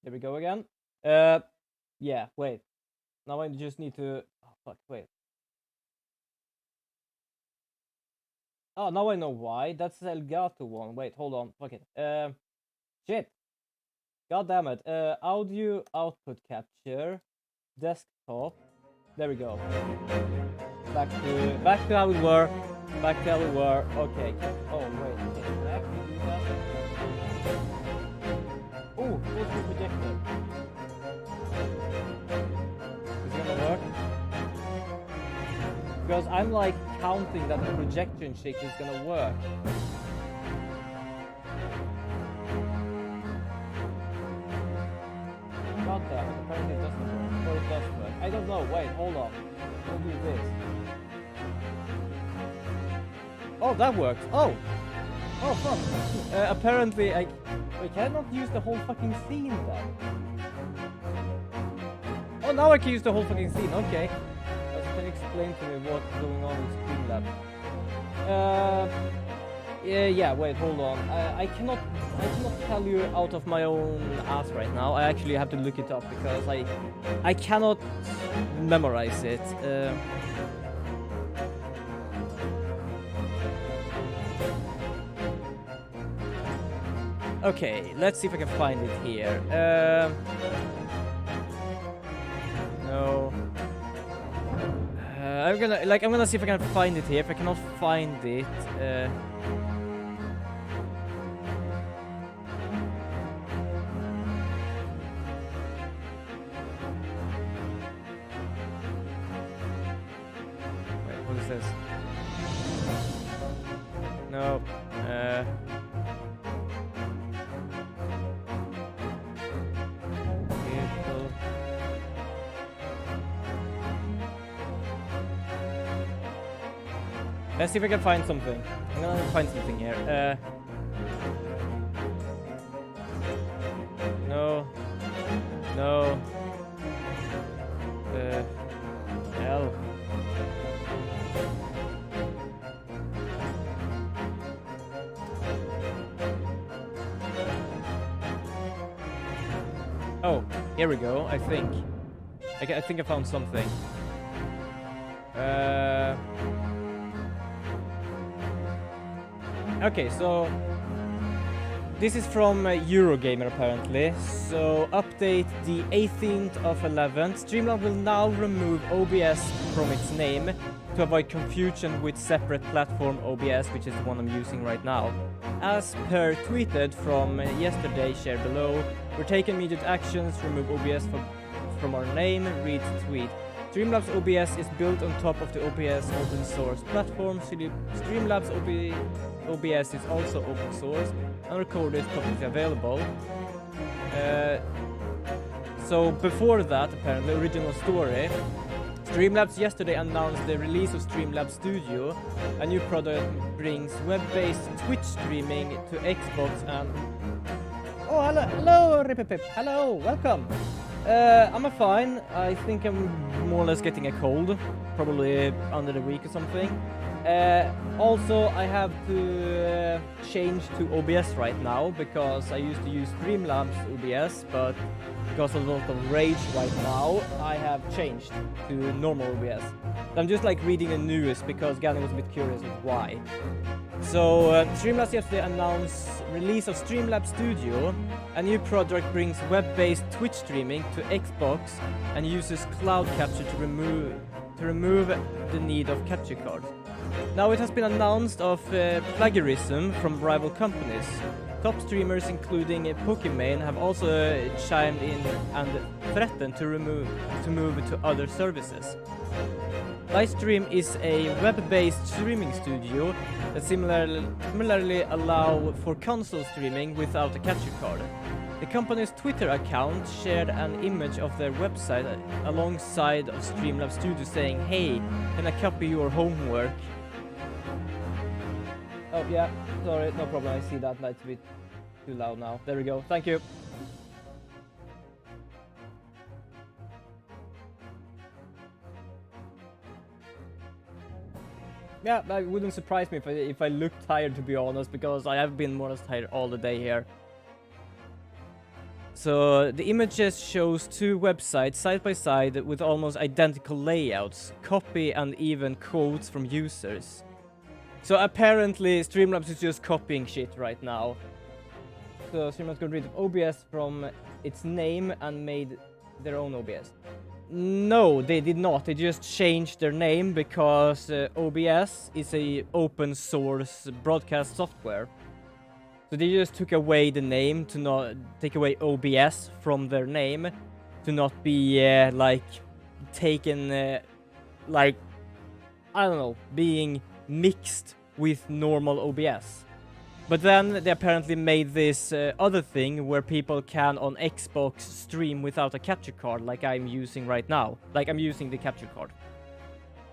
There we go again. Yeah, wait. Now I just need to... Oh, fuck, wait. Oh, now I know why. That's the Elgato one. Wait, hold on. Fuck it. Shit. God damn it. Audio output capture. Desktop. There we go. Back to how we were. Back to how we were. Okay. Oh, wait. Okay, can I actually do that? Oh, what's the projector? Is it gonna work? Because I'm like counting that the projection shit is gonna work. God damn it, apparently it doesn't work. Or it does work. I don't know, wait, hold on. We'll do this. Oh, that works. Oh! Oh, fuck. Apparently I cannot use the whole fucking scene then. Oh, now I can use the whole fucking scene, okay. Can you explain to me what's going on with Streamlabs? Yeah, wait, hold on. I cannot tell you out of my own ass right now. I actually have to look it up because I cannot memorize it. Okay, let's see if I can find it here. No. I'm gonna see if I can find it here. If I cannot find it, wait, what is this? No. Vehicle. Let's see if I can find something. I'm gonna find something here. No. No. Hell. Oh, here we go, I think. I think I found something. Okay, so this is from Eurogamer apparently. So update the 18th of 11th. Streamlabs will now remove OBS from its name to avoid confusion with separate platform OBS, which is the one I'm using right now. As per tweeted from yesterday, shared below, we're taking immediate actions, remove OBS from our name, read tweet. Streamlabs OBS is built on top of the OBS open source platform. Streamlabs OBS is also open source and recorded publicly available. So before that, apparently, original story. Streamlabs yesterday announced the release of Streamlabs Studio. A new product brings web-based Twitch streaming to Xbox and... Oh, hello, Ripipip. Hello, welcome. I'm fine. I think I'm more or less getting a cold, probably under the week or something. Also, I have to change to OBS right now because I used to use Streamlabs OBS, but because of a lot of rage right now, I have changed to normal OBS. I'm just like reading the news because Gavin was a bit curious of why. So, Streamlabs yesterday announced release of Streamlabs Studio. A new product brings web-based Twitch streaming to Xbox and uses cloud capture to remove the need of capture cards. Now it has been announced of plagiarism from rival companies. Top streamers including Pokimane have also chimed in and threatened to move to other services. Livestream is a web-based streaming studio that similarly allow for console streaming without a capture card. The company's Twitter account shared an image of their website alongside of Streamlabs Studio saying, "Hey, can I copy your homework?" Oh yeah, sorry, no problem, I see that, that's a bit too loud now. There we go, thank you. Yeah, that wouldn't surprise me if I look tired, to be honest, because I have been more or less tired all the day here. So the images shows two websites side by side with almost identical layouts, copy and even quotes from users. So apparently Streamlabs is just copying shit right now. So Streamlabs got rid of OBS from its name and made their own OBS. No, they did not. They just changed their name because OBS is a open source broadcast software. So they just took away the name to not take away OBS from their name to not be like taken like I don't know, being mixed with normal OBS. But then they apparently made this other thing where people can on Xbox stream without a capture card like I'm using right now. Like I'm using the capture card.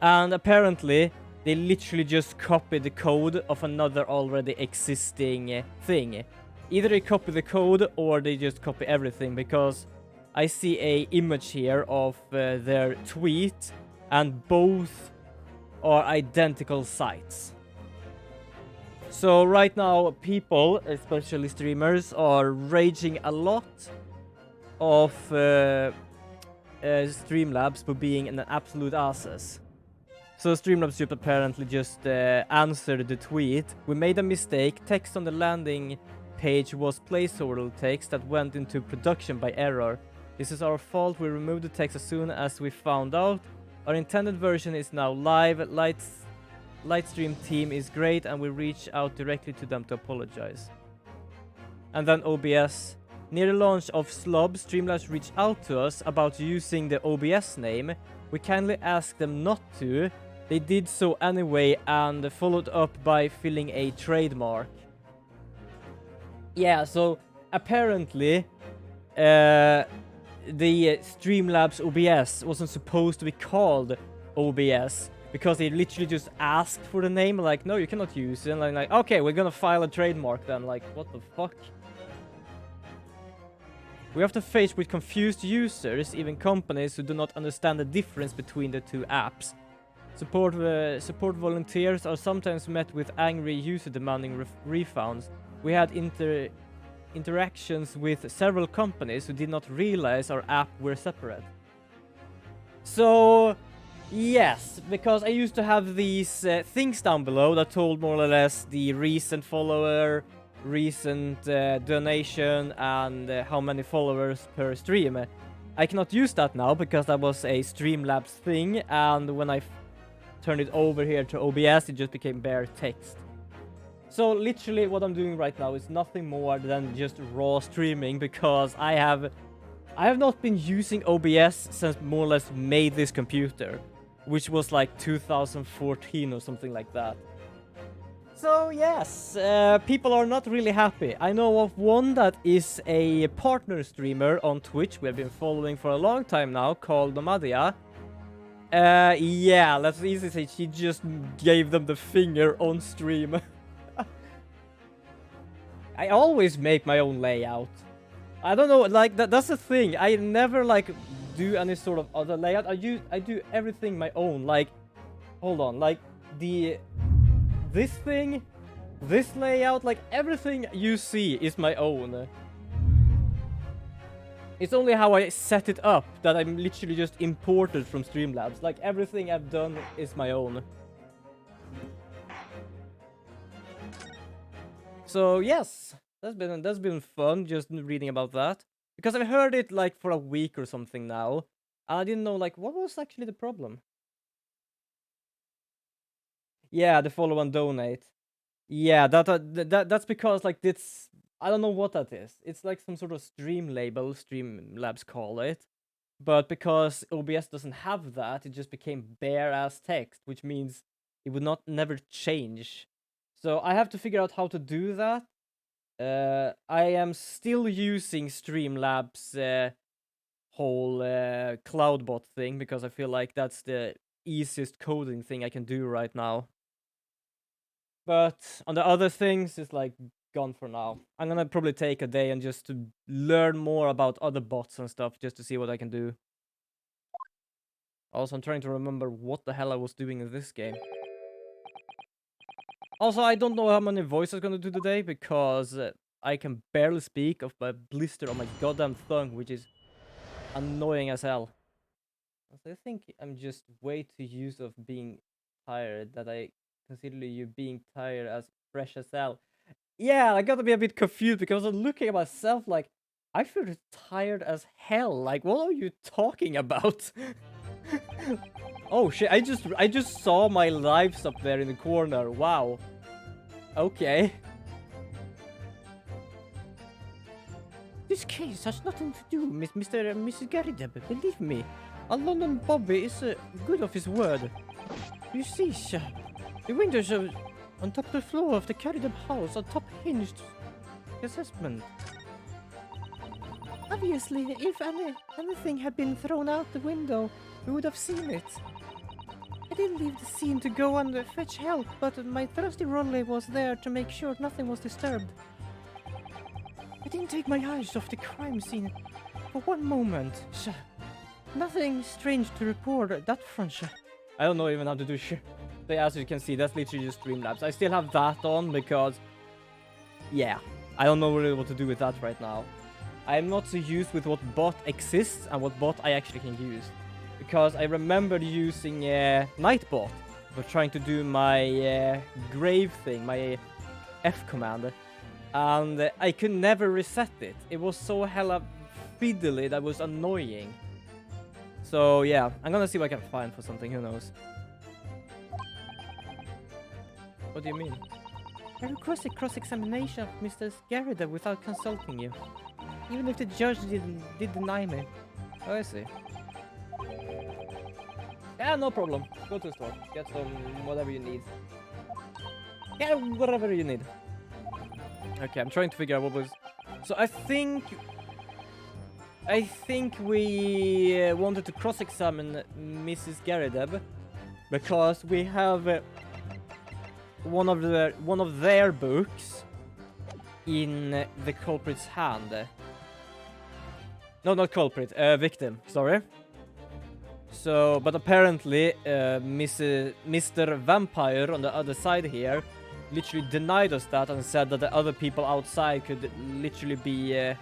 And apparently they literally just copied the code of another already existing thing. Either they copy the code or they just copy everything, because I see a image here of their tweet and both are identical sites. So right now people, especially streamers, are raging a lot of Streamlabs for being an absolute asses. So Streamlabs apparently just answered the tweet. We made a mistake. Text on the landing page was placeholder text that went into production by error. This is our fault. We removed the text as soon as we found out. Our intended version is now live. Lightstream team is great, and we reach out directly to them to apologize. And then OBS. Near the launch of Slob, Streamlabs reached out to us about using the OBS name. We kindly asked them not to. They did so anyway and followed up by filling a trademark. Yeah, so apparently the Streamlabs OBS wasn't supposed to be called OBS because they literally just asked for the name, like, no, you cannot use it. And I'm like, okay, we're gonna file a trademark then. Like, what the fuck? We have to face with confused users, even companies who do not understand the difference between the two apps. Support volunteers are sometimes met with angry user demanding refunds. We had interactions with several companies who did not realize our app were separate. So, yes, because I used to have these things down below that told more or less the recent follower, recent donation, and how many followers per stream. I cannot use that now because that was a Streamlabs thing, and when I turned it over here to OBS, it just became bare text. So literally what I'm doing right now is nothing more than just raw streaming, because I have not been using OBS since more or less made this computer, which was like 2014 or something like that. So yes, people are not really happy. I know of one that is a partner streamer on Twitch we have been following for a long time now, called Nomadia. Yeah, let's easily say she just gave them the finger on stream. I always make my own layout. I don't know, like, that's the thing. I never, like, do any sort of other layout. I do everything my own. Like, hold on, like, this thing, this layout, like, everything you see is my own. It's only how I set it up that I'm literally just imported from Streamlabs. Like, everything I've done is my own. So yes, that's been fun just reading about that, because I've heard it like for a week or something now, and I didn't know like what was actually the problem. Yeah, the follow and donate. Yeah, that's because like this, I don't know what that is. It's like some sort of stream label, Streamlabs call it. But because OBS doesn't have that, it just became bare ass text, which means it would not never change. So I have to figure out how to do that. I am still using Streamlabs whole Cloudbot thing, because I feel like that's the easiest coding thing I can do right now. But on the other things, it's like gone for now. I'm gonna probably take a day and just to learn more about other bots and stuff, just to see what I can do. Also, I'm trying to remember what the hell I was doing in this game. Also, I don't know how many voices I'm gonna do today, because I can barely speak of my blister on my goddamn tongue, which is annoying as hell. So I think I'm just way too used of being tired that I consider you being tired as fresh as hell. Yeah, I gotta be a bit confused because I'm looking at myself like I feel tired as hell. Like, what are you talking about? Oh shit! I just saw my lives up there in the corner. Wow. Okay. This case has nothing to do with Mr. and Mrs. Garrideb. Believe me, a London Bobby is good of his word. You see, sir, the windows on top of the floor of the Garrideb house are top hinged assessment. Obviously, if anything had been thrown out the window, we would have seen it. I didn't leave the scene to go and fetch help, but my trusty Ronley was there to make sure nothing was disturbed. I didn't take my eyes off the crime scene for one moment, sir. Nothing strange to report at that front, sir. I don't know even how to do shit. So yeah, as you can see, that's literally just Streamlabs. I still have that on because, yeah, I don't know really what to do with that right now. I'm not so used with what bot exists and what bot I actually can use. Because I remember using Nightbot for trying to do my grave thing, my F command. And I could never reset it. It was so hella fiddly that was annoying. So yeah, I'm gonna see what I can find for something, who knows. What do you mean? I requested cross-examination of Mr. Garrideb without consulting you. Even if the judge did deny me. Oh, I see. Yeah, no problem. Go to the store. Get some whatever you need. Yeah, whatever you need. Okay, I'm trying to figure out what was... So I think we wanted to cross-examine Mrs. Garrideb because we have one of their books in the culprit's hand. No, not culprit, victim, sorry. So, but apparently, Mr. Vampire on the other side here literally denied us that and said that the other people outside could literally be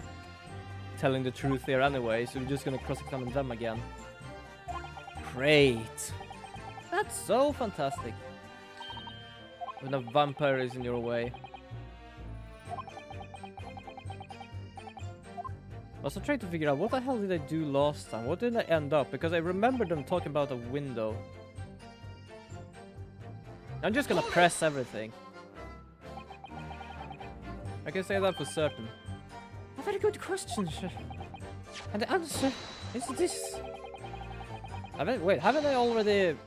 telling the truth here anyway, so we're just gonna cross-examine them again. Great! That's so fantastic. When a vampire is in your way. I was trying to figure out what the hell did I do last time? What did I end up? Because I remember them talking about a window. I'm just gonna press everything. I can say that for certain. A very good question, sir. And the answer is this. Haven't I already...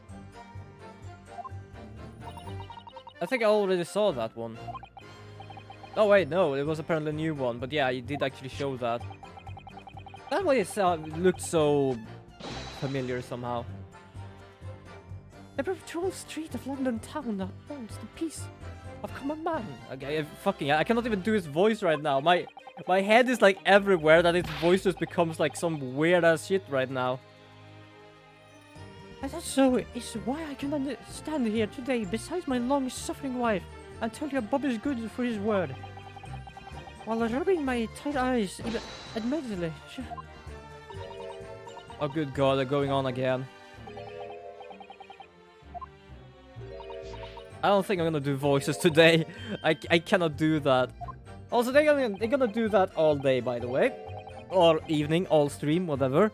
I think I already saw that one. Oh wait, no, it was apparently a new one. But yeah, you did actually show that. That way it looked so familiar somehow. The patrol street of London town that holds the peace of common man. Okay, I cannot even do his voice right now. My head is like everywhere that his voice just becomes like some weird ass shit right now. And that's so is why I can stand here today beside my long suffering wife and tell you Bob is good for his word. While rubbing my tight eyes, admittedly. Oh, good God, they're going on again. I don't think I'm gonna do voices today. I cannot do that. Also, they're gonna do that all day, by the way. Or evening, all stream, whatever.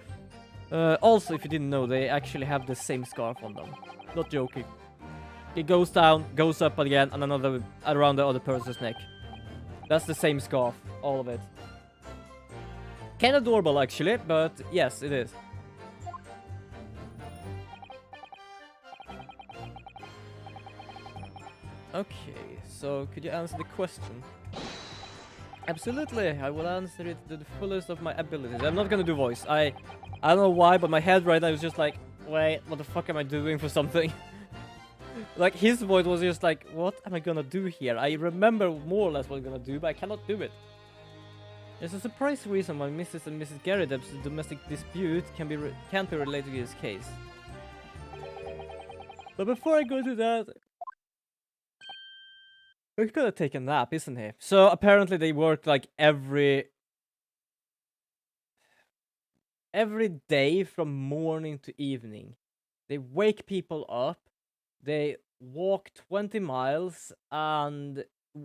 Also, if you didn't know, they actually have the same scarf on them. Not joking. It goes down, goes up again, and another around the other person's neck. That's the same scarf, all of it. Kinda adorable, actually, but yes, it is. Okay, so could you answer the question? Absolutely, I will answer it to the fullest of my abilities. I'm not gonna do voice. I don't know why, but my head right now is just like, wait, what the fuck am I doing for something? Like, his voice was just like, what am I gonna do here? I remember more or less what I'm gonna do, but I cannot do it. There's a surprise reason why Mrs. and Mrs. Garrideb's domestic dispute can't be related to this case. But before I go to that, We're gonna take a nap, isn't he? So apparently they work like every day from morning to evening. They wake people up, they walk 20 miles, and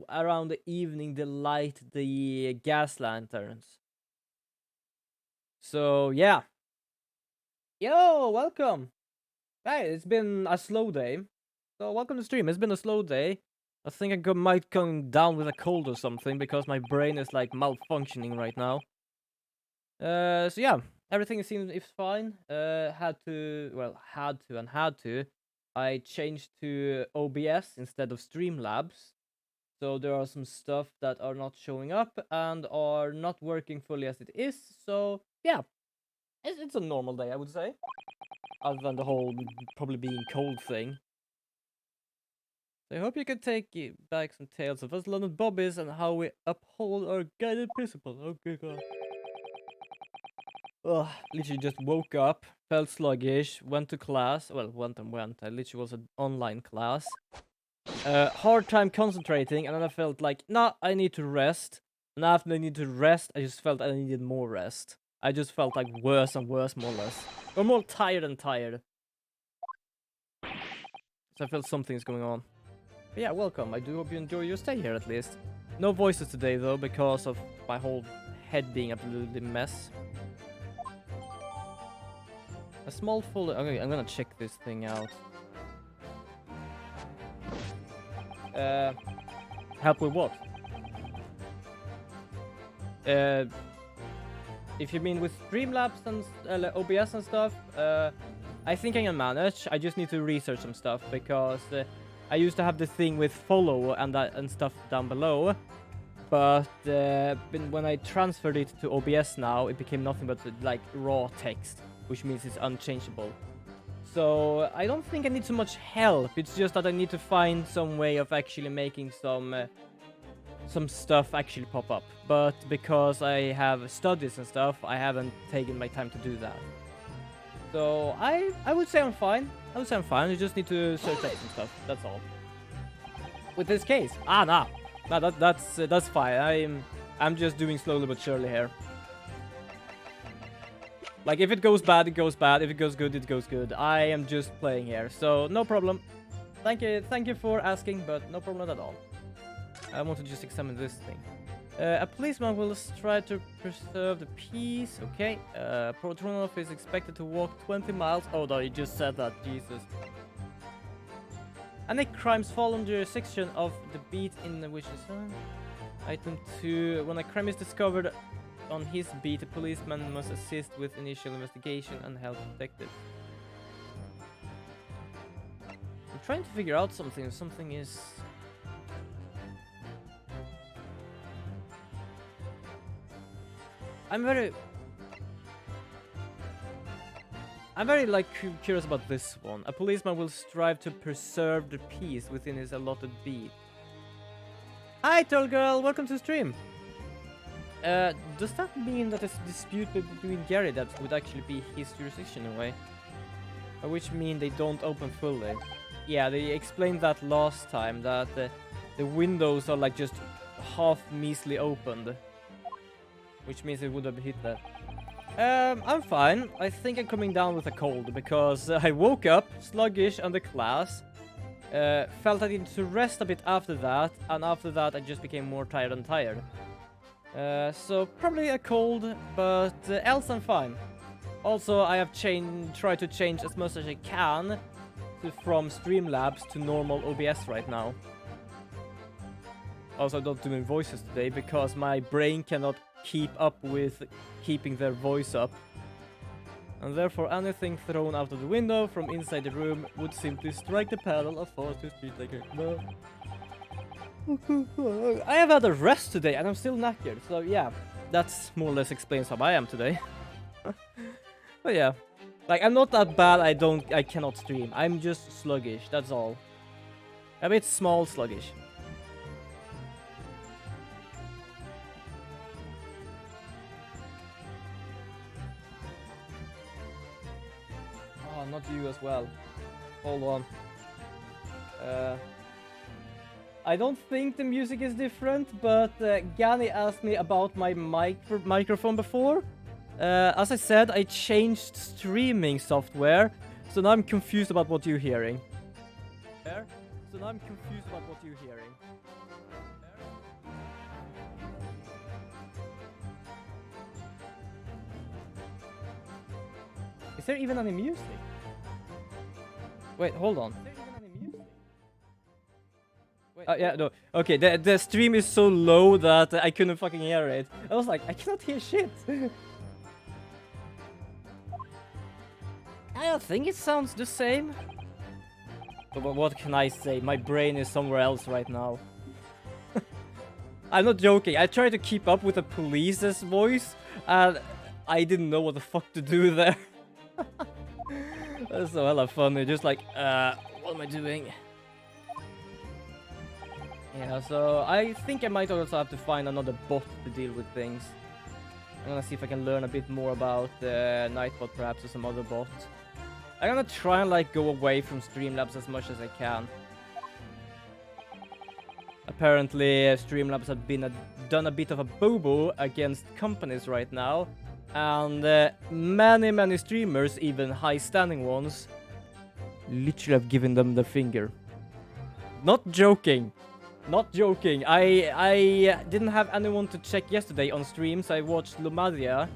around the evening they light the gas lanterns. So yeah. Yo, welcome. Hey, it's been a slow day. So welcome to stream. It's been a slow day. I think I might come down with a cold or something because my brain is like malfunctioning right now. So yeah, everything seems fine. Had to. I changed to OBS instead of Streamlabs. So there are some stuff that are not showing up and are not working fully as it is. So yeah, it's a normal day, I would say. Other than the whole probably being cold thing. So I hope you can take back some tales of us London Bobbies and how we uphold our guided principles. Okay, God. Ugh, literally just woke up, felt sluggish, went to class. Well, went. I literally was an online class. Hard time concentrating, and then I felt like, nah, I need to rest. And after I need to rest, I just felt I needed more rest. I just felt like worse and worse, more or less. Or more tired and tired. So I felt something's going on. But yeah, welcome. I do hope you enjoy your stay here at least. No voices today though, because of my whole head being absolutely mess. A small folder. Okay, I'm gonna check this thing out. Help with what? If you mean with Streamlabs and OBS and stuff, I think I can manage. I just need to research some stuff because I used to have the thing with follow and stuff down below, but when I transferred it to OBS now, it became nothing but like raw text, which means it's unchangeable. So I don't think I need so much help. It's just that I need to find some way of actually making some stuff actually pop up. But because I have studies and stuff, I haven't taken my time to do that. So I would say I'm fine. I would say I'm fine. I just need to search up some stuff. That's all. With this case, nah, that's fine. I'm just doing slowly but surely here. Like, if it goes bad, it goes bad. If it goes good, it goes good. I am just playing here, so no problem. Thank you for asking, but no problem at all. I want to just examine this thing. A policeman will try to preserve the peace. Okay. Patrol is expected to walk 20 miles. Oh no, you just said that. Jesus. Any crimes fall under section of the beat in which is item 2. When a crime is discovered on his beat, a policeman must assist with initial investigation and help detectives. I'm trying to figure out something. Something is... I'm very like curious about this one. A policeman will strive to preserve the peace within his allotted beat. Hi, Troll Girl, welcome to the stream. Does that mean that it's a dispute between Gary that would actually be his jurisdiction in a way? Or which mean they don't open fully? Yeah, they explained that last time, that the windows are like just half measly opened. Which means it would have hit that. I'm fine. I think I'm coming down with a cold because I woke up sluggish under class. Felt I needed to rest a bit after that, and after that I just became more tired and tired. So probably a cold, but else I'm fine. Also, I have tried to change as much as I can from Streamlabs to normal OBS right now. Also, I'm not doing voices today because my brain cannot keep up with keeping their voice up. And therefore anything thrown out of the window from inside the room would simply strike the panel of force to street like a... No. I have had a rest today and I'm still knackered, so yeah, that's more or less explains how I am today. But yeah, like I'm not that bad, I cannot stream. I'm just sluggish, that's all. A bit small sluggish. Oh, not you as well. Hold on. I don't think the music is different, but Gani asked me about my microphone before. As I said, I changed streaming software, so now I'm confused about what you're hearing. Is there even any music? Wait, hold on. Yeah, no. Okay, the stream is so low that I couldn't fucking hear it. I was like, I cannot hear shit. I think it sounds the same. But what can I say? My brain is somewhere else right now. I'm not joking. I tried to keep up with the police's voice, and I didn't know what the fuck to do there. That's so hella funny. Just like, what am I doing? Yeah, so I think I might also have to find another bot to deal with things. I'm gonna see if I can learn a bit more about Nightbot perhaps, or some other bot. I'm gonna try and like go away from Streamlabs as much as I can. Apparently Streamlabs have been done a bit of a boo-boo against companies right now. And many streamers, even high-standing ones, literally have given them the finger. Not joking. Not joking. I didn't have anyone to check yesterday on streams. I watched Lumadia,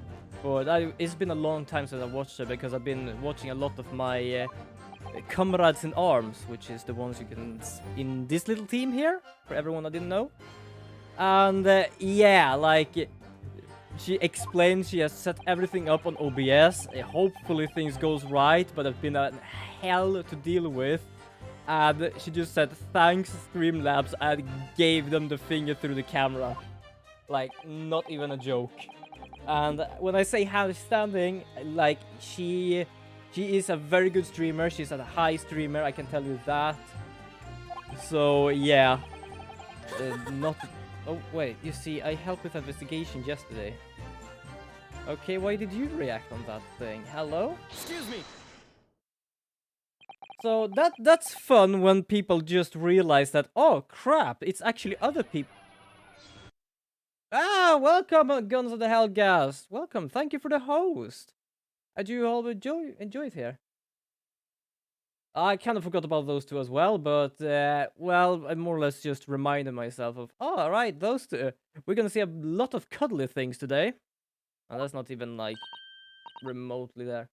but it's been a long time since I watched it because I've been watching a lot of my comrades in arms, which is the ones you can in this little team here, for everyone that didn't know. And yeah, like she explained she has set everything up on OBS. Hopefully things goes right, but it's been a hell to deal with. And she just said thanks Streamlabs and gave them the finger through the camera. Like, not even a joke. And when I say high standing, like she is a very good streamer. She's a high streamer, I can tell you that. So yeah, not. Oh wait, you see, I helped with investigation yesterday. Okay, why did you react on that thing? Hello? Excuse me. So that's fun when people just realize that, oh crap, it's actually other people. Ah, welcome, Guns of the Hellgas. Welcome, thank you for the host. I do all enjoy it here. I kind of forgot about those two as well, but well, I more or less just reminded myself of, oh, alright, those two. We're gonna see a lot of cuddly things today. And that's not even like remotely there.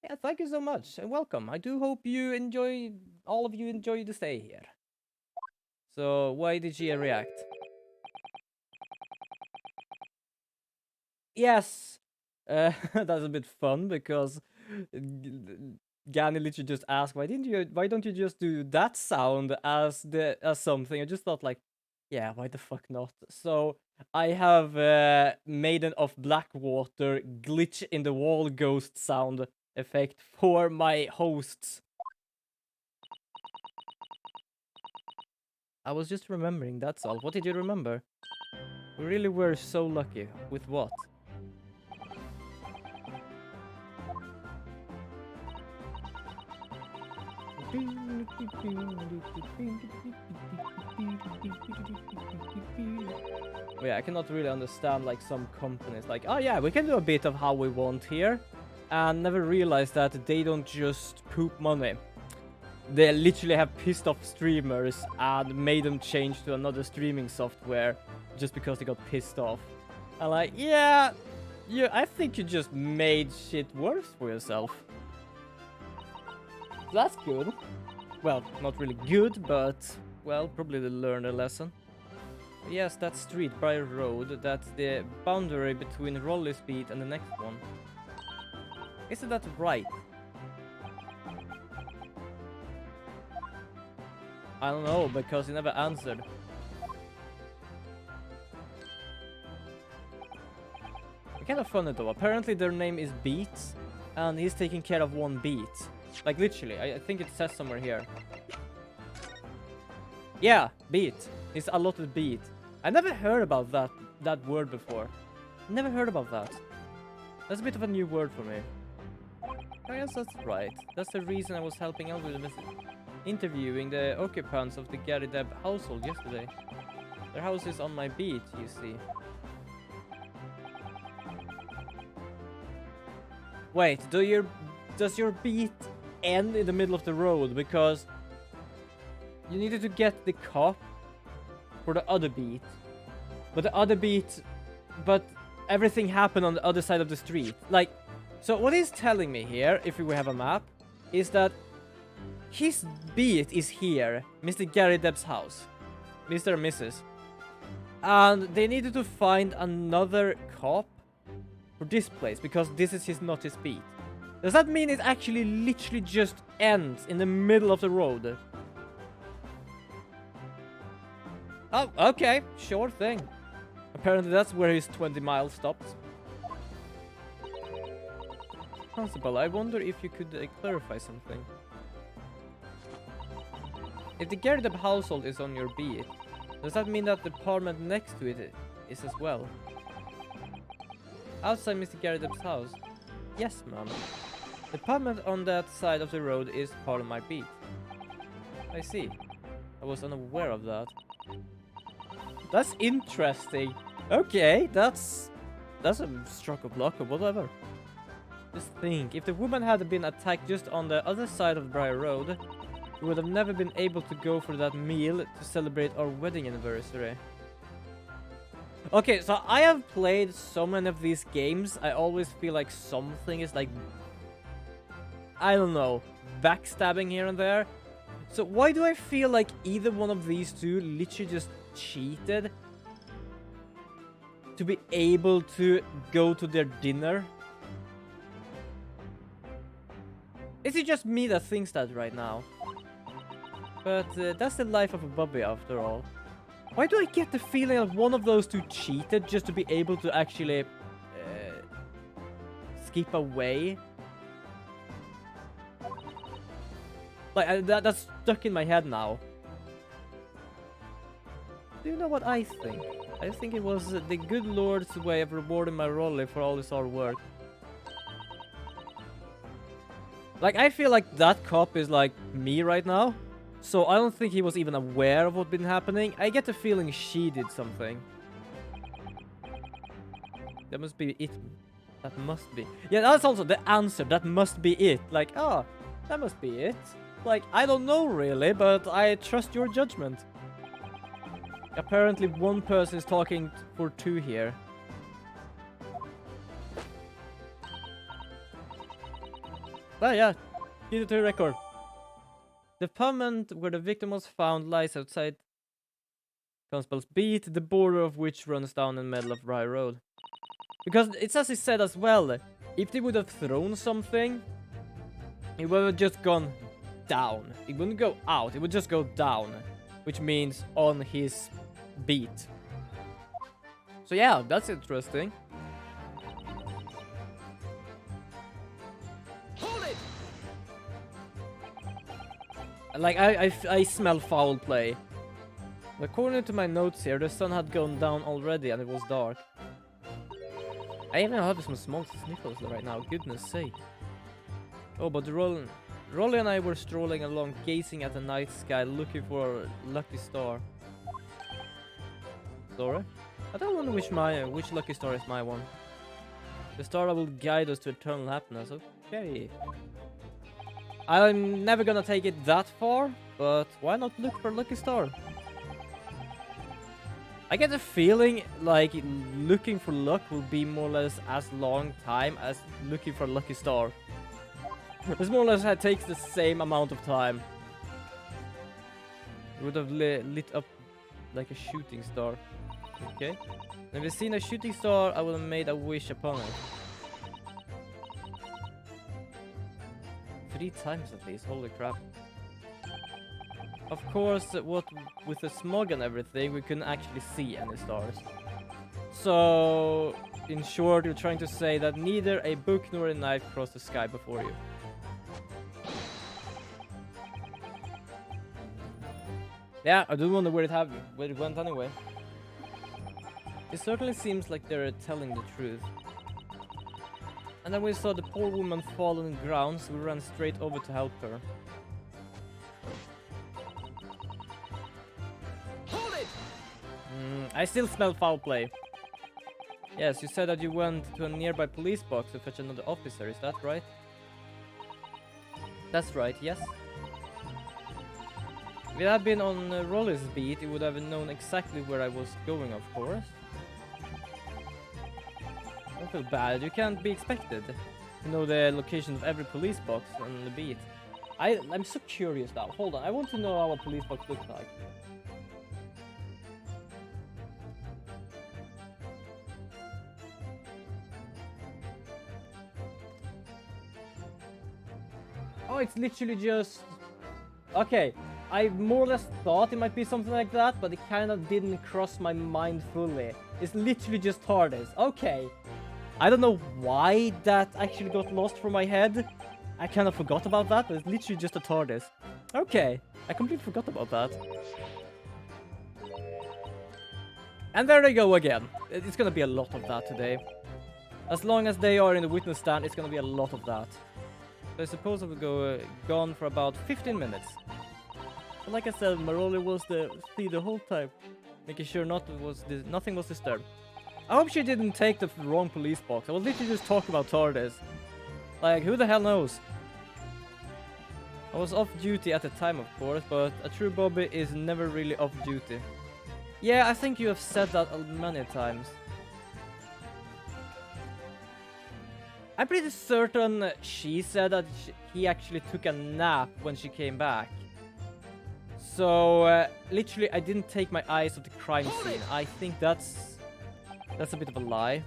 Yeah, thank you so much and welcome. I do hope you enjoy, all of you enjoy the stay here. So, why did she react? Yes, that's a bit fun because Gani literally just asked, why don't you just do that sound as something? I just thought like, yeah, why the fuck not? So I have Maiden of Blackwater glitch in the wall ghost sound effect for my hosts. I was just remembering, that's all. What did you remember? We really were so lucky. With what? Yeah, I cannot really understand like some companies like, oh yeah, we can do a bit of how we want here, and never realize that they don't just poop money. They literally have pissed off streamers and made them change to another streaming software just because they got pissed off. And like, yeah, I think you just made shit worse for yourself. That's good. Well, not really good, but, well, probably they learned a lesson. Yes, that's Street, Briar Road. That's the boundary between Rolly Speed and the next one. Isn't that right? I don't know, because he never answered. Kind of funny though. Apparently their name is Beats, and he's taking care of one beat. Like literally, I think it says somewhere here. Yeah, beat. It's allotted beat. I never heard about that word before. Never heard about that. That's a bit of a new word for me. I guess that's right. That's the reason I was helping out with the message. interviewing the occupants of the Gary Deb household yesterday. Their house is on my beat, you see. Wait, does your beat end in the middle of the road? Because you needed to get the cop for the other beat. But everything happened on the other side of the street. Like, so what he's telling me here, if we have a map, is that his beat is here, Mr. Gary Debb's house. Mr. and Mrs. And they needed to find another cop for this place, because this is not his beat. Does that mean it actually literally just ends in the middle of the road? Oh, okay, sure thing. Apparently that's where his 20 miles stopped. Constable, I wonder if you could clarify something. If the Gary Deb household is on your beat, does that mean that the apartment next to it is as well? Outside Mr. Gary Deb's house? Yes, ma'am. The apartment on that side of the road is part of my beat. I see. I was unaware of that. That's interesting. Okay, that's a stroke of luck or whatever. Just think, if the woman had been attacked just on the other side of Briar Road, we would have never been able to go for that meal to celebrate our wedding anniversary. Okay, so I have played so many of these games, I always feel like something is like, I don't know, backstabbing here and there. So why do I feel like either one of these two literally just cheated to be able to go to their dinner? Is it just me that thinks that right now? But that's the life of a Bobby after all. Why do I get the feeling that one of those two cheated just to be able to actually skip away? Like, that's stuck in my head now. Do you know what I think? I think it was the good Lord's way of rewarding my Rolly for all his hard work. Like, I feel like that cop is like me right now. So I don't think he was even aware of what's been happening. I get the feeling she did something. That must be it. That must be. Yeah, that's also the answer. That must be it. Like, oh, that must be it. Like, I don't know really, but I trust your judgment. Apparently one person is talking for two here. But yeah, keep it to the record. The apartment where the victim was found lies outside Constable's beat, the border of which runs down in the middle of Rye Road. Because it's as he said as well, if they would have thrown something, it would have just gone down. It wouldn't go out, it would just go down, which means on his beat. So yeah, that's interesting. Like, I smell foul play. According to my notes here, the sun had gone down already and it was dark. I even have some small sniffles right now, goodness sake. Oh, but Rolly and I were strolling along, gazing at the night sky, looking for a lucky star. Sorry? I don't wonder which lucky star is my one. The star that will guide us to eternal happiness, okay. I'm never gonna take it that far, but why not look for Lucky Star? I get a feeling like looking for luck will be more or less as long time as looking for Lucky Star. It's more or less it takes the same amount of time. It would have lit up like a shooting star. Okay. If I've seen a shooting star, I would have made a wish upon it. 3 times at least, holy crap. Of course, what with the smog and everything, we couldn't actually see any stars. So, in short, you're trying to say that neither a book nor a knife crossed the sky before you. Yeah, I do wonder where it went anyway. It certainly seems like they're telling the truth. And then we saw the poor woman fall on the ground, so we ran straight over to help her. I still smell foul play. Yes, you said that you went to a nearby police box to fetch another officer, is that right? That's right, yes. If it had been on Rolly's beat, he would have known exactly where I was going, of course. Don't feel bad, you can't be expected to know the location of every police box on the beat. I'm so curious now. Hold on, I want to know how a police box looks like. Oh, it's literally just... Okay, I more or less thought it might be something like that, but it kind of didn't cross my mind fully. It's literally just TARDIS. Okay. I don't know why that actually got lost from my head. I kind of forgot about that, but it's literally just a TARDIS. Okay, I completely forgot about that. And there they go again. It's gonna be a lot of that today. As long as they are in the witness stand, it's gonna be a lot of that. So I suppose I will go gone for about 15 minutes. But like I said, my role was to see the whole time, making sure nothing was disturbed. I hope she didn't take the wrong police box. I was literally just talking about TARDIS. Like, who the hell knows? I was off duty at the time, of course, but a true Bobby is never really off duty. Yeah, I think you have said that many times. I'm pretty certain she said that he actually took a nap when she came back. So, literally, I didn't take my eyes off the crime scene. I think that's a bit of a lie.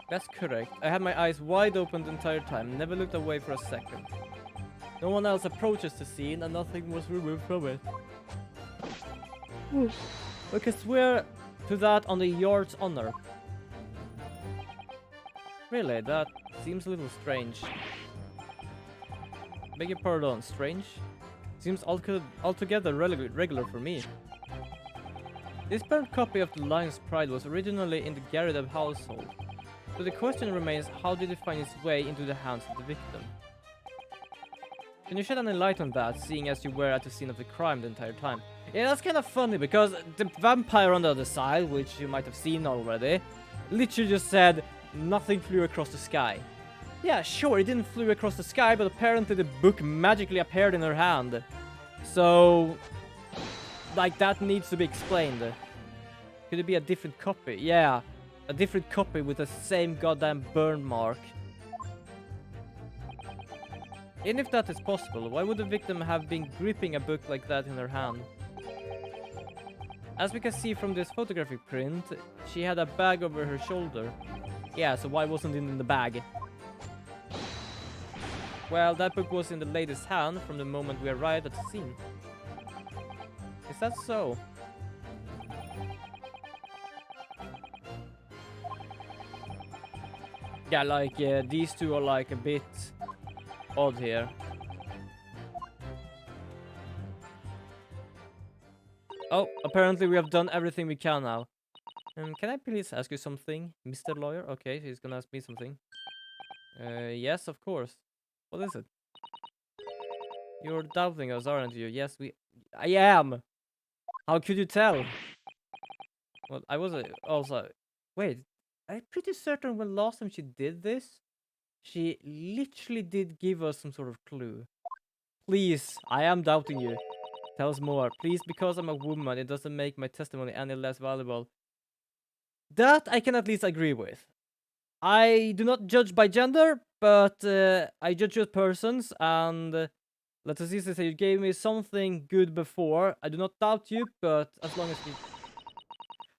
That's correct. I had my eyes wide open the entire time, never looked away for a second. No one else approaches the scene and nothing was removed from it. I can swear to that on the yard's honor. Really, that seems a little strange. Beg your pardon, strange? Seems altogether regular for me. This burnt copy of the Lion's Pride was originally in the Garrideb household. So the question remains, how did it find its way into the hands of the victim? Can you shed any light on that, seeing as you were at the scene of the crime the entire time? Yeah, that's kind of funny, because the vampire on the other side, which you might have seen already, literally just said, nothing flew across the sky. Yeah, sure, it didn't flew across the sky, but apparently the book magically appeared in her hand. So, like, that needs to be explained. Could it be a different copy? Yeah, a different copy with the same goddamn burn mark. And if that is possible, why would the victim have been gripping a book like that in her hand? As we can see from this photographic print, she had a bag over her shoulder. Yeah, so why wasn't it in the bag? Well, that book was in the lady's hand from the moment we arrived at the scene. Is that so? Yeah, like, these two are like a bit odd here. Oh, apparently we have done everything we can now. Can I please ask you something, Mr. Lawyer? Okay, he's gonna ask me something. Yes, of course. What is it? You're doubting us, aren't you? Yes, I am! How could you tell? Well, I was also... Wait, I'm pretty certain when last time she did this, she literally did give us some sort of clue. Please, I am doubting you. Tell us more. Please, because I'm a woman, it doesn't make my testimony any less valuable. That I can at least agree with. I do not judge by gender, but I judge with persons, and let us easily say you gave me something good before. I do not doubt you, but as long as you...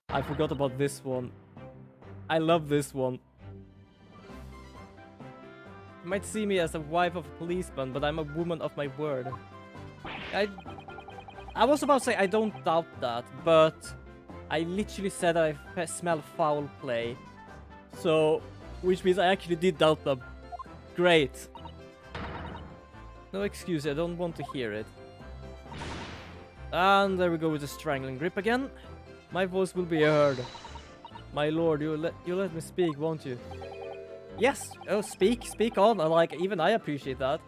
I forgot about this one. I love this one. You might see me as a wife of a policeman, but I'm a woman of my word. I was about to say I don't doubt that, but I literally said I smell foul play. So, which means I actually did doubt them. Great. No excuse, I don't want to hear it. And there we go with the strangling grip again. My voice will be heard. My lord, you let me speak, won't you? Yes! Oh, speak on. Like, even I appreciate that.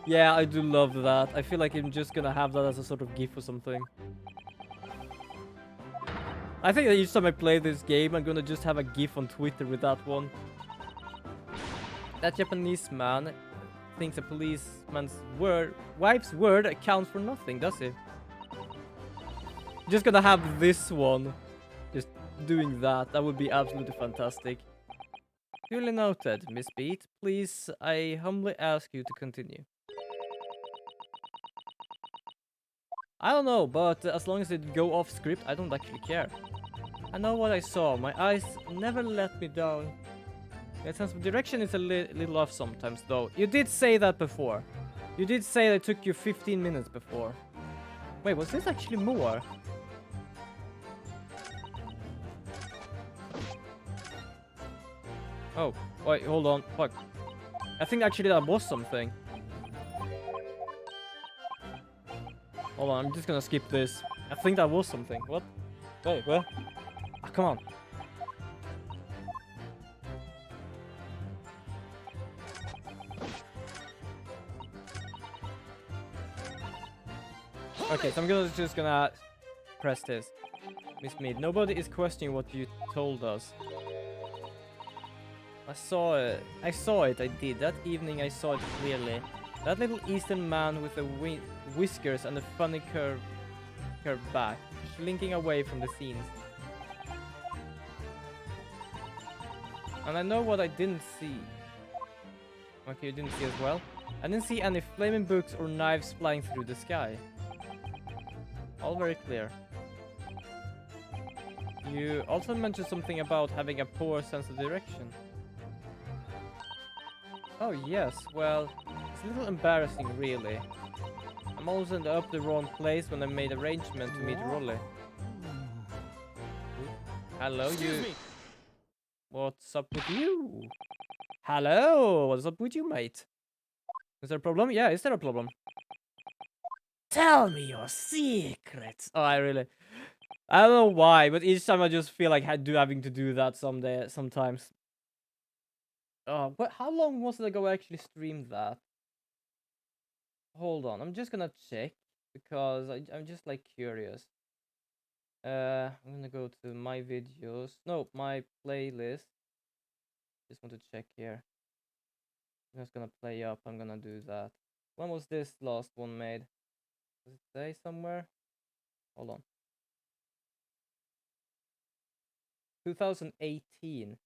Yeah, I do love that. I feel like I'm just gonna have that as a sort of GIF or something. I think that each time I play this game, I'm gonna just have a GIF on Twitter with that one. That Japanese man thinks a policeman's wife's word accounts for nothing, does he? Just gonna have this one. Just doing that. That would be absolutely fantastic. Duly noted, Miss Beat. Please, I humbly ask you to continue. I don't know, but as long as it go off script, I don't actually care. I know what I saw. My eyes never let me down. The sense of direction is a little off sometimes, though. You did say that before. You did say that it took you 15 minutes before. Wait, was this actually more? Oh, wait, hold on. Fuck. I think actually that was something. Hold on, I'm just gonna skip this. I think that was something. What? Wait, what? Ah, come on. Okay, so I'm just gonna press this. Miss Mead, nobody is questioning what you told us. I saw it, I did. That evening I saw it clearly. That little Eastern man with the whiskers and the funny curved back, slinking away from the scenes. And I know what I didn't see. Okay, you didn't see as well. I didn't see any flaming books or knives flying through the sky. All very clear. You also mentioned something about having a poor sense of direction. Oh yes, well, it's a little embarrassing really. I'm always ended up the wrong place when I made arrangement to meet Rolly. Hello, Excuse me. What's up with you? Hello, what's up with you, mate? Is there a problem? Yeah, is there a problem? Tell me your secrets. Oh, I don't know why, but each time I just feel like having to do that sometimes. But how long was it ago I actually streamed that? Hold on, I'm just gonna check because I'm just like curious. I'm gonna go to my videos. No, my playlist. Just want to check here. I'm just gonna play up. I'm gonna do that. When was this last one made? Does it say somewhere? Hold on. 2018.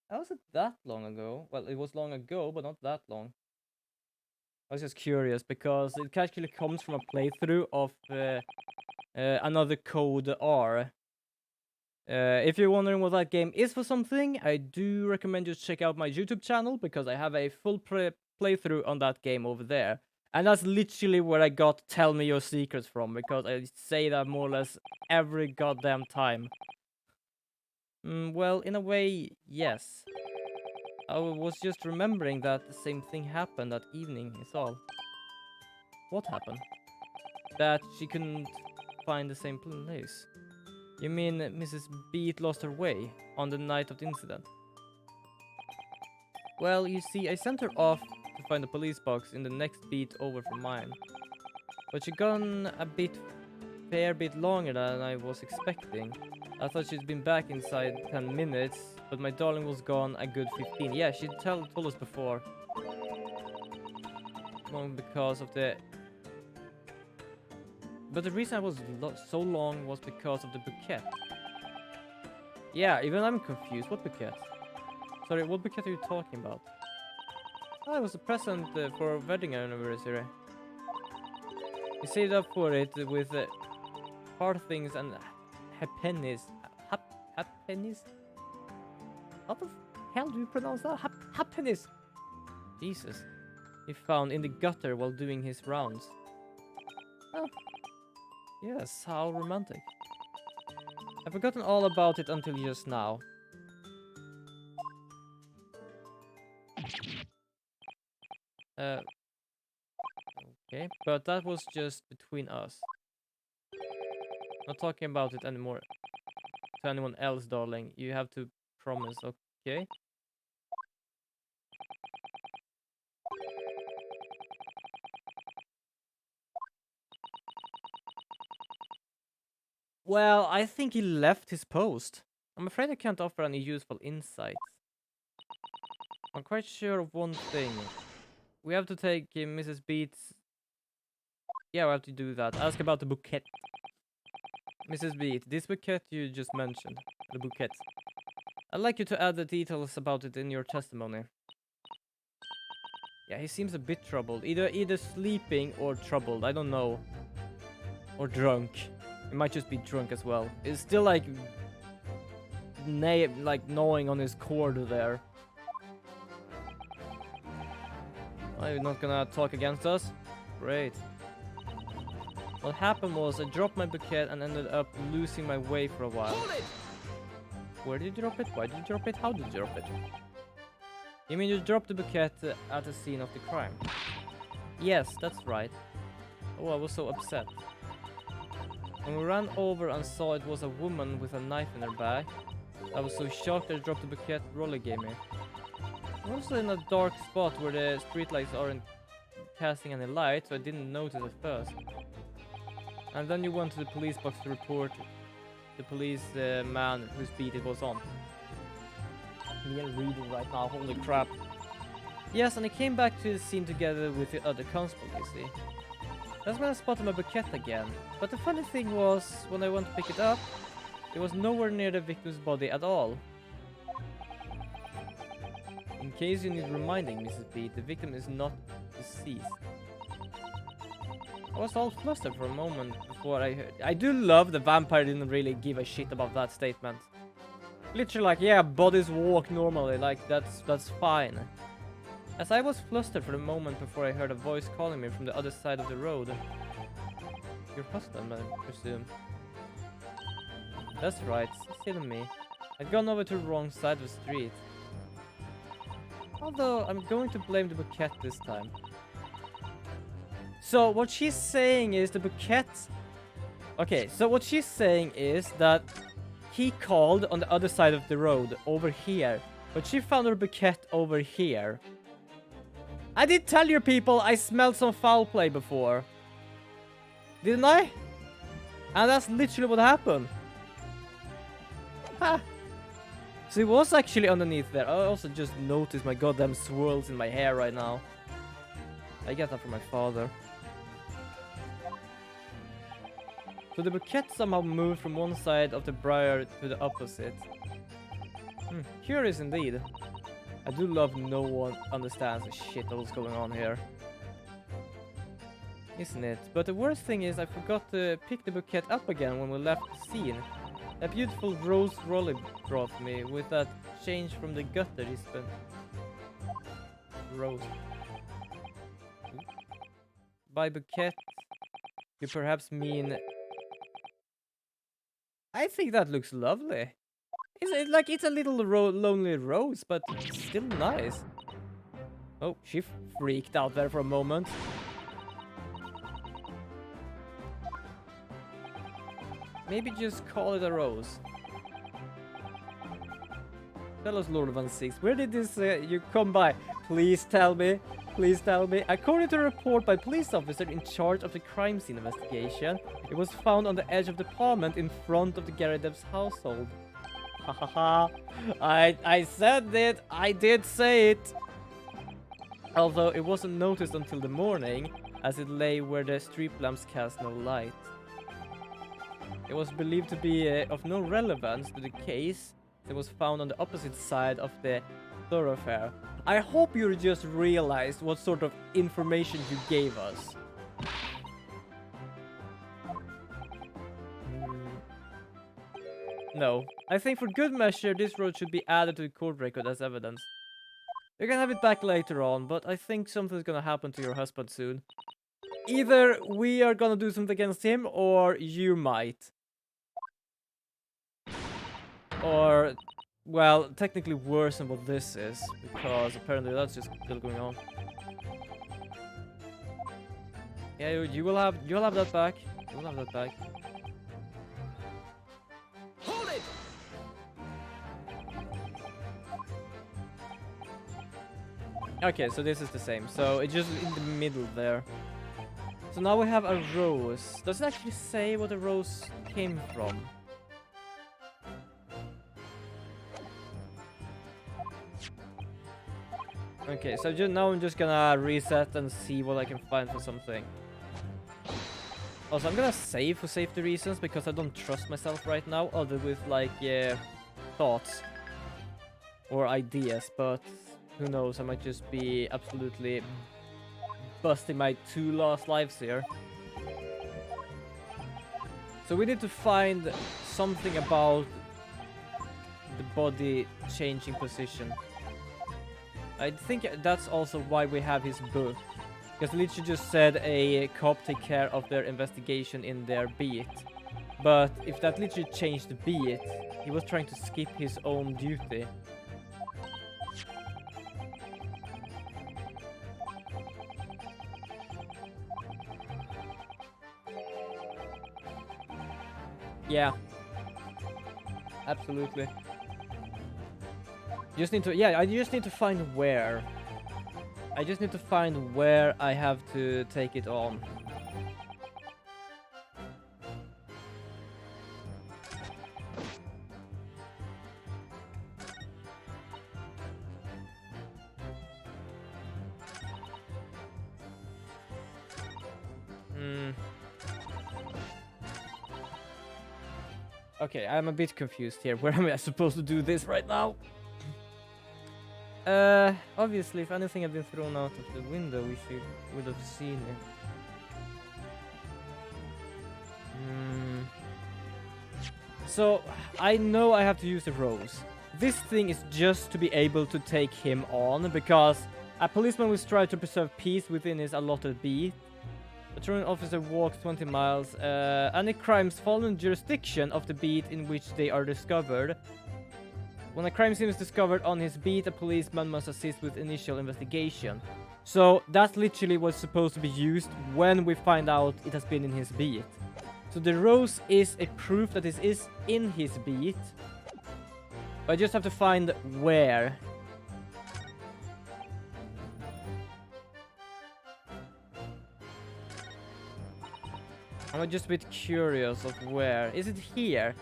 How was it that long ago? Well, it was long ago, but not that long. I was just curious because it actually comes from a playthrough of another code R. If you're wondering what that game is for something, I do recommend you check out my YouTube channel because I have a full playthrough on that game over there. And that's literally where I got Tell Me Your Secrets from, because I say that more or less every goddamn time. Well, in a way, yes. I was just remembering that the same thing happened that evening, is all. What happened? That she couldn't find the same place. You mean Mrs. Beat lost her way on the night of the incident? Well, you see, I sent her off to find the police box in the next beat over from mine. But she gone a fair bit longer than I was expecting. I thought she'd been back inside 10 minutes, but my darling was gone a good 15. Yeah, she told us before. Because of the... But the reason I was so long was because of the bouquet. Yeah, even I'm confused. What bouquet? Sorry, what bouquet are you talking about? Oh, it was a present for a wedding anniversary. You saved up for it with hard things and happiness. Happiness? How the hell do you pronounce that? Happiness! Jesus. He found in the gutter while doing his rounds. Oh. Yes, how romantic. I've forgotten all about it until just now. Okay, but that was just between us. Not talking about it anymore to anyone else, darling. You have to promise, okay? Well, I think he left his post. I'm afraid I can't offer any useful insights. I'm quite sure of one thing. We have to take Mrs. Beats. Yeah, we have to do that. Ask about the bouquet. Mrs. Beat, this bouquet you just mentioned. The bouquet. I'd like you to add the details about it in your testimony. Yeah, he seems a bit troubled. Either sleeping or troubled. I don't know. Or drunk. He might just be drunk as well. It's still like gnawing on his cord there. Oh, you're not gonna talk against us? Great. What happened was I dropped my bouquet and ended up losing my way for a while. Hold it! Where did you drop it? Why did you drop it? How did you drop it? You mean you dropped the bouquet at the scene of the crime? Yes, that's right. Oh, I was so upset. When we ran over and saw it was a woman with a knife in her bag, I was so shocked I dropped the bouquet Rolly gave me. I was also in a dark spot where the streetlights aren't casting any light, so I didn't notice at first. And then you went to the police box to report the police man whose beat it was on. Me and reading right now, holy crap. Yes, and I came back to the scene together with the other constable, you see. That's when I spotted my bouquet again. But the funny thing was, when I went to pick it up, it was nowhere near the victim's body at all. In case you need reminding, Mrs. B, the victim is not deceased. I was all flustered for a moment before I heard. I do love the vampire didn't really give a shit about that statement. Literally like, yeah, bodies walk normally, like that's fine. As I was flustered for a moment before I heard a voice calling me from the other side of the road. Your husband, I presume. That's right, still me. I'd gone over to the wrong side of the street. Although, I'm going to blame the bouquet this time. So, what she's saying is the bouquet... Okay, so what she's saying is that he called on the other side of the road, over here. But she found her bouquet over here. I did tell you people I smelled some foul play before. Didn't I? And that's literally what happened. Ha! So it was actually underneath there. I also just noticed my goddamn swirls in my hair right now. I get that from my father. So the bouquet somehow moved from one side of the briar to the opposite. Curious indeed. I do love no one understands the shit that was going on here. Isn't it? But the worst thing is I forgot to pick the bouquet up again when we left the scene. That beautiful rose Rolly brought me with that change from the gutter he spent. Rose. By bouquet, you perhaps mean... I think that looks lovely. It's a little lonely rose, but still nice. Oh, she freaked out there for a moment. Maybe just call it a rose. Tell us, Lord of Unsix, where did this you come by? Please tell me. Please tell me. According to a report by police officer in charge of the crime scene investigation, it was found on the edge of the pavement in front of the Garadev's household. Hahaha. I said it. I did say it. Although it wasn't noticed until the morning, as it lay where the street lamps cast no light. It was believed to be of no relevance to the case. It was found on the opposite side of the thoroughfare. I hope you just realized what sort of information you gave us. No. I think for good measure, this road should be added to the court record as evidence. You can have it back later on, but I think something's gonna happen to your husband soon. Either we are gonna do something against him, or you might. Or, well, technically worse than what this is, because apparently that's just still going on. Yeah, you'll have that back. You'll have that back. Hold it! Okay, so this is the same. So it's just in the middle there. So now we have a rose. Does it actually say what a rose came from. Okay, so now I'm just gonna reset and see what I can find for something. Also, I'm gonna save for safety reasons because I don't trust myself right now, other with like thoughts or ideas, but who knows, I might just be absolutely busting my 2 last lives here. So we need to find something about the body changing position. I think that's also why we have his book. Because literally just said a cop take care of their investigation in their beat. But if that literally changed the beat, he was trying to skip his own duty. Yeah. Absolutely. Just need to, yeah, I just need to find where. I just need to find where I have to take it on. Okay, I'm a bit confused here. Where am I supposed to do this right now? Obviously, if anything had been thrown out of the window, would have seen it. So, I know I have to use the rose. This thing is just to be able to take him on, because a policeman will strive to preserve peace within his allotted beat. A truant officer walks 20 miles. Any crimes fall in jurisdiction of the beat in which they are discovered. When a crime scene is discovered on his beat, a policeman must assist with initial investigation. So that literally was supposed to be used when we find out it has been in his beat. So the rose is a proof that this is in his beat. But I just have to find where. I'm just a bit curious of where. Is it here?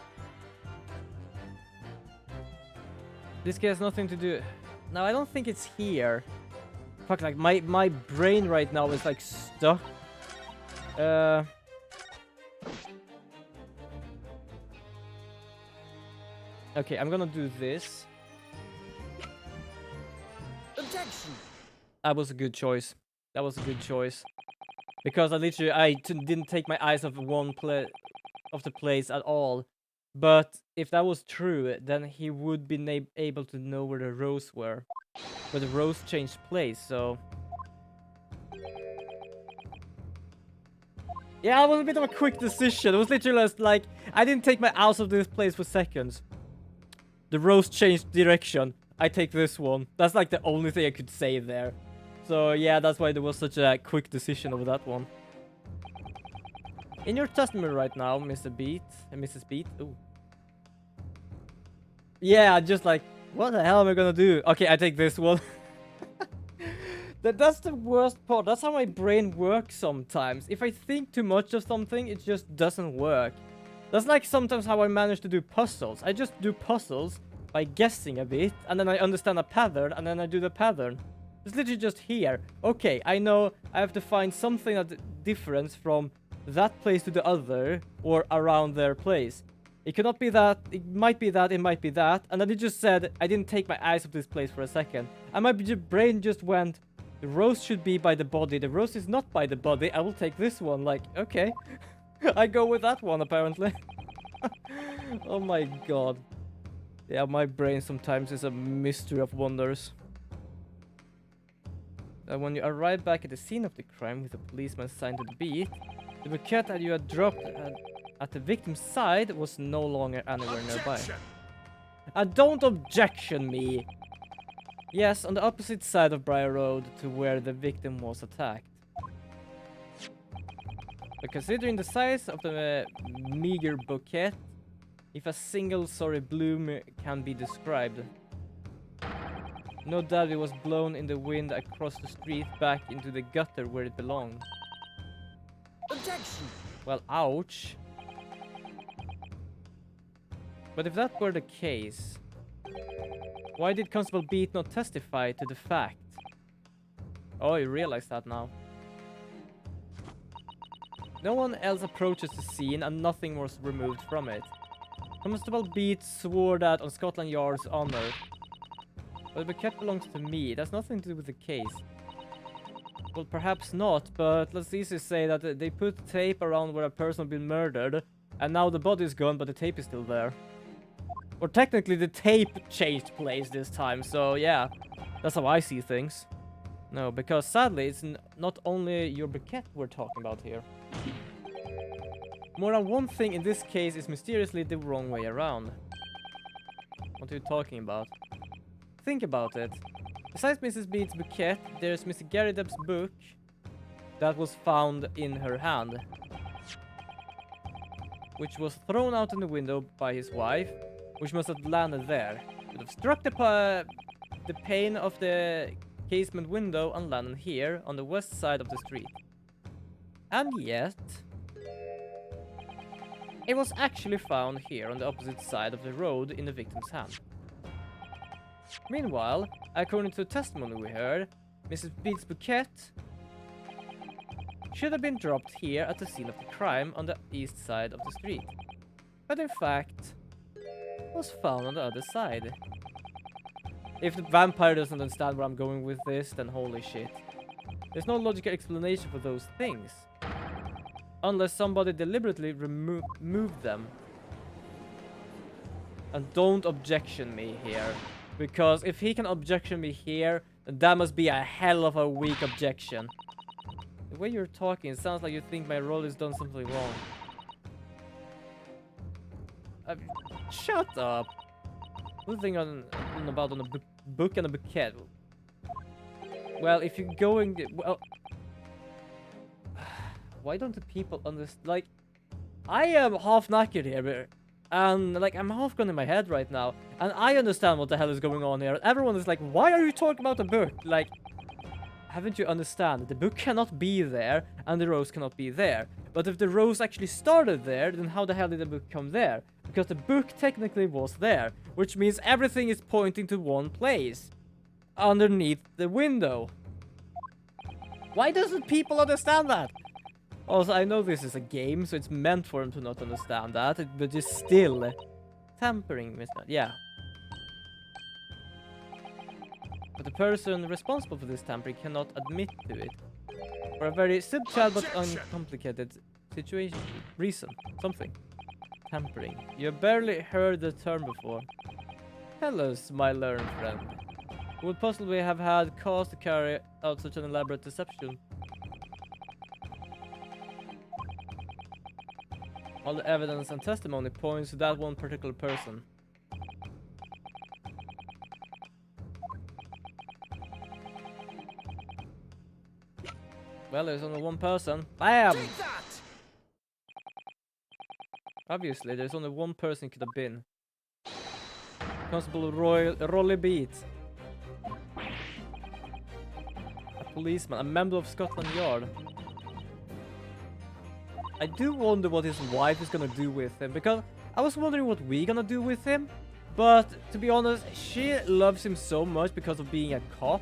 This guy has nothing to do. No, I don't think it's here. Fuck, like my brain right now is like stuck. Okay, I'm gonna do this. Objection. That was a good choice. That was a good choice. Because I didn't take my eyes off the place at all. But if that was true, then he would be able to know where the rose were. But the rose changed place, so... Yeah, it was a bit of a quick decision. It was literally just like, I didn't take my eyes off this place for seconds. The rose changed direction. I take this one. That's like the only thing I could say there. So yeah, that's why there was such a quick decision over that one. In your testimony right now, Mr. Beat and Mrs. Beat. Ooh. Yeah, just like, what the hell am I gonna do? Okay, I take this one. That's the worst part. That's how my brain works sometimes. If I think too much of something, it just doesn't work. That's like sometimes how I manage to do puzzles. I just do puzzles by guessing a bit, and then I understand a pattern, and then I do the pattern. It's literally just here. Okay, I know I have to find something that's different from that place to the other, or around their place. It cannot be that, it might be that, it might be that. And then it just said, I didn't take my eyes off this place for a second. And my brain just went, the rose should be by the body. The rose is not by the body. I will take this one. Like, okay. I go with that one, apparently. Oh my god. Yeah, my brain sometimes is a mystery of wonders. When you arrive back at the scene of the crime with a policeman assigned to the beat, the bouquet that you had dropped at the victim's side was no longer anywhere nearby. Don't objection me! Yes, on the opposite side of Briar Road to where the victim was attacked. But considering the size of the meager bouquet, if a single sorry bloom can be described. No doubt it was blown in the wind across the street back into the gutter where it belonged. Objection! Well, ouch. But if that were the case, why did Constable Beat not testify to the fact? Oh, you realize that now. No one else approaches the scene and nothing was removed from it. Constable Beat swore that on Scotland Yard's honor. But the cat belongs to me. It has nothing to do with the case. Well, perhaps not, but let's easily say that they put tape around where a person had been murdered, and now the body's gone, but the tape is still there. Or technically, the tape changed place this time, so yeah, that's how I see things. No, because sadly, it's not only your briquette we're talking about here. More than one thing in this case is mysteriously the wrong way around. What are you talking about? Think about it. Besides Mrs. Beat's bouquet, there's Mr. Gary Depp's book that was found in her hand, which was thrown out in the window by his wife, which must have landed there. It would have struck the pane of the casement window and landed here on the west side of the street. And yet, it was actually found here on the opposite side of the road in the victim's hand. Meanwhile, according to the testimony we heard, Mrs. Beat's bouquet should have been dropped here at the scene of the crime on the east side of the street, but in fact was found on the other side. If the vampire doesn't understand where I'm going with this, then holy shit. There's no logical explanation for those things, unless somebody deliberately moved them. And don't objection me here. Because if he can objection me here, then that must be a hell of a weak objection. The way you're talking, it sounds like you think my role has done something wrong. Shut up. What do you think about on a book and a bouquet? Well, if you're going... Well, why don't the people understand? Like, I am half knackered here, and like I'm half gone in my head right now, and I understand what the hell is going on here. Everyone is like, why are you talking about the book? Like, haven't you understand? The book cannot be there, and the rose cannot be there. But if the rose actually started there, then how the hell did the book come there? Because the book technically was there, which means everything is pointing to one place, underneath the window. Why doesn't people understand that? Also, I know this is a game, so it's meant for him to not understand that, but just still tampering, Mr. Yeah. But the person responsible for this tampering cannot admit to it. For a very subtle but uncomplicated situation. Reason. Something. Tampering. You barely heard the term before. Tell us, my learned friend. Who would possibly have had cause to carry out such an elaborate deception? All the evidence and testimony points to that one particular person. Well, there's only one person. BAM! Obviously, there's only one person it could have been. Constable Rolly Beat. A policeman, a member of Scotland Yard. I do wonder what his wife is gonna do with him, because I was wondering what we're gonna do with him, but to be honest, she loves him so much because of being a cop,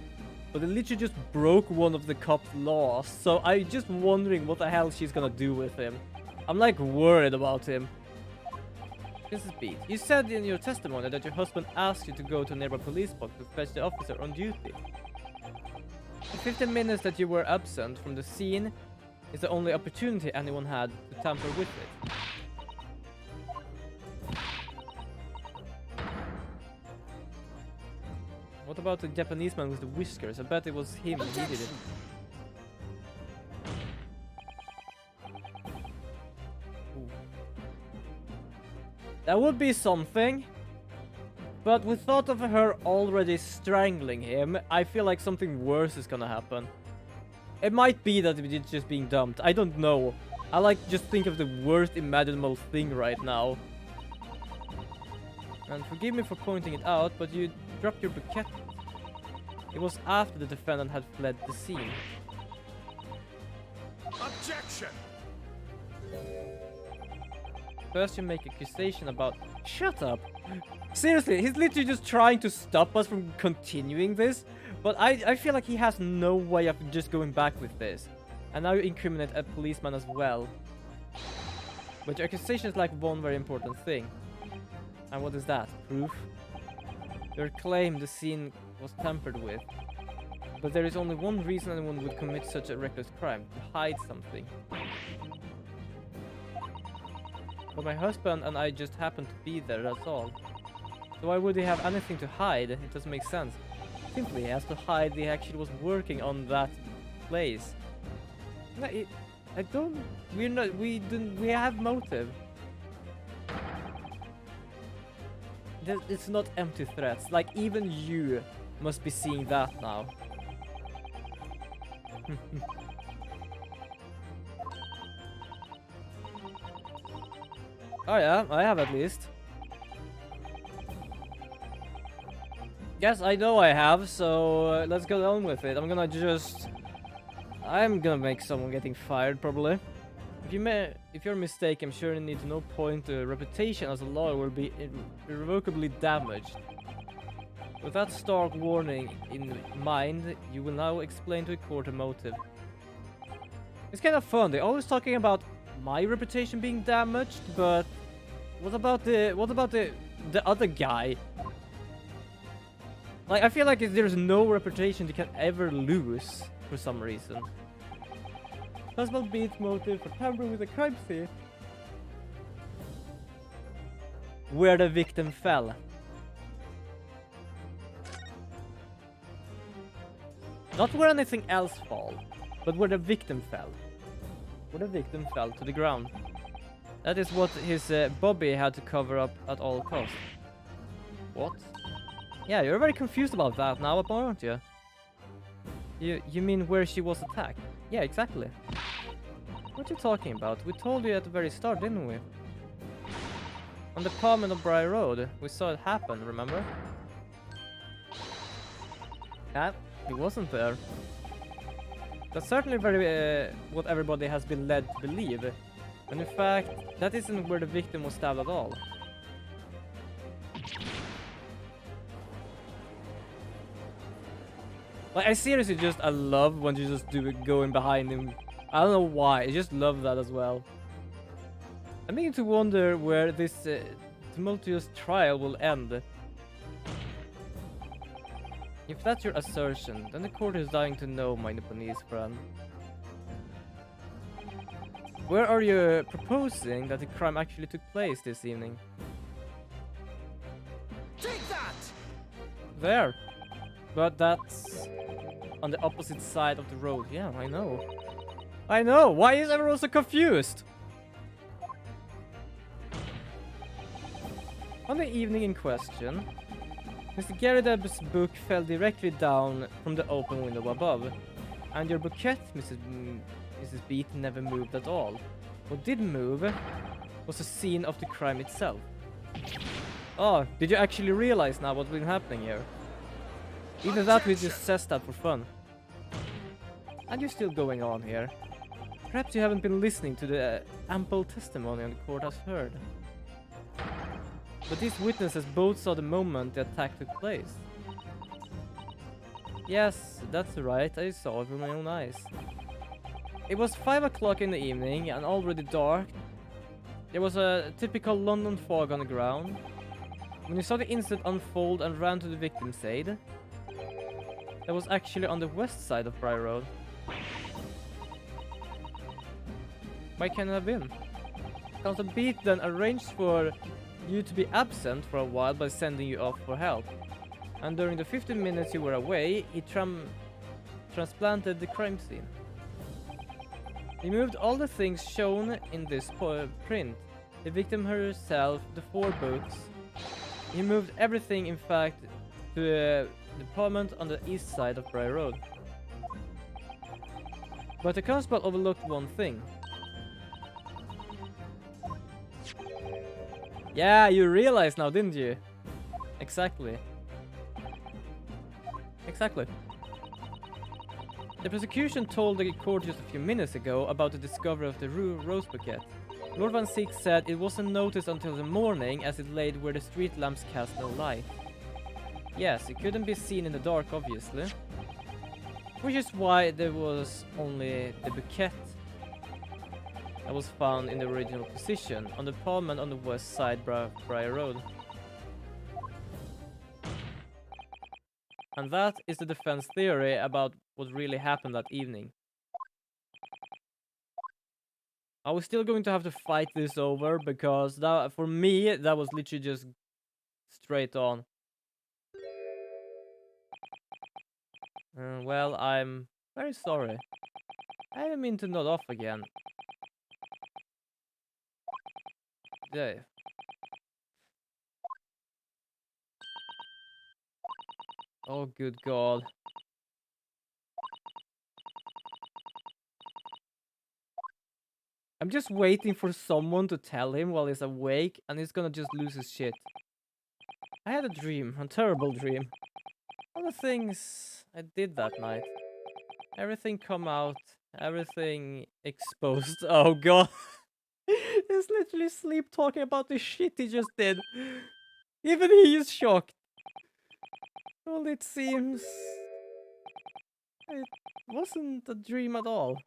but they literally just broke one of the cop's laws, so I'm just wondering what the hell she's gonna do with him. I'm like worried about him. Mrs. Beat, you said in your testimony that your husband asked you to go to a nearby police box to fetch the officer on duty. The 15 minutes that you were absent from the scene is the only opportunity anyone had to tamper with it. What about the Japanese man with the whiskers? I bet it was him who needed it. Ooh. That would be something. But with thought of her already strangling him, I feel like something worse is gonna happen. It might be that it's just being dumped. I don't know. I like just think of the worst imaginable thing right now. And forgive me for pointing it out, but you dropped your bouquet. It was after the defendant had fled the scene. Objection! First you make accusation about... Shut up! Seriously, he's literally just trying to stop us from continuing this. But I feel like he has no way of just going back with this. And now you incriminate a policeman as well. But your accusation is like one very important thing. And what is that? Proof? Your claim the scene was tampered with. But there is only one reason anyone would commit such a reckless crime. To hide something. But my husband and I just happened to be there, that's all. So why would he have anything to hide? It doesn't make sense. Simply he has to hide he actually was working on that place. No, I don't... We have motive. It's not empty threats. Like, even you must be seeing that now. Oh yeah, I have at least. Yes, I know I have, so let's go on with it. I'm gonna make someone getting fired, probably. If you're mistaken, I'm sure you need no point reputation as a lawyer will be irrevocably damaged. With that stark warning in mind, you will now explain to the court a motive. It's kind of fun. They're always talking about my reputation being damaged, but what about the other guy? Like, I feel like there's no reputation they can ever lose for some reason. Possible beat motive for tampering with a crime scene. Where the victim fell. Not where anything else fell, but where the victim fell. Where the victim fell to the ground. That is what his Bobby had to cover up at all costs. What? Yeah, you're very confused about that now, aren't you? You mean where she was attacked? Yeah, exactly. What are you talking about? We told you at the very start, didn't we? On the pavement of Briar Road, we saw it happen, remember? Yeah, he wasn't there. That's certainly very what everybody has been led to believe. And in fact, that isn't where the victim was stabbed at all. Like, I seriously I love when you just do it going behind him. I don't know why, I just love that as well. I'm beginning to wonder where this tumultuous trial will end. If that's your assertion, then the court is dying to know, my Nipponese friend. Where are you proposing that the crime actually took place this evening? Take that! There. But that's on the opposite side of the road. Yeah, I know. I know! Why is everyone so confused? On the evening in question, Mr. Garrideb's book fell directly down from the open window above, and your bouquet, Mrs. Beat, never moved at all. What did move was the scene of the crime itself. Oh, did you actually realize now what's been happening here? Either that we just says that for fun. And you're still going on here. Perhaps you haven't been listening to the ample testimony the court has heard. But these witnesses both saw the moment the attack took place. Yes, that's right, I saw it with my own eyes. It was 5 o'clock in the evening and already dark. There was a typical London fog on the ground. When you saw the incident unfold and ran to the victim's aid, that was actually on the west side of Briar Road. Why can it have been? Council Beat then arranged for you to be absent for a while by sending you off for help. And during the 15 minutes you were away, he transplanted the crime scene. He moved all the things shown in this print. The victim herself, the 4 books. He moved everything, in fact, to the apartment on the east side of Briar Road. But the constable overlooked one thing. Yeah, you realize now, didn't you? Exactly. Exactly. The prosecution told the court just a few minutes ago about the discovery of the rose bouquet. Lord Van Sieck said it wasn't noticed until the morning as it laid where the street lamps cast no light. Yes, it couldn't be seen in the dark, obviously. Which is why there was only the bouquet that was found in the original position on the pavement on the west side Briar Road. And that is the defense theory about what really happened that evening. Are we still going to have to fight this over? Because that, for me, that was literally just straight on. Well, I'm very sorry. I didn't mean to nod off again. Yeah. Oh, good God. I'm just waiting for someone to tell him while he's awake, and he's gonna just lose his shit. I had a dream, a terrible dream. All the things I did that night. Everything come out, everything exposed. Oh God. He's literally sleep talking about the shit he just did. Even he is shocked. Well, it seems it wasn't a dream at all.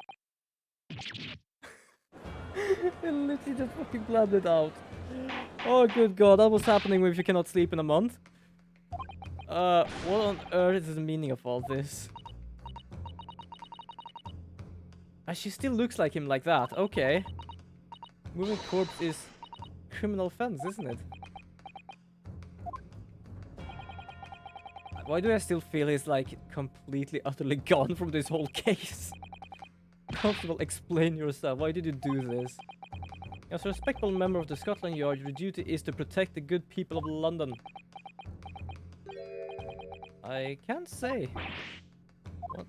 He literally just fucking blabbed it out. Oh good God, that was happening if you cannot sleep in a month. What on earth is the meaning of all this? She still looks like him like that, okay. Moving corpse is criminal offense, isn't it? Why do I still feel he's like completely, utterly gone from this whole case? Constable, explain yourself. Why did you do this? As a respectable member of the Scotland Yard, your duty is to protect the good people of London. I can't say. What?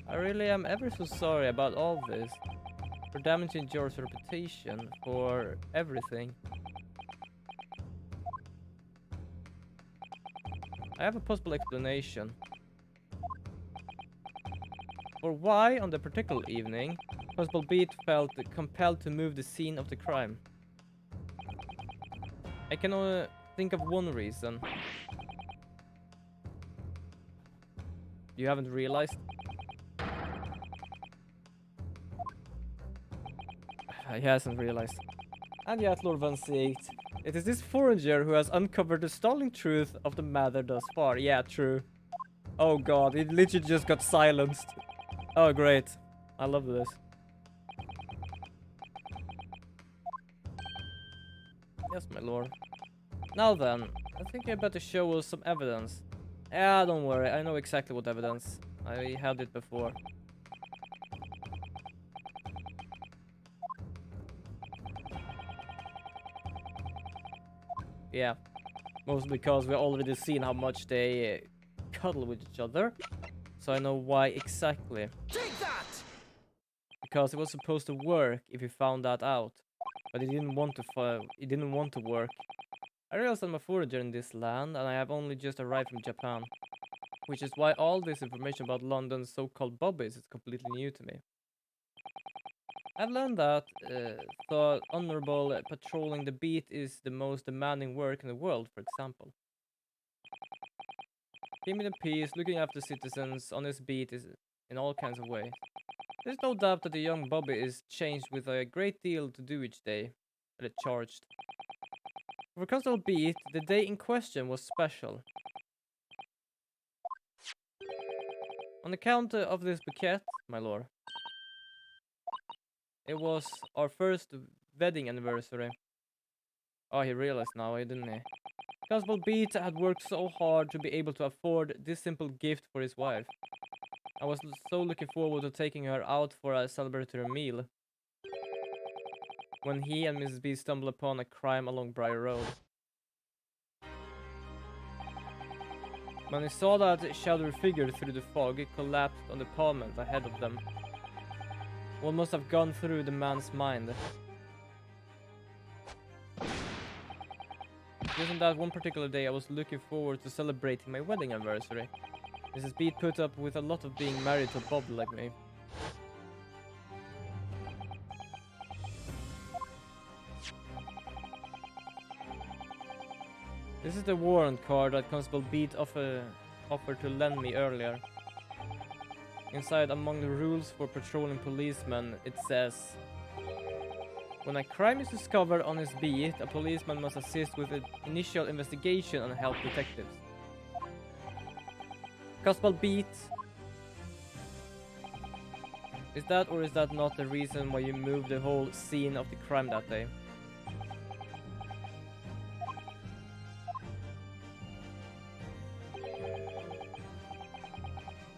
I really am ever so sorry about all this. For damaging George's reputation, for everything. I have a possible explanation. For why, on the particular evening, Constable Beat felt compelled to move the scene of the crime. I can only think of one reason. You haven't realized? He hasn't realized. And yet, Lord Van Sieck, it is this foreigner who has uncovered the stalling truth of the matter thus far. Yeah, true. Oh God, it literally just got silenced. Oh, great. I love this. Yes, my lord. Now then, I think I better show us some evidence. Yeah, don't worry, I know exactly what evidence. I had it before. Yeah, mostly because we've already seen how much they cuddle with each other. So I know why exactly. Take that! Because it was supposed to work if he found that out. But it didn't want to work. I realize I'm a foreigner in this land and I have only just arrived from Japan. Which is why all this information about London's so-called bobbies is completely new to me. I've learned that honorable patrolling the beat is the most demanding work in the world, for example. Keeping the peace, looking after citizens on his beat is in all kinds of ways. There's no doubt that the young Bobby is changed with a great deal to do each day. Charged. For Constable Beat, the day in question was special. On account of this bouquet, my lord. It was our first wedding anniversary. Oh, he realized now, didn't he? Constable Beat had worked so hard to be able to afford this simple gift for his wife. I was so looking forward to taking her out for a celebratory meal. When he and Mrs. B stumbled upon a crime along Briar Road. When he saw that shadowy figure through the fog, it collapsed on the pavement ahead of them. What must have gone through the man's mind? Just on that one particular day, I was looking forward to celebrating my wedding anniversary. Mrs. B put up with a lot of being married to a Bob like me. This is the warrant card that Constable Beat offered to lend me earlier. Inside, among the rules for patrolling policemen, it says, when a crime is discovered on his beat, a policeman must assist with the initial investigation and help detectives. Constable Beat. Is that or is that not the reason why you moved the whole scene of the crime that day?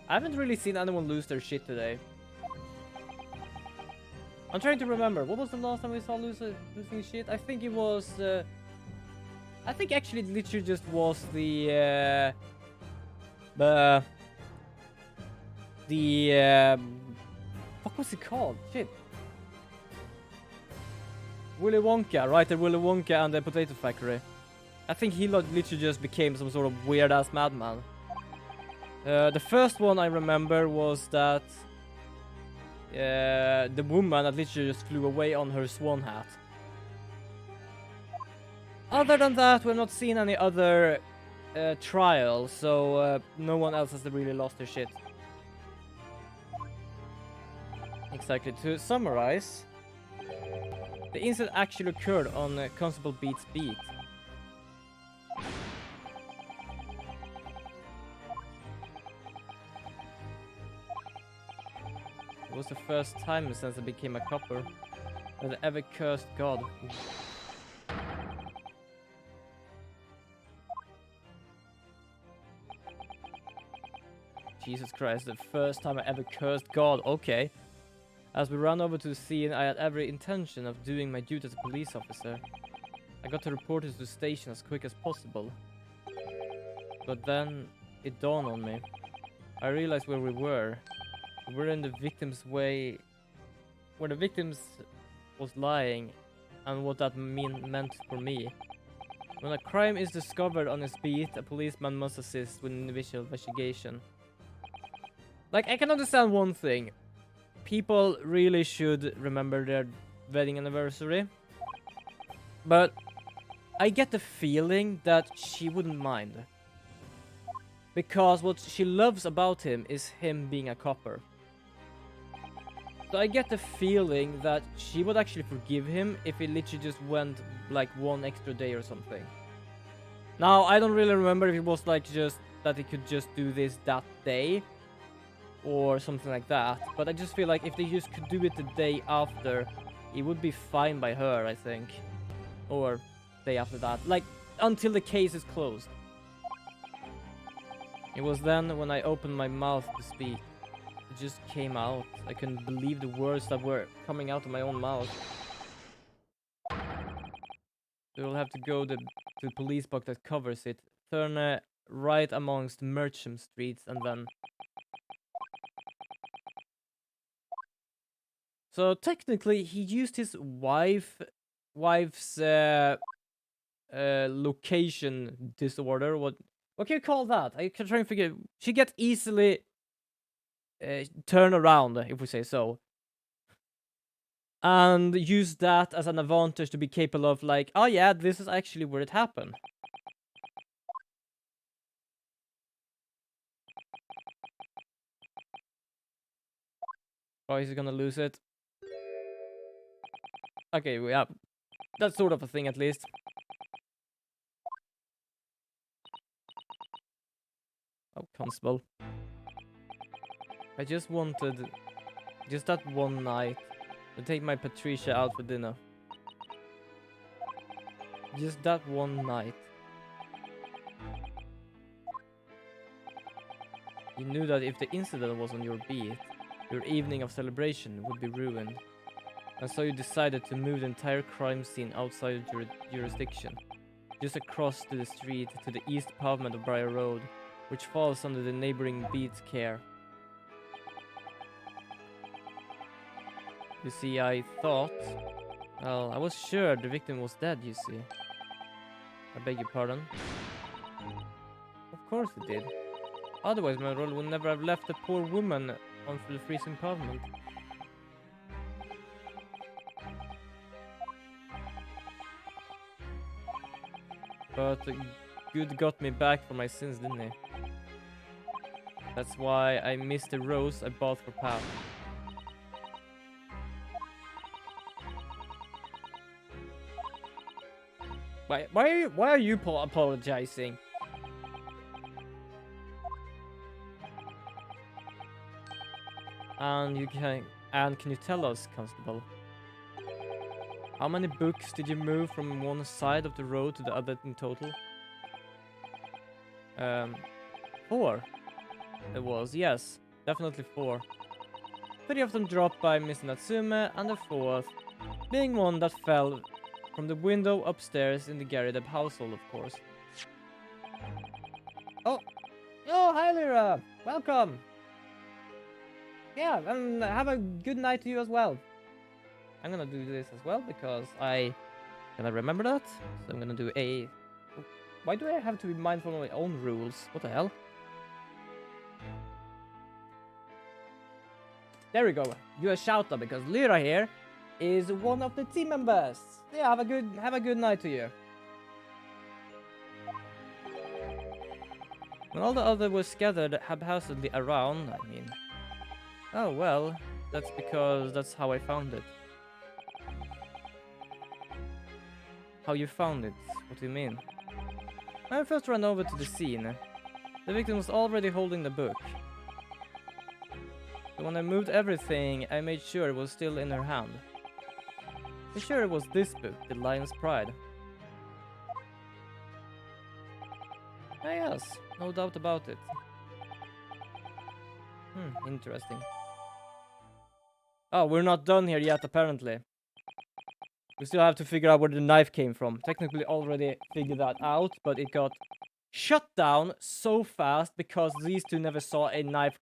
I haven't really seen anyone lose their shit today. I'm trying to remember. What was the last time we saw losing shit? I think it was... I think actually it literally just was the... what was it called? Shit. Willy Wonka, right? The Willy Wonka and the Potato Factory. I think he literally just became some sort of weird-ass madman. The first one I remember was that the woman that literally just flew away on her swan hat. Other than that, we've not seen any other trials, so no one else has really lost their shit. Exactly. To summarize, the incident actually occurred on Constable Beat's beat. It was the first time since I became a copper that I ever cursed God. Jesus Christ, the first time I ever cursed God. Okay. As we ran over to the scene, I had every intention of doing my duty as a police officer. I got the reporters to the station as quick as possible. But then it dawned on me. I realized where we were. We were in the victim's way, where the victim was lying, and what that meant for me. When a crime is discovered on his beat, a policeman must assist with an initial investigation. Like, I can understand one thing. People really should remember their wedding anniversary. But I get the feeling that she wouldn't mind. Because what she loves about him is him being a copper. So I get the feeling that she would actually forgive him if he literally just went like one extra day or something. Now, I don't really remember if it was like just that he could just do this that day or something like that. But I just feel like if they just could do it the day after, it would be fine by her, I think. Or day after that. Like, until the case is closed. It was then when I opened my mouth to speak. It just came out. I couldn't believe the words that were coming out of my own mouth. We'll have to go to the police book that covers it. Turn right amongst Merchant Streets and then... So technically he used his wife's location disorder. What can you call that? I can try and figure. She gets easily turn around, if we say so, and use that as an advantage to be capable of like, oh yeah, this is actually where it happened. Oh, is he gonna lose it? Okay, we have that sort of a thing at least. Oh, Constable. I just wanted, just that one night, to take my Patricia out for dinner. Just that one night. You knew that if the incident was on your beat, your evening of celebration would be ruined. And so you decided to move the entire crime scene outside of your jurisdiction. Just across to the street to the east pavement of Briar Road, which falls under the neighboring beat's care. You see, I thought... Well, I was sure the victim was dead, you see. I beg your pardon? Of course it did. Otherwise my role would never have left the poor woman on the freezing pavement. But good got me back for my sins, didn't he? That's why I missed the rose I bought for Pal. Why are you apologizing? And can you tell us, Constable, how many books did you move from one side of the road to the other in total? 4. It was, yes, definitely 4. 3 of them dropped by Miss Natsume, and the 4th being one that fell from the window upstairs in the Garrideb household, of course. Oh, hi Lyra! Welcome! Yeah, and have a good night to you as well. I'm gonna do this as well because I remember that. So I'm gonna do a... Why do I have to be mindful of my own rules? What the hell? There we go. Do a shout out because Lyra here is one of the team members. Yeah, have a good night to you. When all the others were scattered haphazardly around, I mean... Oh well, that's because that's how I found it. How you found it? What do you mean? When I first ran over to the scene, the victim was already holding the book. So when I moved everything, I made sure it was still in her hand. For sure it was this book, The Lion's Pride. Ah, yes, no doubt about it. Interesting. Oh, we're not done here yet, apparently. We still have to figure out where the knife came from. Technically already figured that out, but it got shut down so fast because these two never saw a knife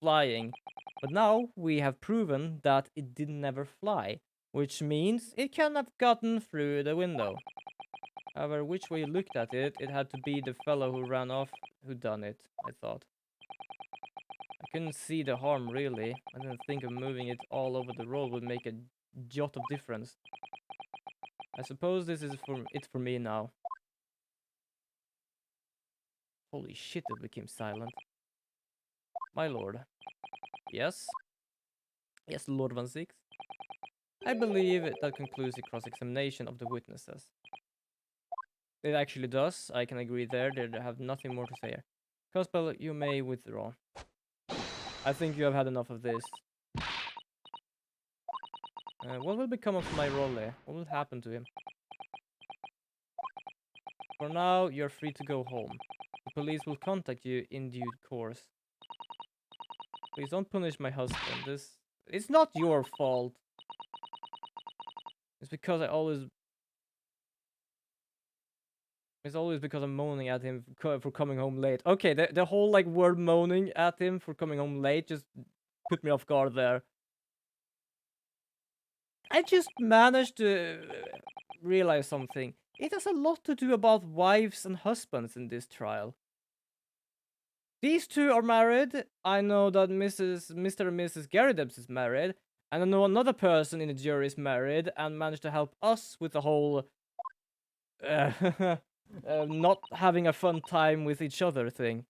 flying. But now we have proven that it did never fly, which means it can have gotten through the window. However, which way you looked at it, it had to be the fellow who ran off who done it, I thought. I couldn't see the harm, really. I didn't think of moving it all over the road would make a jot of difference. I suppose this is for me now. Holy shit, it became silent. My lord. Yes? Yes, Lord 16. I believe that concludes the cross-examination of the witnesses. It actually does. I can agree there. They have nothing more to say here. Constable, you may withdraw. I think you have had enough of this. What will become of my Rolly? What will happen to him? For now, you're free to go home. The police will contact you in due course. Please don't punish my husband. It's not your fault. It's because It's always because I'm moaning at him for coming home late. Okay, the whole like word moaning at him for coming home late just put me off guard there. I just managed to realize something. It has a lot to do about wives and husbands in this trial. These two are married. I know that Mr. and Mrs. Garridebs is married. And I know another person in the jury is married and managed to help us with the whole not having a fun time with each other thing.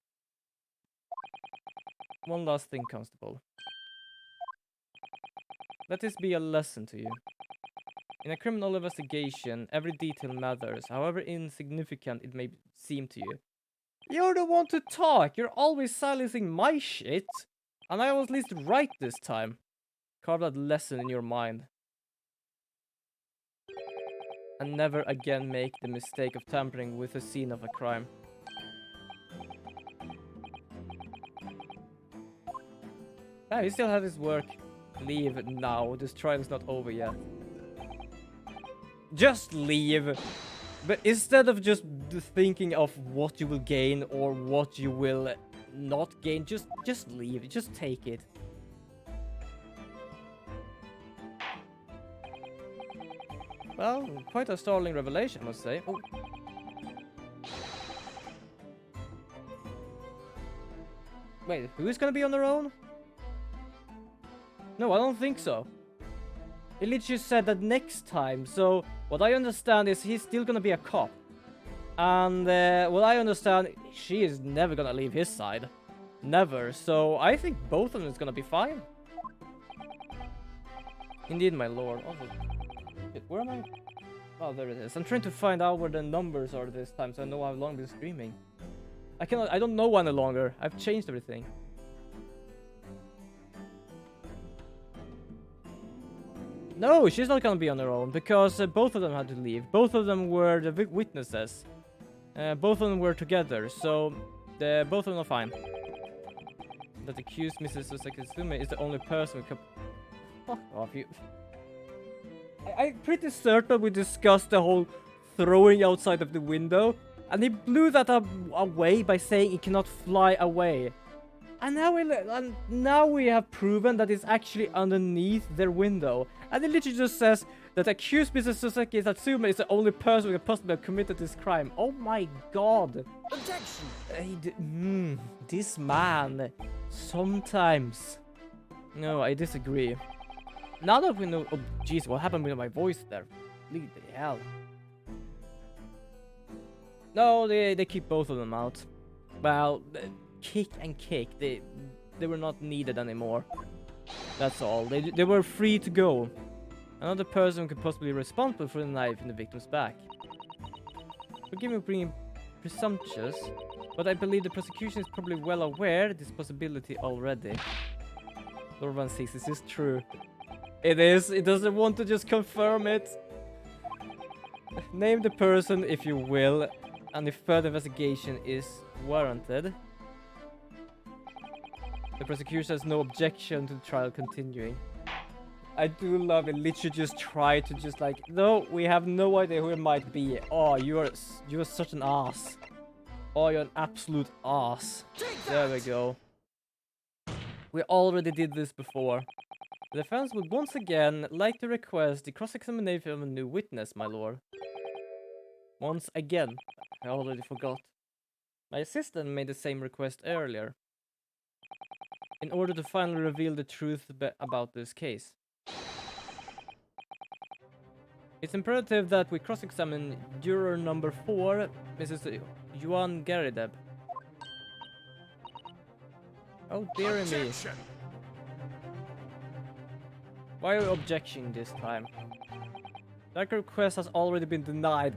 One last thing, Constable. Let this be a lesson to you. In a criminal investigation, every detail matters, however insignificant it may seem to you. You're the one to talk! You're always silencing my shit! And I was at least right this time. Carve that lesson in your mind. And never again make the mistake of tampering with the scene of a crime. Ah, he still has his work. Leave now. This trial is not over yet. Just leave. But instead of just thinking of what you will gain or what you will not gain, just leave. Just take it. Well, quite a startling revelation, I must say. Oh. Wait, who is gonna be on their own? No, I don't think so. It literally said that next time, so what I understand is he's still gonna be a cop. And well, I understand she is never gonna leave his side. Never. So I think both of them is gonna be fine. Indeed, my lord. Oh, shit, where am I? Oh, there it is. I'm trying to find out where the numbers are this time so I know how long I've been streaming. I don't know any longer. I've changed everything. No, she's not gonna be on her own because both of them had to leave. Both of them were the witnesses. Both of them were together, so both of them are fine. That accused Mrs. Susakisume is the only person who could... Fuck off, you... I'm pretty certain we discussed the whole throwing outside of the window, and he blew that away by saying it cannot fly away. And now we have proven that it's actually underneath their window. And it literally just says that accused Mrs. Susaki Satsuma is the only person who could possibly have committed this crime. Oh my god. Objection! This man. Sometimes. No, I disagree. Now that we know... Oh, jeez, what happened with my voice there? Bleed the hell. No, they keep both of them out. Well... Kick and kick. They were not needed anymore. That's all. They were free to go. Another person could possibly be responsible for the knife in the victim's back. Forgive me for being presumptuous, but I believe the prosecution is probably well aware of this possibility already. Lord Van Six, is this true? It is. It doesn't want to just confirm it. Name the person if you will, and if further investigation is warranted. The prosecution has no objection to the trial continuing. I do love it. Literally just try to just like, no, we have no idea who it might be. Oh, you're such an ass. Oh, you're an absolute ass. There we go. We already did this before. The defense would once again like to request the cross-examination of a new witness, my lord. Once again. I already forgot. My assistant made the same request earlier. In order to finally reveal the truth about this case. It's imperative that we cross-examine juror number 4, Mrs. Yuan Garideb. Oh dear me. Why are you objecting this time? That request has already been denied.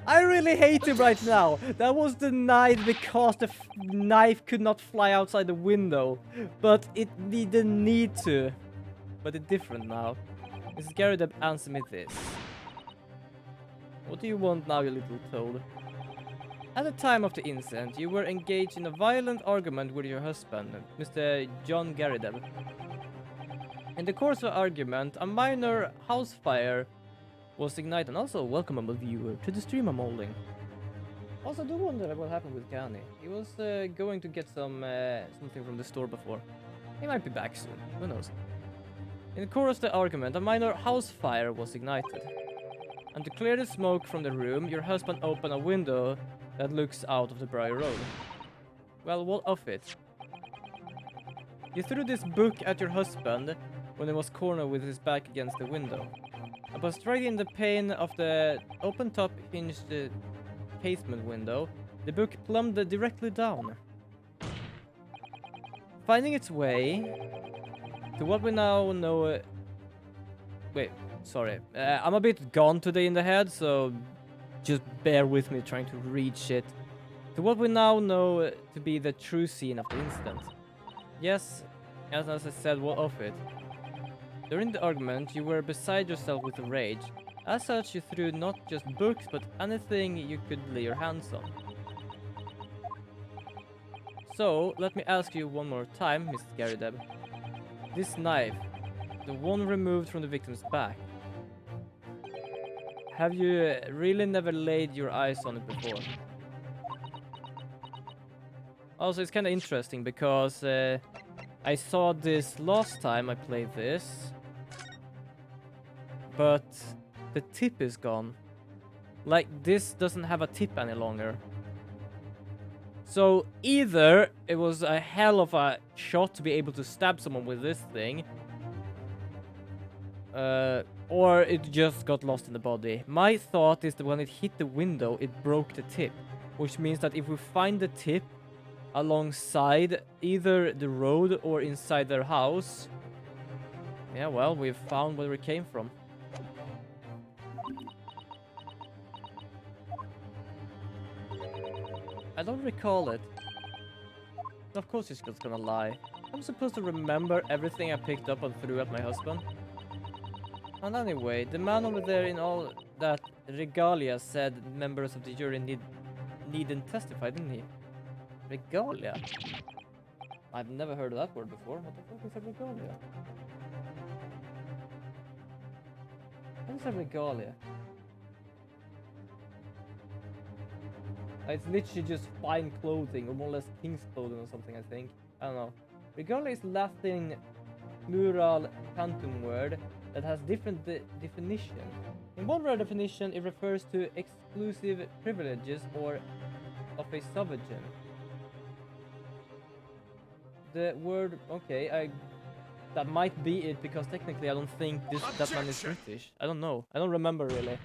I really hate him right now. That was denied because the knife could not fly outside the window. But it didn't need to. But it's different now. Mrs. Garideb, answer me this. What do you want now, you little toad? At the time of the incident, you were engaged in a violent argument with your husband, Mr. John Garideb. In the course of the argument, a minor house fire was ignited, and also welcome a viewer to the stream I'm holding. Also, I do wonder what happened with Gani. He was going to get something from the store before. He might be back soon, who knows. In the course of the argument, a minor house fire was ignited. And to clear the smoke from the room, your husband opened a window that looks out of the Briar Road. Well, what of it? You threw this book at your husband when he was cornered with his back against the window. But straight in the pane of the open-top hinged casement window, the book plumbed directly down. Finding its way to what we now know... Wait, sorry. I'm a bit gone today in the head, so just bear with me trying to read shit. To what we now know to be the true scene of the incident. Yes, as I said, what of it? During the argument, you were beside yourself with rage. As such, you threw not just books, but anything you could lay your hands on. So, let me ask you one more time, Mrs. Garideb. This knife, the one removed from the victim's back, have you really never laid your eyes on it before? Also, it's kind of interesting because I saw this last time I played this, but the tip is gone. Like, this doesn't have a tip any longer. So either it was a hell of a shot to be able to stab someone with this thing, Or it just got lost in the body. My thought is that when it hit the window, it broke the tip. Which means that if we find the tip alongside either the road or inside their house, yeah, well, we've found where it came from. I don't recall it. Of course he's just gonna lie. I'm supposed to remember everything I picked up and threw at my husband. And anyway, the man over there in all that regalia said members of the jury needn't testify, didn't he? Regalia? I've never heard of that word before. What the fuck is a regalia? What is a regalia? It's literally just fine clothing, or more or less king's clothing or something, I think. I don't know. Regalia is Latin plural cantum word that has different definition. In one rare definition, it refers to exclusive privileges or of a sovereign. The word, okay, that might be it, because technically I don't think that man is British. I don't know. I don't remember really.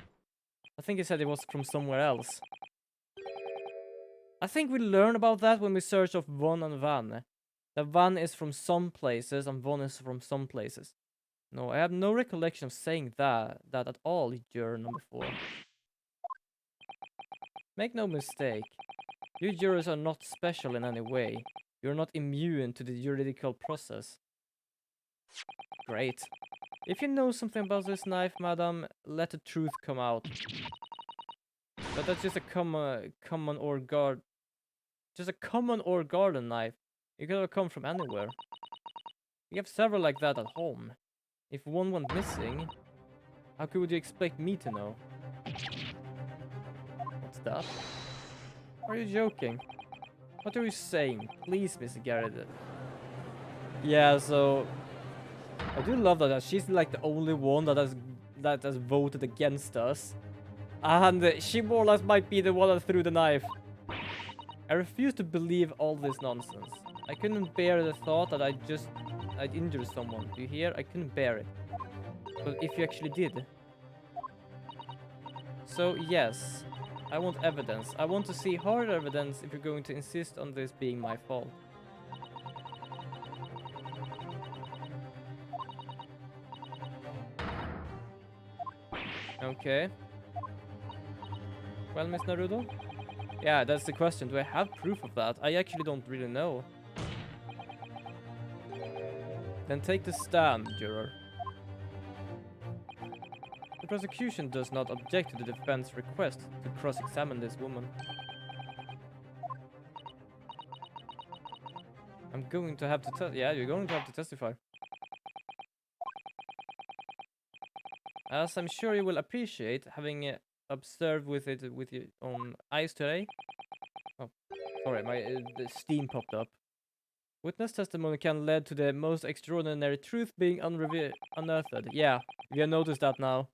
I think he said it was from somewhere else. I think we learn about that when we search of von and van. The van is from some places and von is from some places. No, I have no recollection of saying that at all, juror number 4. Make no mistake, you jurors are not special in any way. You're not immune to the juridical process. Great. If you know something about this knife, madam, let the truth come out. But that's just a common or garden knife. It could have come from anywhere. We have several like that at home. If one went missing, how could you expect me to know? What's that? Are you joking? What are you saying? Please, Mr. Garrett. Yeah, so I do love that she's like the only one that has voted against us. And she more or less might be the one that threw the knife. I refuse to believe all this nonsense. I couldn't bear the thought that I'd injure someone. Do you hear? I couldn't bear it. But if you actually did. So yes, I want evidence. I want to see hard evidence if you're going to insist on this being my fault. Okay. Well, Miss Naruto? Yeah, that's the question. Do I have proof of that? I actually don't really know. Then take the stand, juror. The prosecution does not object to the defense's request to cross-examine this woman. I'm going to have to yeah, you're going to have to testify. As I'm sure you will appreciate, having observed with your own eyes today. Oh, sorry, the steam popped up. Witness testimony can lead to the most extraordinary truth being unearthed. Yeah, we have noticed that now.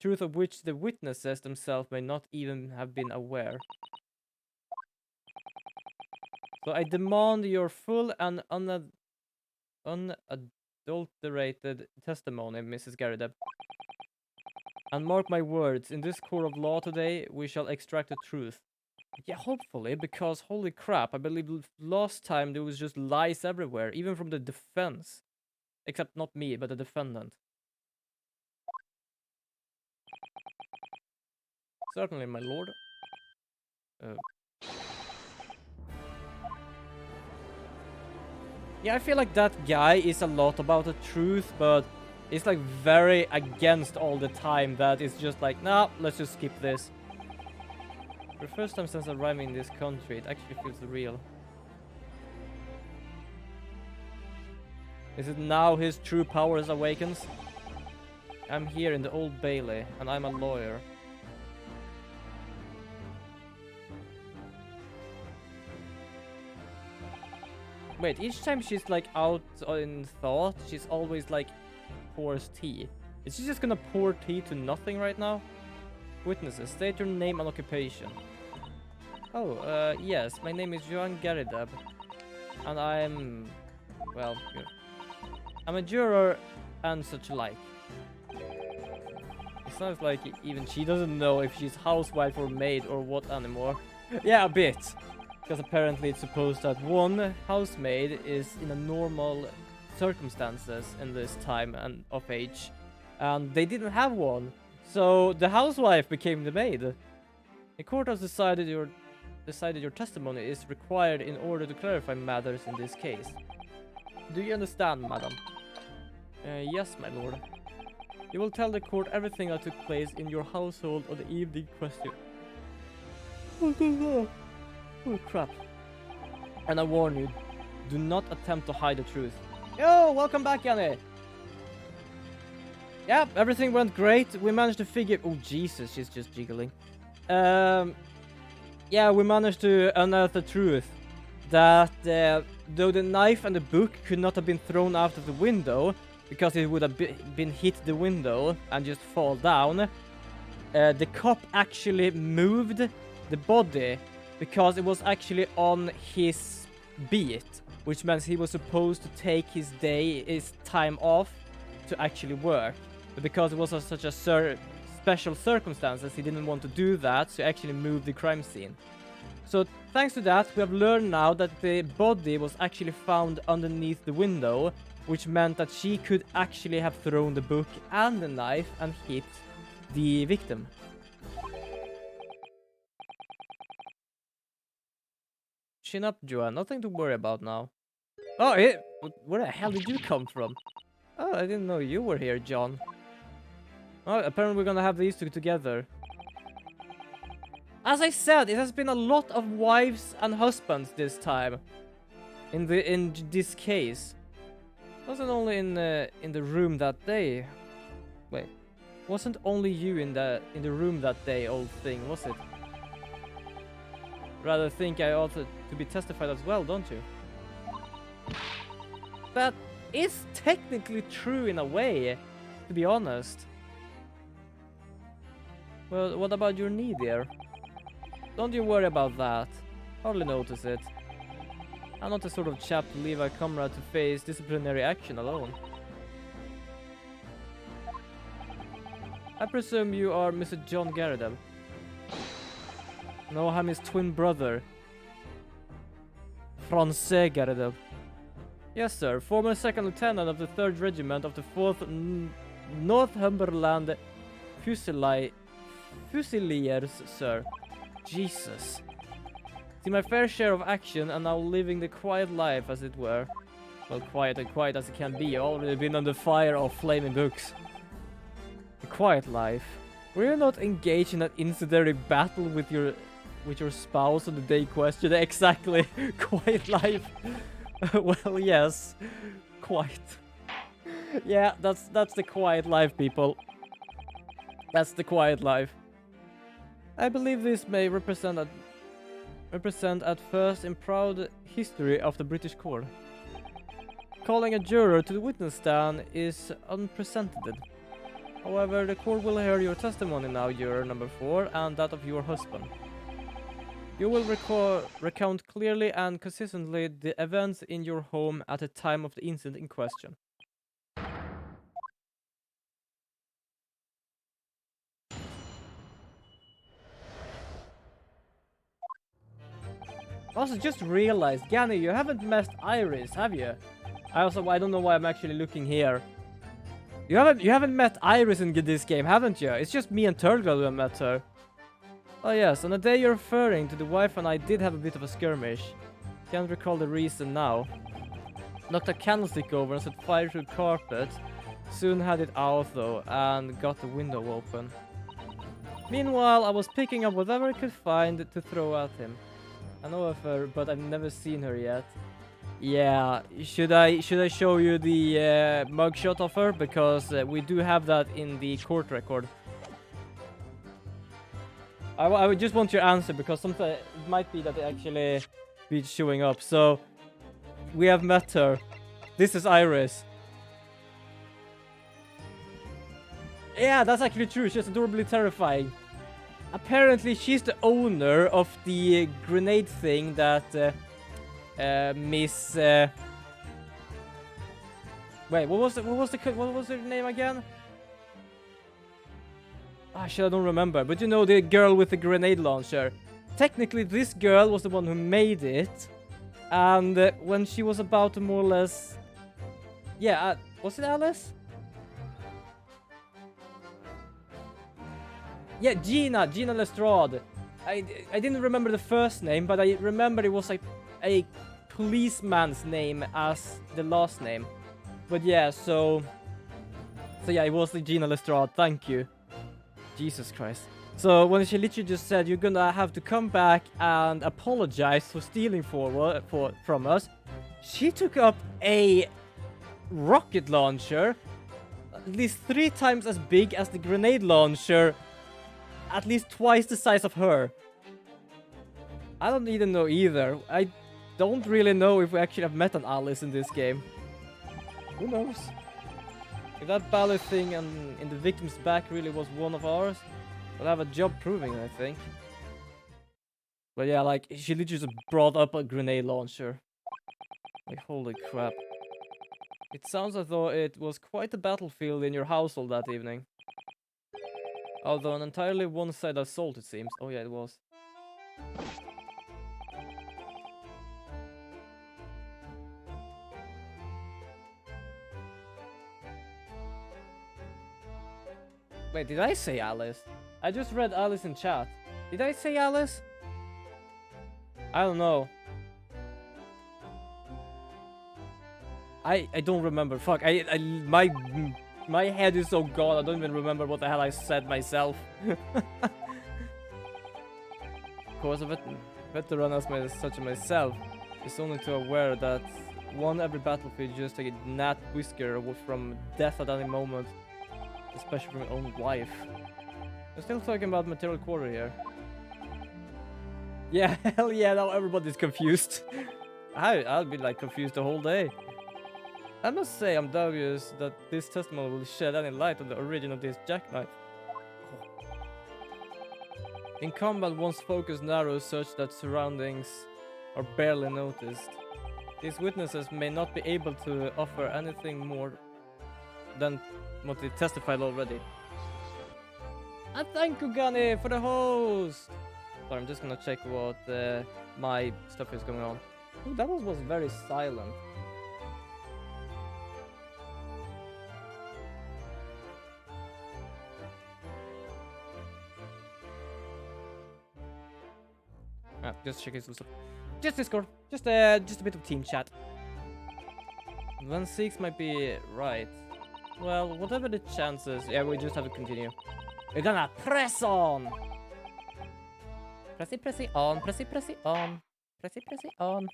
Truth of which the witnesses themselves may not even have been aware. So I demand your full and unadulterated testimony, Mrs. Garrideb. And mark my words, in this court of law today, we shall extract the truth. Yeah, hopefully, because holy crap, I believe last time there was just lies everywhere, even from the defense. Except not me, but the defendant. Certainly, my lord. Yeah, I feel like that guy is a lot about the truth, but it's like very against all the time that it's just like, nah, let's just skip this. For the first time since arriving in this country, it actually feels real. Is it now his true powers awakens? I'm here in the Old Bailey, and I'm a lawyer. Wait, each time she's like out in thought, she's always like pours tea. Is she just gonna pour tea to nothing right now? Witnesses, state your name and occupation. Oh, yes, my name is Johan Garrideb. And I'm... well, I'm a juror and such like. sounds like even she doesn't know if she's housewife or maid or what anymore. Yeah, a bit. Because apparently it's supposed that one housemaid is in a normal circumstances in this time and of age. And they didn't have one. So the housewife became the maid. The court has decided your testimony is required in order to clarify matters in this case. Do you understand, madam? Yes, my lord. You will tell the court everything that took place in your household on the evening question. Oh crap. And I warn you, do not attempt to hide the truth. Yo, welcome back, Yanni. Yep, everything went great. We managed to figure... Oh, Jesus, she's just jiggling. Yeah, we managed to unearth the truth. That though the knife and the book could not have been thrown out of the window, because it would have been hit the window and just fall down, the cop actually moved the body because it was actually on his beat, which means he was supposed to take his time off to actually work. But because it was such a special circumstances, he didn't want to do that, so he actually moved the crime scene. So thanks to that, we have learned now that the body was actually found underneath the window, which meant that she could actually have thrown the book and the knife and hit the victim. Chin up, Joanne. Nothing to worry about now. Oh, where the hell did you come from? Oh, I didn't know you were here, John. Oh, apparently we're gonna have these two together. As I said, it has been a lot of wives and husbands this time. In this case. Wasn't only in the room that day. Wait. Wasn't only you in the room that day, old thing, was it? Rather think I ought to be testified as well, don't you? That is technically true in a way, to be honest. Well, what about your knee, dear? Don't you worry about that. Hardly notice it. I'm not the sort of chap to leave a comrade to face disciplinary action alone. I presume you are Mr. John Garridel. No, I'm his twin brother. Francais Garridel. Yes, sir. Former second lieutenant of the 3rd Regiment of the 4th Northumberland Fusiliers, sir. Jesus. Seen my fair share of action and now living the quiet life, as it were. Well, quiet as it can be. Already been under fire of flaming books. The quiet life. Were you not engaged in an incendiary battle with your spouse on the day question? Exactly. Quiet life. Well, yes. Quiet. Yeah, that's the quiet life, people. That's the quiet life. I believe this may represent at first in proud history of the British court. Calling a juror to the witness stand is unprecedented. However, the court will hear your testimony now, juror number 4, and that of your husband. You will recount clearly and consistently the events in your home at the time of the incident in question. Also, just realized, Gani, you haven't met Iris, have you? I don't know why I'm actually looking here. You haven't met Iris in this game, haven't you? It's just me and Turtle who have met her. Oh yes, on the day you're referring to, the wife and I did have a bit of a skirmish. Can't recall the reason now. Knocked a candlestick over and set fire to the carpet. Soon had it out though, and got the window open. Meanwhile, I was picking up whatever I could find to throw at him. I know of her, but I've never seen her yet. Yeah, should I show you the mugshot of her? Because we do have that in the court record. I would just want your answer, because sometimes it might be that it actually be showing up. So, we have met her. This is Iris. Yeah, that's actually true. She's adorably terrifying. Apparently, she's the owner of the grenade thing that Miss. Wait, what was her name again? Shit, I don't remember. But you know, the girl with the grenade launcher. Technically, this girl was the one who made it. And when she was about to more or less... Yeah, was it Alice? Yeah, Gina Lestrade. I didn't remember the first name, but I remember it was like a policeman's name as the last name. But yeah, so yeah, it was Gina Lestrade. Thank you. Jesus Christ. So when she literally just said, you're gonna have to come back and apologize for stealing from us, she took up a rocket launcher at least 3 times as big as the grenade launcher, at least twice the size of her. I don't even know either. I don't really know if we actually have met an Alice in this game. Who knows? If that ballot thing in the victim's back really was one of ours, we'll have a job proving it, I think. But yeah, like, she literally just brought up a grenade launcher. Like, holy crap. It sounds as though it was quite a battlefield in your household that evening. Although an entirely one-sided assault, it seems. Oh yeah, it was. Wait, did I say Alice? I just read Alice in chat. Did I say Alice? I don't know. I don't remember. Fuck. My head is so gone. I don't even remember what the hell I said myself. Of course, a veteran as such as myself is only too aware that every battlefield is just like a gnat whisker from death at any moment, especially from my own wife. I'm still talking about material quarter here. Yeah, hell yeah, now everybody's confused. I'll be like confused the whole day. I must say I'm dubious that this testimony will shed any light on the origin of this jackknife. In combat, one's focus narrows such that surroundings are barely noticed. These witnesses may not be able to offer anything more than what they testified already. And thank you, Gunny, for the host! Sorry, I'm just gonna check what my stuff is going on. Ooh, that one was very silent. Just check his stuff. Just Discord. Just a bit of team chat. 1-6 might be right. Well, whatever the chances, yeah, we just have to continue. We're gonna press on. Pressy on. Pressy on. Pressy on.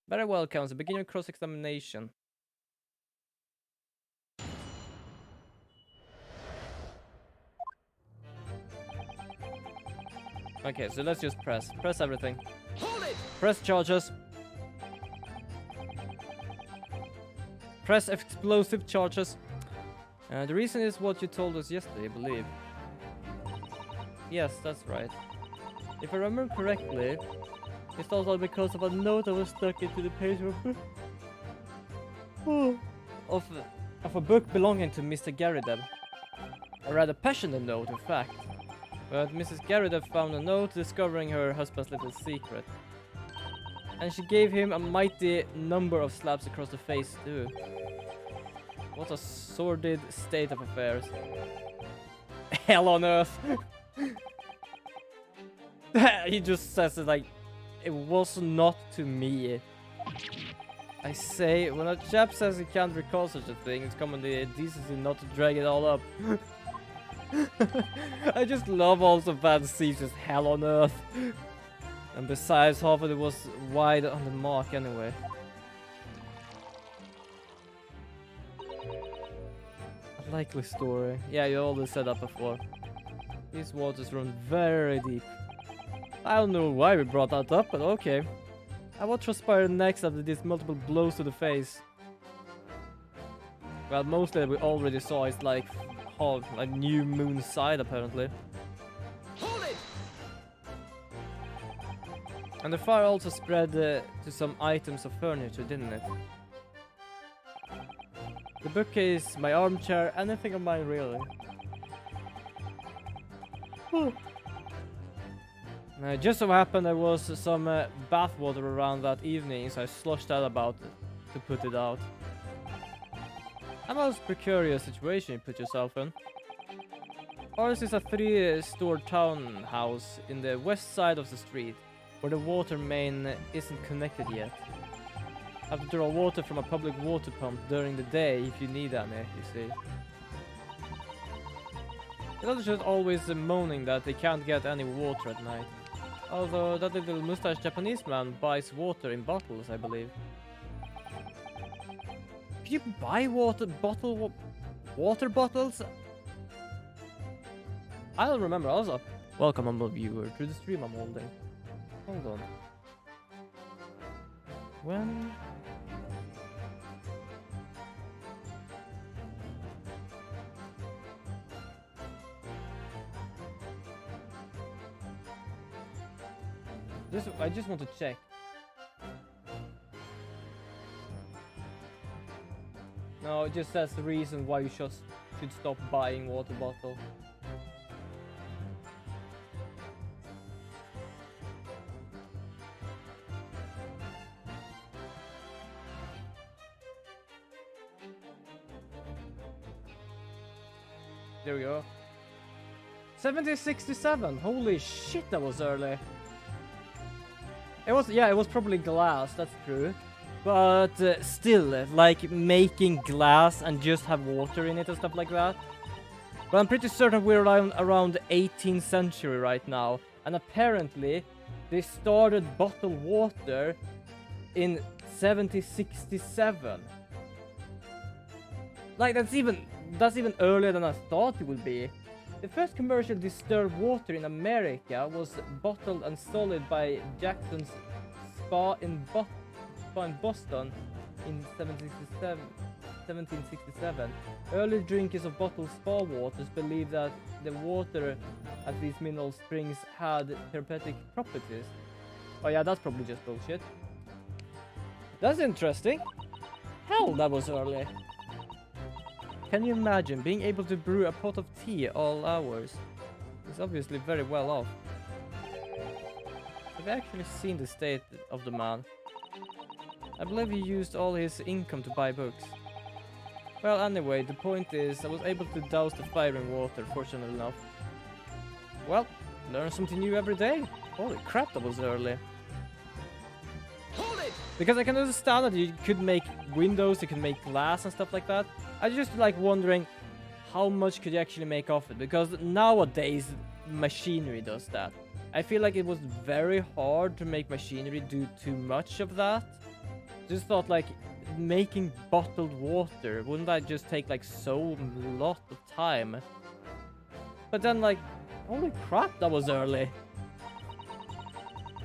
Very well, counsel. Begin your cross-examination. Okay, so let's just press. Press everything. Hold it! Press charges. Press explosive charges. The reason is what you told us yesterday, I believe. Yes, that's right. If I remember correctly, it's also because of a note that was stuck into the page of a book belonging to Mr. Garridev. A rather passionate note, in fact. But Mrs. Garridev found a note discovering her husband's little secret. And she gave him a mighty number of slaps across the face, too. What a sordid state of affairs. Hell on earth! He just says it like, it was not to me. I say, when a chap says he can't recall such a thing, it's commonly decency not to drag it all up. I just love also bad C's, just hell on earth. And besides, half of it was wide on the mark anyway. A likely story. Yeah, you already said that before. These waters run very deep. I don't know why we brought that up, but okay. And what transpired next after these multiple blows to the face? Well, mostly we already saw is like a new moon side apparently. Hold it! And the fire also spread to some items of furniture, didn't it? The bookcase, my armchair, anything of mine really. Just so happened there was some bath water around that evening, so I sloshed that about to put it out. A most precarious situation you put yourself in. Ours is a 3-story townhouse in the west side of the street, where the water main isn't connected yet. Have to draw water from a public water pump during the day if you need any, you see. The others just always moaning that they can't get any water at night. Although that little mustache Japanese man buys water in bottles, I believe. Could you buy water bottles? I don't remember also. Welcome, humble viewer, to the stream I'm holding. Hold on. When? I just want to check. No, it just says the reason why you should stop buying water bottle. There we go. 1767. Holy shit, that was early. It was probably glass, that's true. But still, like making glass and just have water in it and stuff like that. But I'm pretty certain we're around the 18th century right now. And apparently, they started bottled water in 1767. Like, that's even earlier than I thought it would be. The first commercial distilled water in America was bottled and sold by Jackson's Spa in Boston in 1767. Early drinkers of bottled spa waters believed that the water at these mineral springs had therapeutic properties. Oh yeah, that's probably just bullshit. That's interesting. Hell, that was early. Can you imagine being able to brew a pot of tea all hours? He's obviously very well off. Have you actually seen the state of the man? I believe he used all his income to buy books. Well, anyway, the point is I was able to douse the fire in water, fortunately enough. Well, learn something new every day. Holy crap, that was early. Hold it! Because I can understand that you could make windows, you can make glass and stuff like that. I just like wondering how much could you actually make off it, because nowadays machinery does that. I feel like it was very hard to make machinery do too much of that. Just thought like making bottled water, wouldn't that just take like so lot of time? But then like, holy crap, that was early.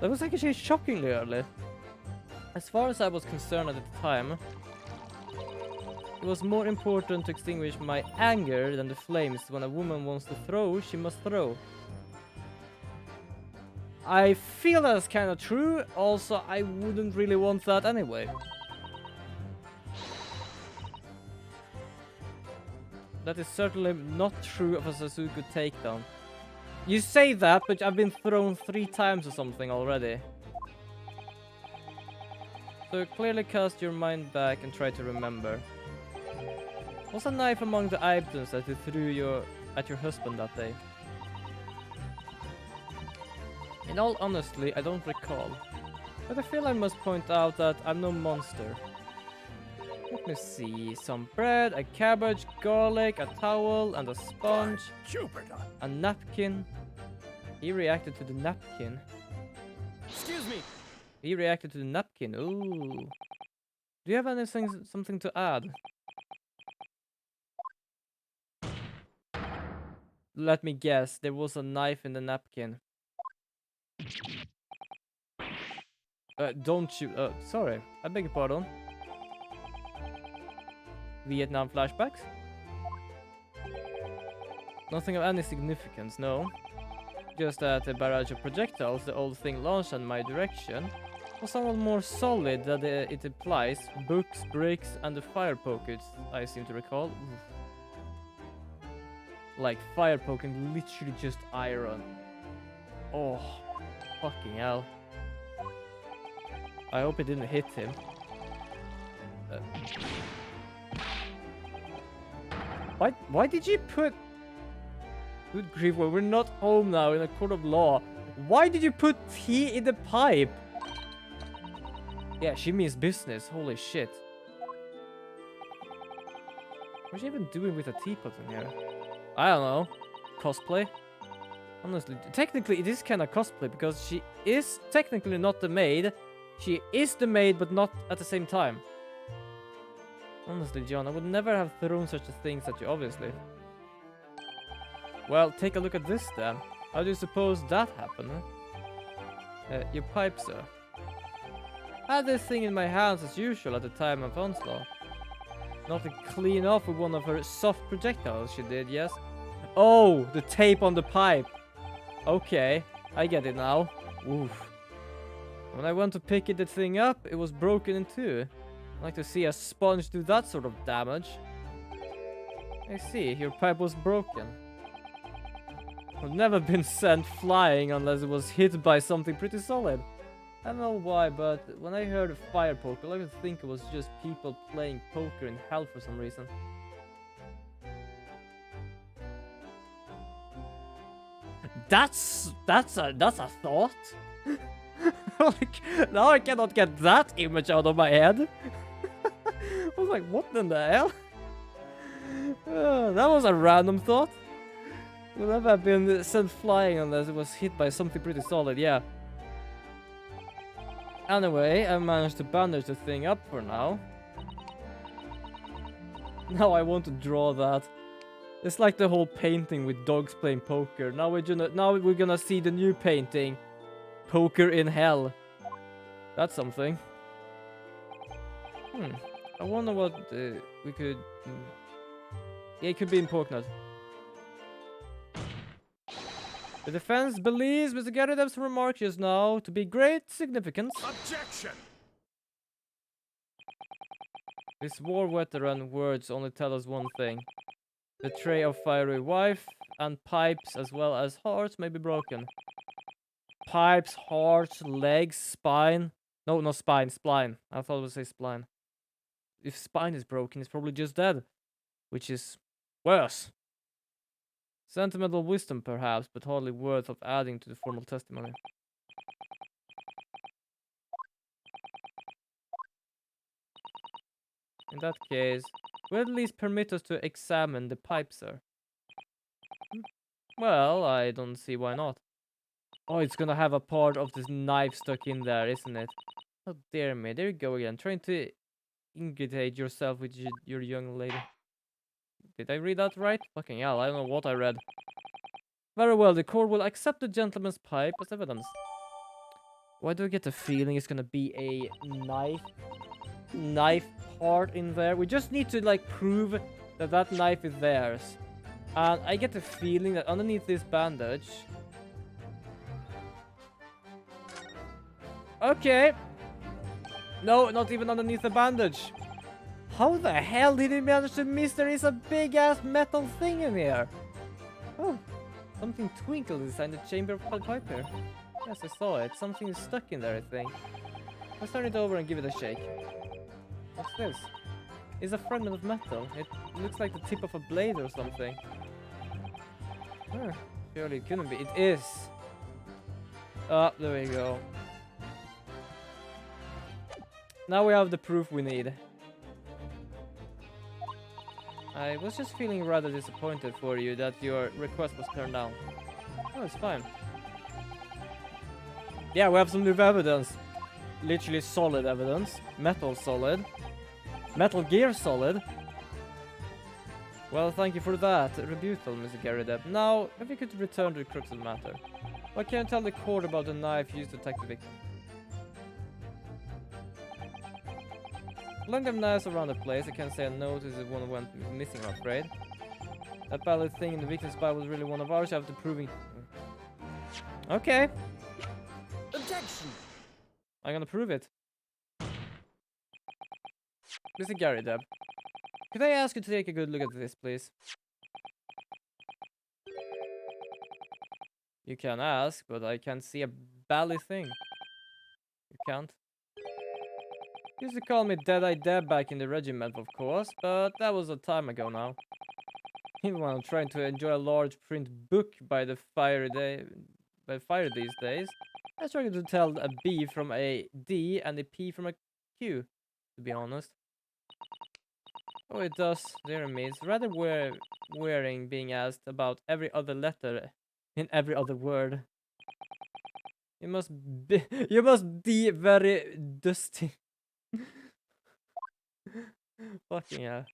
That was actually shockingly early. As far as I was concerned at the time, it was more important to extinguish my anger than the flames. When a woman wants to throw, she must throw. I feel that's kind of true. Also, I wouldn't really want that anyway. That is certainly not true of a Suzuki takedown. You say that, but I've been thrown 3 times or something already. So clearly cast your mind back and try to remember. Was a knife among the items that you threw at your husband that day? In all honesty, I don't recall. But I feel I must point out that I'm no monster. Let me see. Some bread, a cabbage, garlic, a towel, and a sponge. A napkin. He reacted to the napkin. Excuse me! He reacted to the napkin. Ooh. Do you have something to add? Let me guess, there was a knife in the napkin. Don't shoot. Sorry, I beg your pardon. Vietnam flashbacks? Nothing of any significance, no. Just that a barrage of projectiles the old thing launched in my direction was somewhat more solid than it implies. Books, bricks, and the fire pockets, I seem to recall. Oof. like fire poking, literally just iron. Oh, fucking hell. I hope it didn't hit him. Why did you put... Good grief, well, we're not home now in a court of law. Why did you put tea in the pipe? Yeah, she means business. Holy shit. What's she even doing with a teapot in here? I don't know. Cosplay? Honestly, technically it is kind of cosplay because she is technically not the maid. She is the maid, but not at the same time. Honestly, John, I would never have thrown such a thing at you, obviously. Well, take a look at this then. How do you suppose that happened? Your pipe, sir. I had this thing in my hands as usual at the time of onslaught. Not to clean off with one of her soft projectiles she did, yes? Oh, the tape on the pipe. Okay, I get it now. Oof. When I went to pick the thing up, it was broken in two. I'd like to see a sponge do that sort of damage. I see, your pipe was broken. I've never been sent flying unless it was hit by something pretty solid. I don't know why, but when I heard fire poker, I would think it was just people playing poker in hell for some reason. That's a thought. Like, now I cannot get that image out of my head. I was like, what in the hell? That was a random thought. Would never have been sent flying unless it was hit by something pretty solid, yeah. Anyway, I managed to bandage the thing up for now. Now I want to draw that. It's like the whole painting with dogs playing poker. Now we're gonna see the new painting. Poker in hell. That's something. I wonder what we could... Yeah, it could be in Porknut. The defense believes Mr. Garadev's remark just now to be great significance. Objection! This war veteran words only tell us one thing. The tray of fiery wife and pipes as well as hearts may be broken. Pipes, hearts, legs, spine. No, not spine, spline. I thought it would say spline. If spine is broken, it's probably just dead. Which is worse. Sentimental wisdom, perhaps, but hardly worth of adding to the formal testimony. In that case, will at least permit us to examine the pipe, sir. Well, I don't see why not. Oh, it's gonna have a part of this knife stuck in there, isn't it? Oh, dear me. There you go again. Trying to ingratiate yourself with your young lady. Did I read that right? Fucking hell, I don't know what I read. Very well, the court will accept the gentleman's pipe as evidence. Why do I get the feeling it's gonna be a knife part in there? We just need to, like, prove that that knife is theirs. And I get the feeling that underneath this bandage... Okay. No, not even underneath the bandage. How the hell did he manage to miss? There is a big-ass metal thing in here. Oh, something twinkled inside the chamber of the pipe here. Yes, I saw it. Something is stuck in there, I think. Let's turn it over and give it a shake. What's this? It's a fragment of metal. It looks like the tip of a blade or something. Surely it couldn't be. It is. Ah, there we go. Now we have the proof we need. I was just feeling rather disappointed for you that your request was turned down. Oh, it's fine. Yeah, we have some new evidence. Literally solid evidence. Metal solid. Metal Gear solid. Well, thank you for that rebuttal, Mr. Garadeb. Now, if we could return to the crux of the matter. What can you tell the court about the knife used to attack the victim? Plenty of knives around the place. I can't say I noticed if one went missing, I'm afraid. That ballad thing in the victim's spine was really one of ours after proving... Okay. Objection! I'm gonna prove it. Mr. Garadeb, could I ask you to take a good look at this, please? You can ask, but I can't see a bally thing. You can't. Used to call me Dead-Eye Deb back in the regiment, of course, but that was a time ago now. Even when I'm trying to enjoy a large print book by the fire these days, I struggle to tell a B from a D and a P from a Q, to be honest. Oh, it does, dear me. It's rather wearing being asked about every other letter in every other word. You must be very dusty. Fucking hell.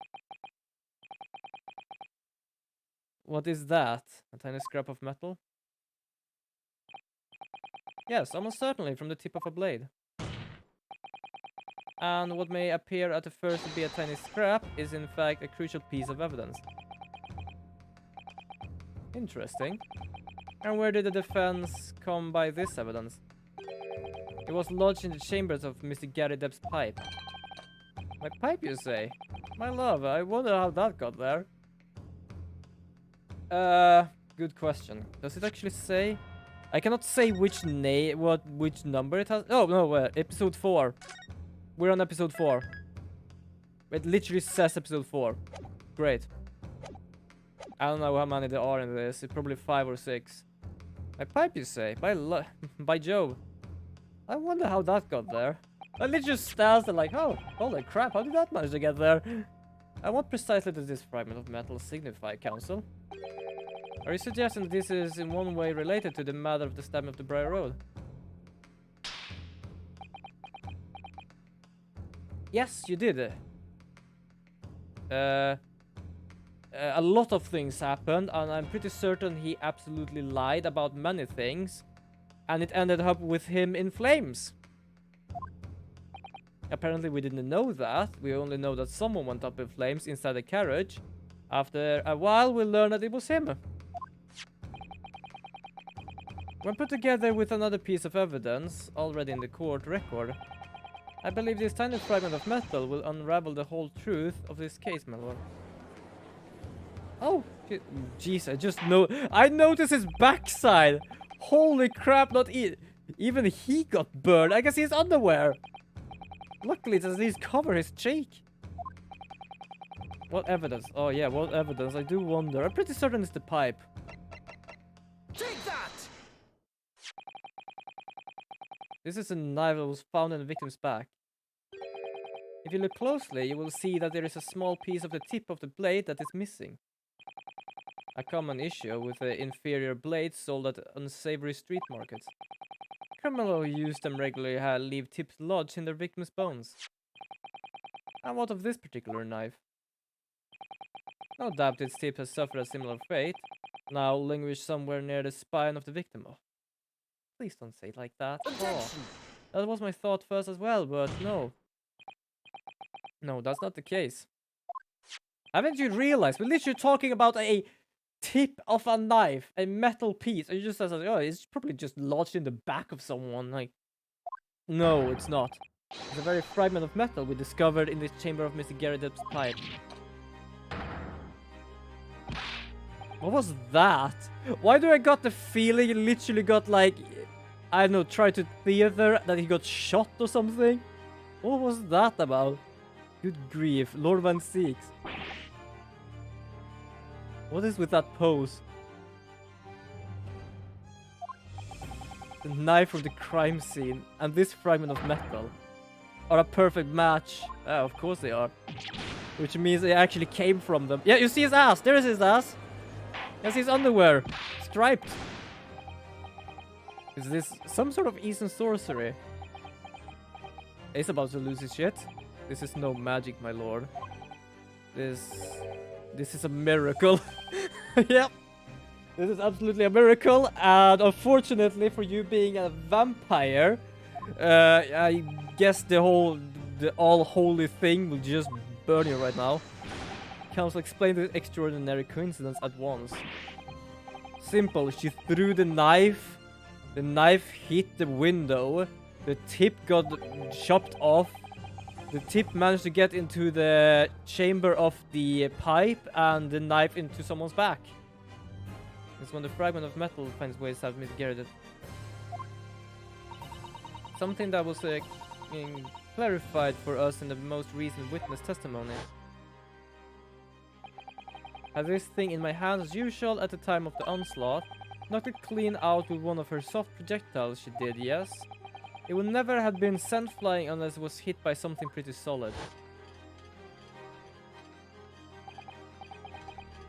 What is that? A tiny scrap of metal? Yes, almost certainly from the tip of a blade. And what may appear at the first to be a tiny scrap is in fact a crucial piece of evidence. Interesting. And where did the defense come by this evidence? It was lodged in the chambers of Mr. Gary Depp's pipe. My pipe, you say? My love, I wonder how that got there. Good question. Does it actually say? I cannot say which number it has. Oh, no, episode 4. We're on episode 4. It literally says episode 4. Great. I don't know how many there are in this. It's probably 5 or 6. My pipe, you say? By Jove. I wonder how that got there. I literally just stands there like, oh, holy crap, how did that manage to get there? And what precisely does this fragment of metal signify, Council? Are you suggesting that this is in one way related to the matter of the stabbing of the Briar Road? Yes, you did. A lot of things happened, and I'm pretty certain he absolutely lied about many things, and it ended up with him in flames. Apparently we didn't know that. We only know that someone went up in flames inside the carriage. After a while, we learned that it was him. When put together with another piece of evidence, already in the court record, I believe this tiny fragment of metal will unravel the whole truth of this case, my lord. Oh, jeez, I noticed his backside. Holy crap, even he got burned. I can see his underwear. Luckily, it does at least cover his cheek. What evidence? Oh yeah, what evidence? I do wonder. I'm pretty certain it's the pipe. Take that! This is a knife that was found in the victim's back. If you look closely, you will see that there is a small piece of the tip of the blade that is missing. A common issue with the inferior blades sold at unsavory street markets. Criminals who use them regularly leave tips lodged in their victims' bones. And what of this particular knife? No doubt its tip has suffered a similar fate, now languished somewhere near the spine of the victim. Oh, please don't say it like that. Oh, that was my thought first as well, but no. No, that's not the case. Haven't you realized? We're literally talking about a tip of a knife, a metal piece. And you just said, oh, it's probably just lodged in the back of someone. Like, no, it's not. It's a very fragment of metal we discovered in the chamber of Mr. Gary Depp's pipe. What was that? Why do I got the feeling it literally got like, I don't know, tried to theater that he got shot or something? What was that about? Good grief, Lord Van Seeks. What is with that pose? The knife from the crime scene and this fragment of metal are a perfect match. Of course they are. Which means they actually came from them. Yeah, you see his ass! There is his ass! That's his underwear! Striped! Is this some sort of Eastern sorcery? He's about to lose his shit. This is no magic, my lord. This is a miracle. Yep. This is absolutely a miracle. And unfortunately for you being a vampire, I guess the all holy thing will just burn you right now. Council, explain the extraordinary coincidence at once. Simple. She threw the knife. The knife hit the window. The tip got chopped off. The tip managed to get into the chamber of the pipe and the knife into someone's back. It's when the fragment of metal finds ways out with Gerrit. Something that was clarified for us in the most recent witness testimony. Had this thing in my hand as usual at the time of the onslaught. Knocked it clean out with one of her soft projectiles, she did, yes. It would never have been sent flying unless it was hit by something pretty solid.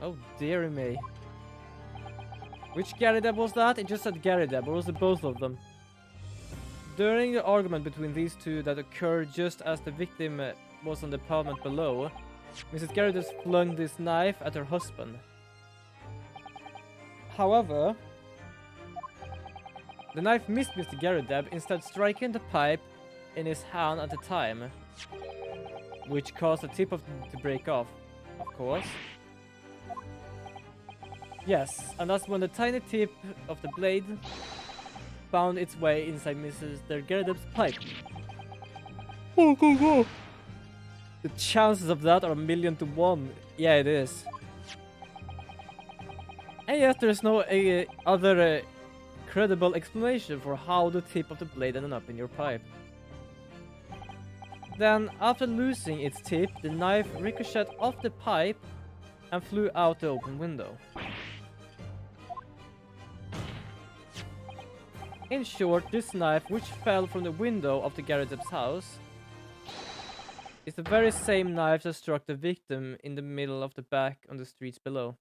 Oh, dearie me. Which Garrideb was that? It just said Garrideb, or was it both of them? During the argument between these two that occurred just as the victim was on the pavement below, Mrs. Garrideb flung this knife at her husband. However, the knife missed Mr. Garrideb, instead striking the pipe in his hand at the time, which caused the tip to break off, of course. Yes, and that's when the tiny tip of the blade found its way inside Mrs. Garrideb's pipe. Oh. The chances of that are 1,000,000 to 1. Yeah, it is. And yet there's no other credible explanation for how the tip of the blade ended up in your pipe. Then, after losing its tip, the knife ricocheted off the pipe and flew out the open window. In short, this knife, which fell from the window of the Garrideb's house, is the very same knife that struck the victim in the middle of the back on the streets below.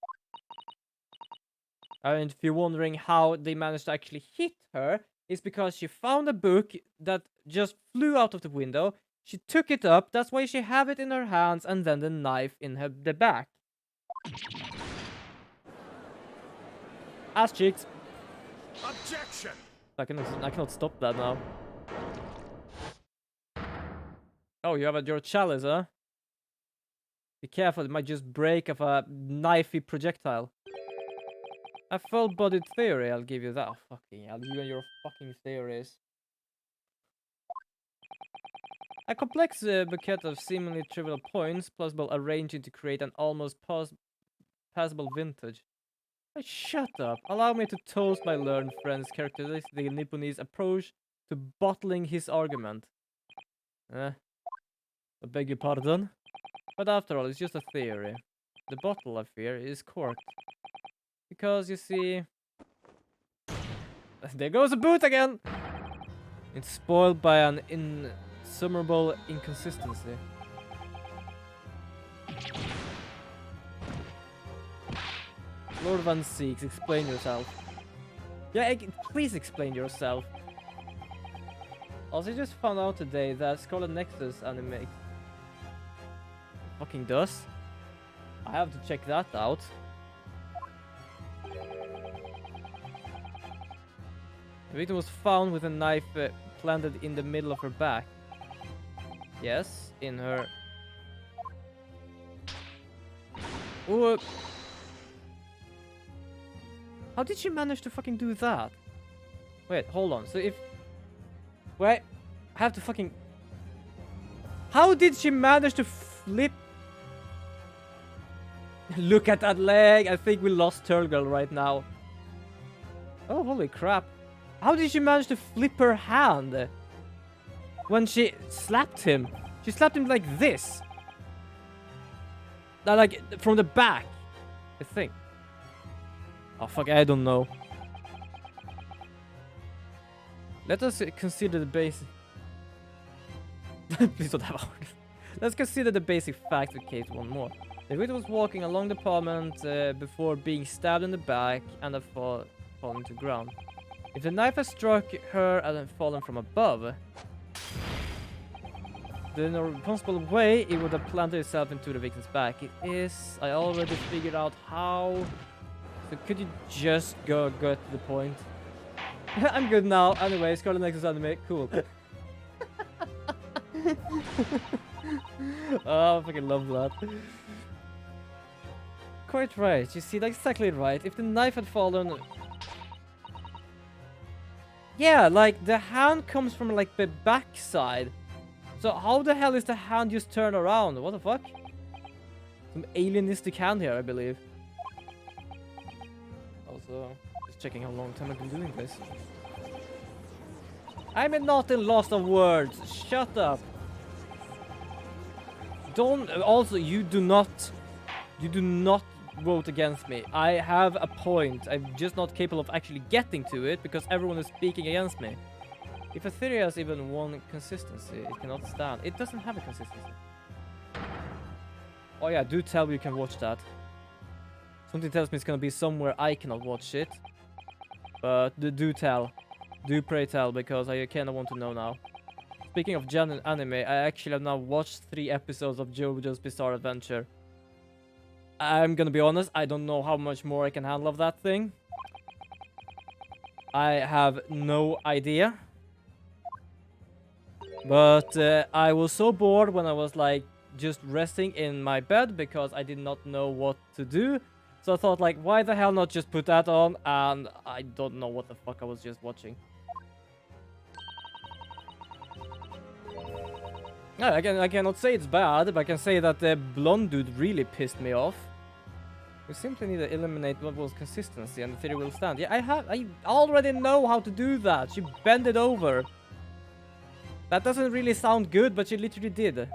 And if you're wondering how they managed to actually hit her, it's because she found a book that just flew out of the window. She took it up, that's why she had it in her hands, and then the knife in the back. Ass cheeks. Objection! I cannot stop that now. Oh, you have your chalice, huh? Be careful, it might just break off a knifey projectile. A full-bodied theory, I'll give you that. Oh, fucking hell, you and your fucking theories. A complex bouquet of seemingly trivial points, plausible arranging to create an almost passable vintage. Shut up. Allow me to toast my learned friend's characteristic Nipponese approach to bottling his argument. I beg your pardon? But after all, it's just a theory. The bottle, I fear, is corked. Because, you see... There goes a boot again! It's spoiled by an insuperable inconsistency. Lord Van Seeks, explain yourself. Yeah, please explain yourself. Also, I just found out today that Scarlet Nexus anime fucking does. I have to check that out. The victim was found with a knife planted in the middle of her back. Yes, in her... Ooh. How did she manage to fucking do that? Wait, hold on. So if... Wait, I have to fucking... How did she manage to flip... Look at that leg! I think we lost Turtle right now. Oh, holy crap. How did she manage to flip her hand? When she slapped him. She slapped him like this. Like, from the back. I think. Oh fuck, I don't know. Let us consider the basic... Please don't have orders. Let's consider the basic facts of the case one more. The victim was walking along the pavement before being stabbed in the back and falling to the ground. If the knife had struck her and fallen from above, then in a responsible way, it would have planted itself into the victim's back. It is... I already figured out how... So could you just go to the point? I'm good now. Anyway, Scarlet Nexus anime. Cool. Oh, I fucking love that. Quite right. You see, that's exactly right. If the knife had fallen... Yeah, like, the hand comes from, like, the backside. So how the hell is the hand just turned around? What the fuck? Some alienistic hand here, I believe. so just checking how long time I've been doing this. I'm not in lost of words. Shut up. Don't. Also, you do not vote against me. I have a point. I'm just not capable of actually getting to it because everyone is speaking against me. If a theory has even one consistency, it cannot stand. It doesn't have a consistency. Oh yeah, do tell me you can watch that. Something tells me it's gonna be somewhere I cannot watch it. But do tell. Do pray tell, because I kinda want to know now. Speaking of anime, I actually have now watched 3 episodes of JoJo's Bizarre Adventure. I'm gonna be honest, I don't know how much more I can handle of that thing. I have no idea. But I was so bored when I was like just resting in my bed because I did not know what to do. So I thought like, why the hell not just put that on? And I don't know what the fuck I was just watching. No, I cannot say it's bad, but I can say that the blonde dude really pissed me off. We simply need to eliminate what was consistency and the theory will stand. Yeah, I already know how to do that. She bent it over. That doesn't really sound good, but she literally did.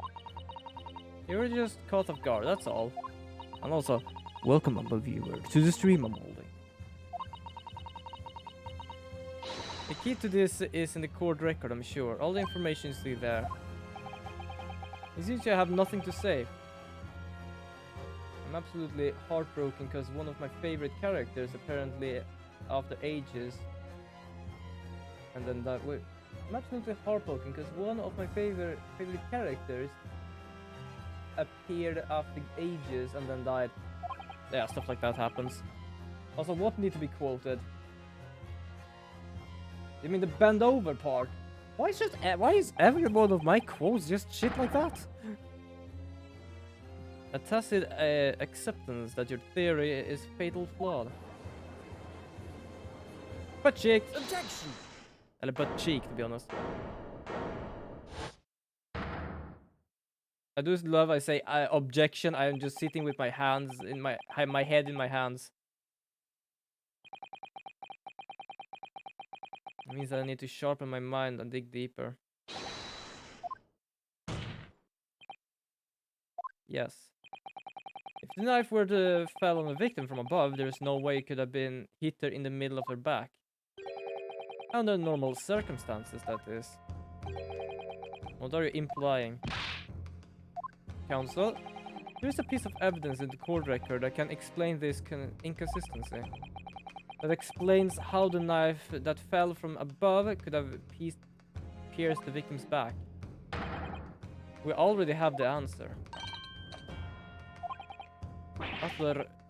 You were just caught off guard, that's all. And also, welcome, humble viewer, to the stream I'm holding. The key to this is in the court record, I'm sure. All the information is still there. It seems I have nothing to say. I'm absolutely heartbroken because one of my favorite characters apparently after ages and then that way. I'm absolutely heartbroken because one of my favorite characters appeared after ages and then died. Yeah, stuff like that happens. Also, what need to be quoted? You mean the bend over part? Why is every one of my quotes just shit like that? A tacit acceptance that your theory is fatal flawed. Butt cheek. Objection! Eller butt cheek, to be honest. I do love I say objection. I'm just sitting with my hands in my head in my hands. It means I need to sharpen my mind and dig deeper. Yes. If the knife were to fall on the victim from above, there is no way it could have been hit her in the middle of her back. Under normal circumstances, that is. What are you implying? Counsel, there is a piece of evidence in the court record that can explain this inconsistency. That explains how the knife that fell from above could have pierced the victim's back. We already have the answer.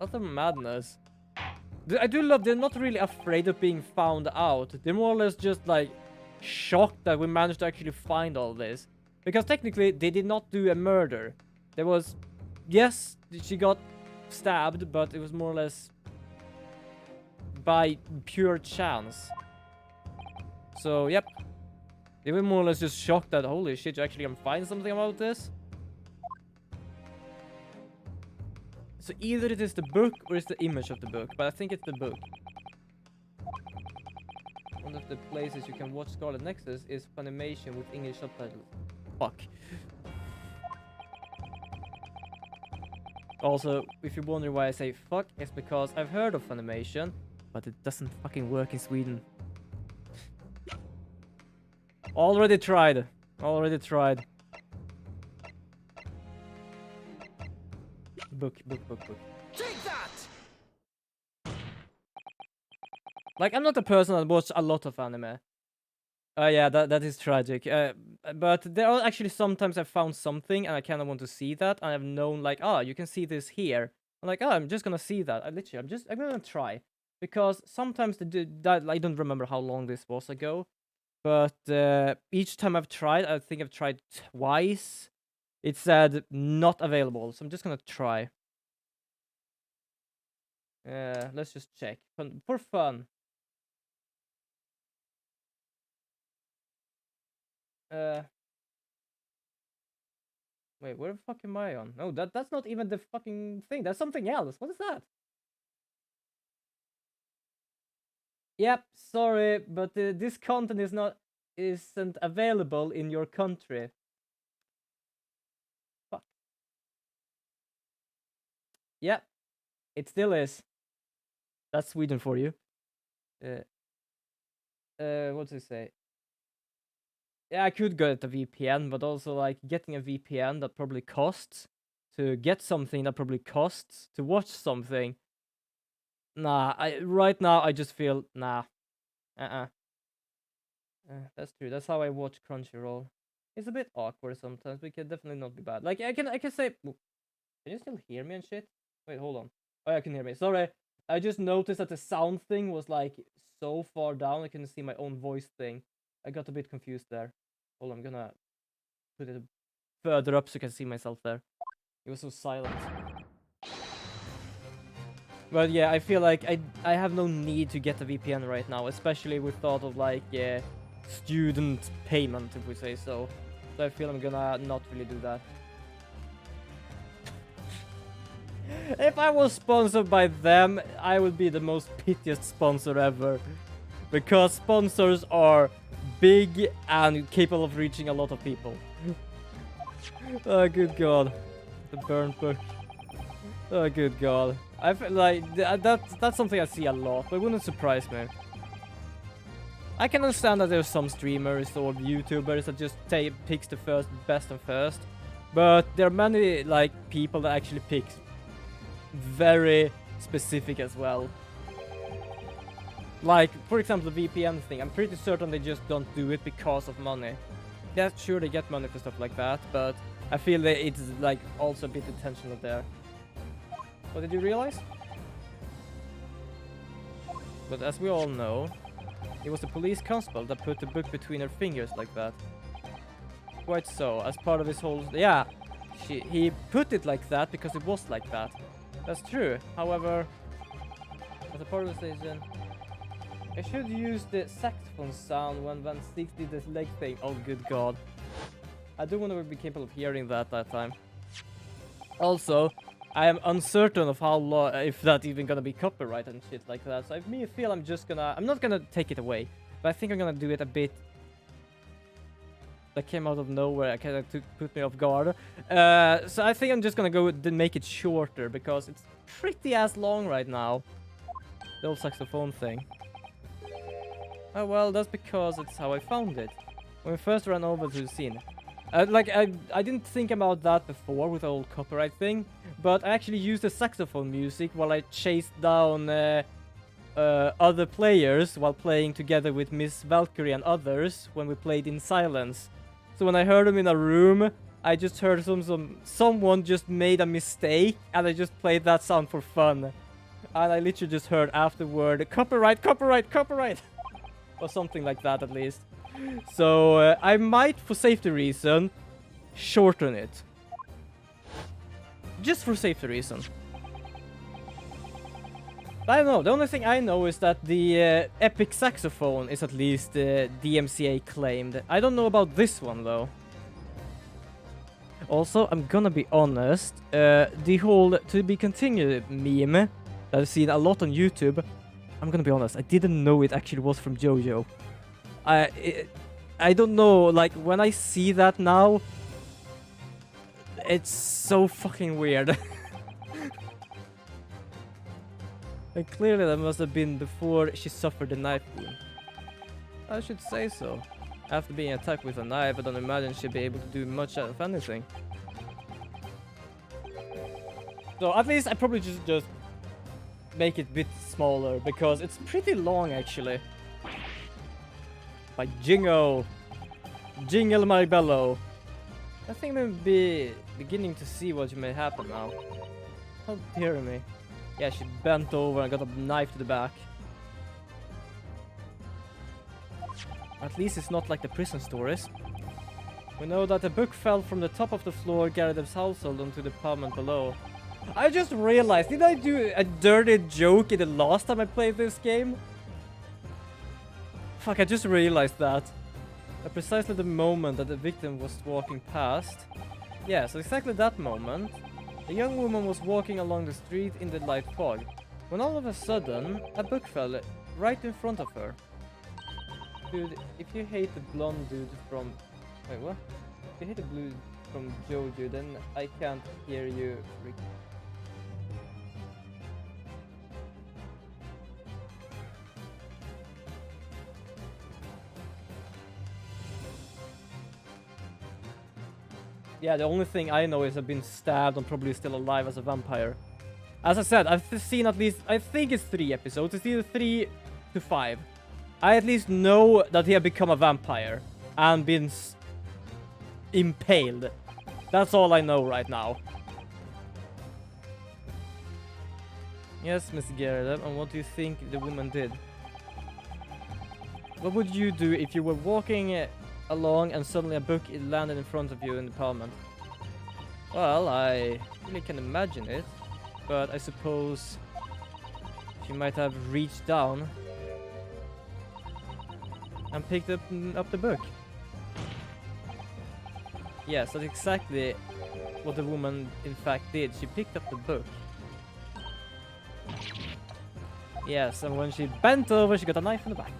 Utter madness. I do love they're not really afraid of being found out. They're more or less just like shocked that we managed to actually find all this. Because technically they did not do a murder. There was, yes, she got stabbed, but it was more or less by pure chance. So, yep. They were more or less just shocked that, holy shit, you actually can find something about this? So either it is the book or it's the image of the book, but I think it's the book. One of the places you can watch Scarlet Nexus is Funimation with English subtitles. Fuck. Also, if you're wondering why I say fuck, it's because I've heard of Funimation, but it doesn't fucking work in Sweden. Already tried. Already tried. Book. Take that! Like, I'm not a person that watches a lot of anime. Yeah, that is tragic. But there are actually sometimes I found something and I kind of want to see that. And I've known like, oh, you can see this here. I'm like, oh, I'm just gonna see that. I'm gonna try. Because sometimes that I don't remember how long this was ago. But each time I've tried, I think I've tried twice. It said not available. So I'm just gonna try. Let's just check. For fun. Wait, where the fuck am I on? No, that's not even the fucking thing. That's something else. What is that? Yep, sorry, but this content isn't available in your country. Fuck. Yep, it still is. That's Sweden for you. What to say? Yeah, I could get a VPN, but also like getting a VPN that probably costs to get something that probably costs to watch something. Nah, right now I just feel nah. That's true. That's how I watch Crunchyroll. It's a bit awkward sometimes, but it can definitely not be bad. Like I can say, can you still hear me and shit? Wait, hold on. Oh, yeah, I can hear me. Sorry, I just noticed that the sound thing was like so far down I couldn't see my own voice thing. I got a bit confused there. Hold on, I'm gonna put it further up so I can see myself there. It was so silent. But yeah, I feel like I have no need to get a VPN right now, especially with thought of like student payment, if we say so. So I feel I'm gonna not really do that. If I was sponsored by them, I would be the most pitiest sponsor ever. Because sponsors are big and capable of reaching a lot of people. Oh, good god. The burnt book. Oh, good god. I feel like that's something I see a lot, but it wouldn't surprise me. I can understand that there's some streamers or YouTubers that just picks the best and first, but there are many like people that actually pick very specific as well. Like, for example, the VPN thing. I'm pretty certain they just don't do it because of money. Yeah, sure, they get money for stuff like that, but I feel that it's like also a bit intentional there. What did you realize? But as we all know, it was the police constable that put the book between her fingers like that. Quite so, as part of his whole... Yeah, he put it like that because it was like that. That's true. However, as a part of the station, I should use the saxophone sound when Van Six did this leg thing. Oh, good god. I don't want to be capable of hearing that time. Also, I am uncertain of how long, if that's even gonna be copyright and shit like that. So I feel I'm not gonna take it away, but I think I'm gonna do it a bit. That came out of nowhere, kind of put me off guard. So I think I'm just gonna go make it shorter because it's pretty ass long right now. The old saxophone thing. Oh well, that's because it's how I found it. When we first ran over to the scene. I didn't think about that before with the old copyright thing, but I actually used the saxophone music while I chased down other players while playing together with Miss Valkyrie and others when we played in silence. So when I heard them in a room, I just heard someone just made a mistake and I just played that sound for fun. And I literally just heard afterward, copyright, copyright, copyright! Or something like that at least. So I might, for safety reason, shorten it. Just for safety reason. I don't know, the only thing I know is that the epic saxophone is at least DMCA claimed. I don't know about this one though. Also, I'm gonna be honest, the whole to be continued meme that I've seen a lot on YouTube, I'm gonna be honest, I didn't know it actually was from JoJo. I don't know, like, when I see that now, it's so fucking weird. And clearly that must have been before she suffered the knife wound. I should say so. After being attacked with a knife, I don't imagine she'd be able to do much of anything. So at least I probably just make it a bit smaller, because it's pretty long actually. By Jingo! Jingle my bellow! I think I'm beginning to see what may happen now. Oh dear me. Yeah, she bent over and got a knife to the back. At least it's not like the prison stories. We know that the book fell from the top of the floor Gareth's household onto the pavement below. I just realized, did I do a dirty joke in the last time I played this game? Fuck, I just realized that. At precisely the moment that the victim was walking past. Yeah, so exactly that moment. A young woman was walking along the street in the light fog, when all of a sudden, a book fell right in front of her. Dude, if you hate the blonde dude from... Wait, what? If you hate the blue from Jojo, then I can't hear you, Rick. Yeah, the only thing I know is I've been stabbed and probably still alive as a vampire. As I said, I've seen at least, I think it's 3 episodes. It's either 3 to 5. I at least know that he had become a vampire and been impaled. That's all I know right now. Yes, Miss Gerda, and what do you think the woman did? What would you do if you were walking along and suddenly a book landed in front of you in the parliament? Well, I really can imagine it, but I suppose she might have reached down and picked up the book. Yes, that's exactly what the woman in fact did. She picked up the book. Yes, and when she bent over, she got a knife in the back.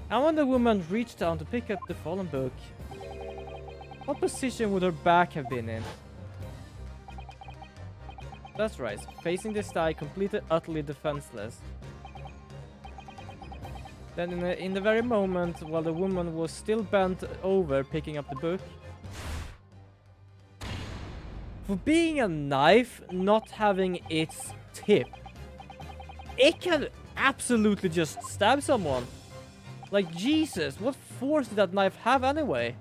And when the woman reached down to pick up the fallen book, what position would her back have been in? That's right, facing the sky, completely, utterly defenseless. Then in the very moment while the woman was still bent over picking up the book, for being a knife not having its tip, it can absolutely just stab someone. Like, Jesus, what force did that knife have anyway?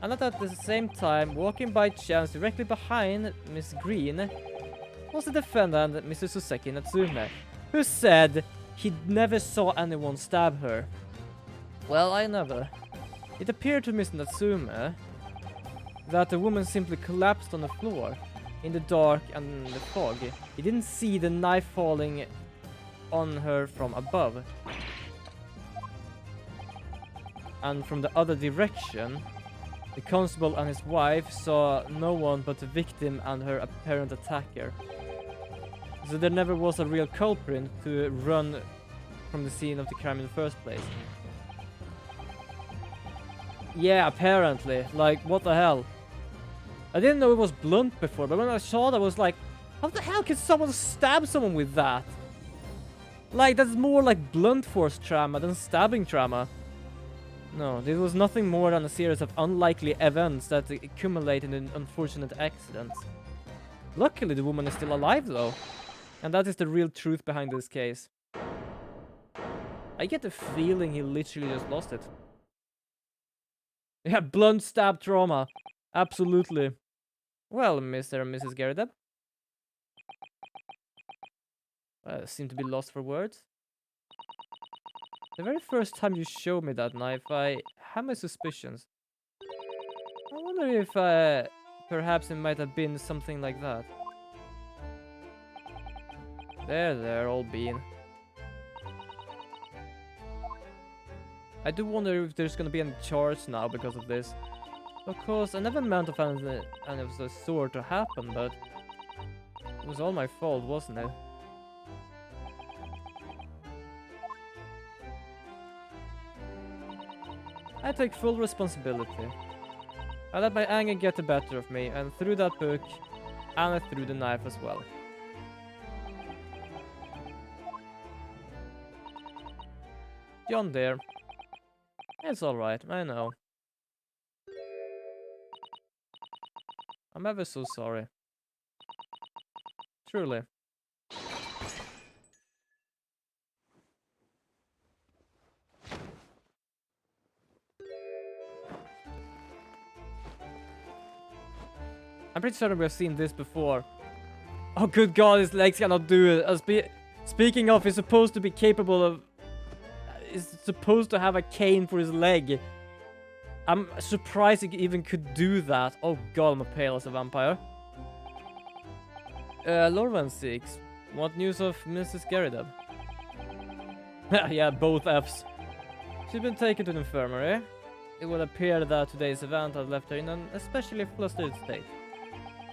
And at the same time, walking by chance directly behind Miss Green was the defendant, Mr. Soseki Natsume, who said he never saw anyone stab her. Well, I never. It appeared to Mr. Natsume that the woman simply collapsed on the floor in the dark and the fog. He didn't see the knife falling on her from above. And from the other direction, the constable and his wife saw no one but the victim and her apparent attacker. So there never was a real culprit to run from the scene of the crime in the first place. Yeah, apparently. Like, what the hell? I didn't know it was blunt before, but when I saw that, I was like, how the hell can someone stab someone with that? Like, that's more like blunt force trauma than stabbing trauma. No, this was nothing more than a series of unlikely events that accumulate in an unfortunate accident. Luckily, the woman is still alive, though. And that is the real truth behind this case. I get the feeling he literally just lost it. Yeah, blunt stab trauma. Absolutely. Well, Mr. and Mrs. Gerda. Seem to be lost for words. The very first time you showed me that knife, I had my suspicions. I wonder if perhaps it might have been something like that. There, old bean. I do wonder if there's gonna be any charge now because of this. Of course, I never meant for any of the sort to happen, but it was all my fault, wasn't it? I take full responsibility. I let my anger get the better of me, and threw that book, and I threw the knife as well. John dear. It's alright, I know. I'm ever so sorry. Truly. I'm pretty certain we've seen this before. Oh, good God, his legs cannot do it. Speaking of, he's supposed to be capable of... He's supposed to have a cane for his leg. I'm surprised he even could do that. Oh God, I'm a pale as a vampire. Lorvan 6. What news of Mrs. Gerida? Yeah, both F's. She's been taken to the infirmary. It would appear that today's event has left her in an especially flustered state.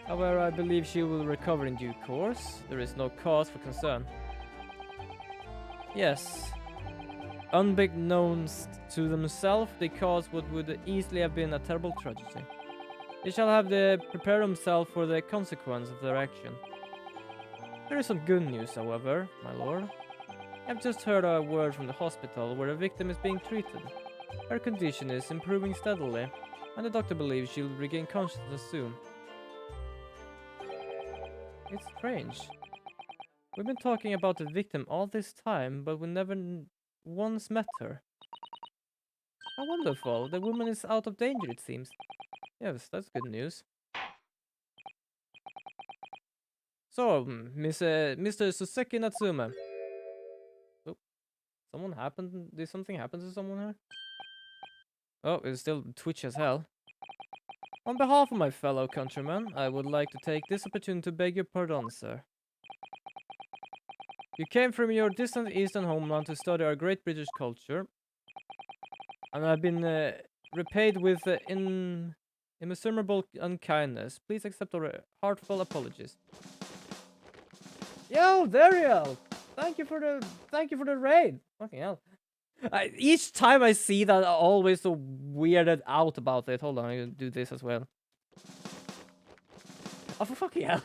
However, I believe she will recover in due course. There is no cause for concern. Yes. Unbeknownst to themselves, they caused what would easily have been a terrible tragedy. They shall have to prepare themselves for the consequence of their action. There is some good news, however, my lord. I've just heard a word from the hospital where the victim is being treated. Her condition is improving steadily, and the doctor believes she'll regain consciousness soon. It's strange. We've been talking about the victim all this time, but we never once met her. How wonderful. The woman is out of danger, it seems. Yes, that's good news. So, Mr. Suseki Natsume. Oh, did something happen to someone here? Oh, it's still Twitch as hell. On behalf of my fellow countrymen, I would like to take this opportunity to beg your pardon, sir. You came from your distant eastern homeland to study our great British culture, and I've been repaid with immeasurable unkindness. Please accept our heartfelt apologies. Yo, Dariel! Thank you for the raid. Fucking hell. Each time I see that, I'm always so weirded out about it. Hold on, I'm gonna do this as well. Oh, for fucking hell.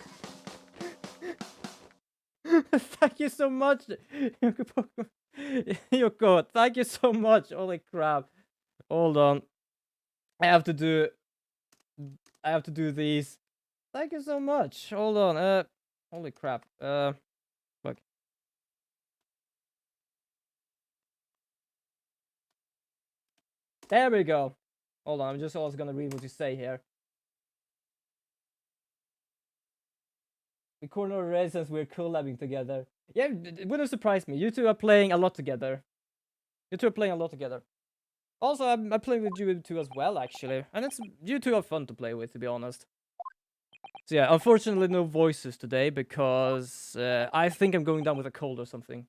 Thank you so much, Yoko. Thank you so much. Holy crap. Hold on. I have to do these. Thank you so much. Hold on. Holy crap. Fuck. There we go. Hold on, I'm just also gonna read what you say here. The corner of residence, we're collabing together. Yeah, it wouldn't surprise me. You two are playing a lot together. Also, I'm playing with you two as well, actually. And you two are fun to play with, to be honest. So yeah, unfortunately no voices today, because I think I'm going down with a cold or something.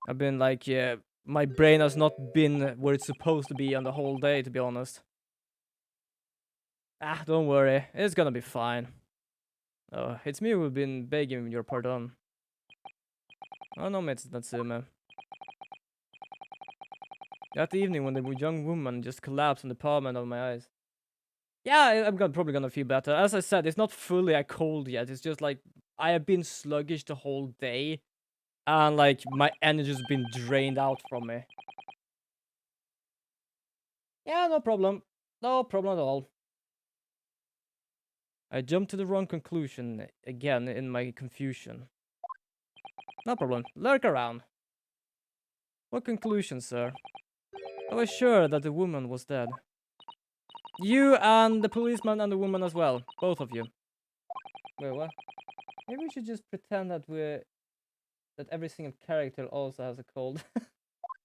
I've been like, yeah, my brain has not been where it's supposed to be on the whole day, to be honest. Ah, don't worry. It's gonna be fine. Oh, it's me who've been begging your pardon. Oh no, it's Natsume. That evening when the young woman just collapsed on the palm of my eyes. Yeah, I'm probably gonna feel better. As I said, it's not fully a cold yet. It's just like, I have been sluggish the whole day. And like, my energy's been drained out from me. Yeah, no problem. No problem at all. I jumped to the wrong conclusion again in my confusion. No problem. Lurk around. What conclusion, sir? I was sure that the woman was dead. You and the policeman and the woman as well. Both of you. Wait, what? Maybe we should just pretend that every single character also has a cold.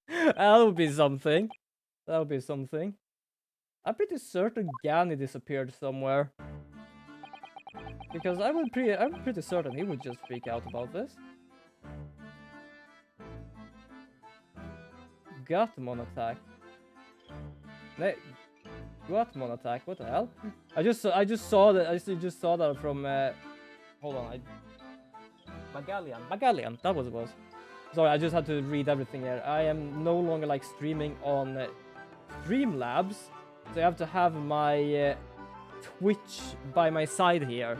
That would be something. That would be something. I'm pretty certain Gani disappeared somewhere. Because I'm pretty certain he would just freak out about this. Gutmon attack. Gutmon attack. What the hell? I just saw that. I just saw that from. Hold on. Magallian. That was it was. Sorry, I just had to read everything here. I am no longer like streaming on Streamlabs, so I have to have my Twitch by my side here,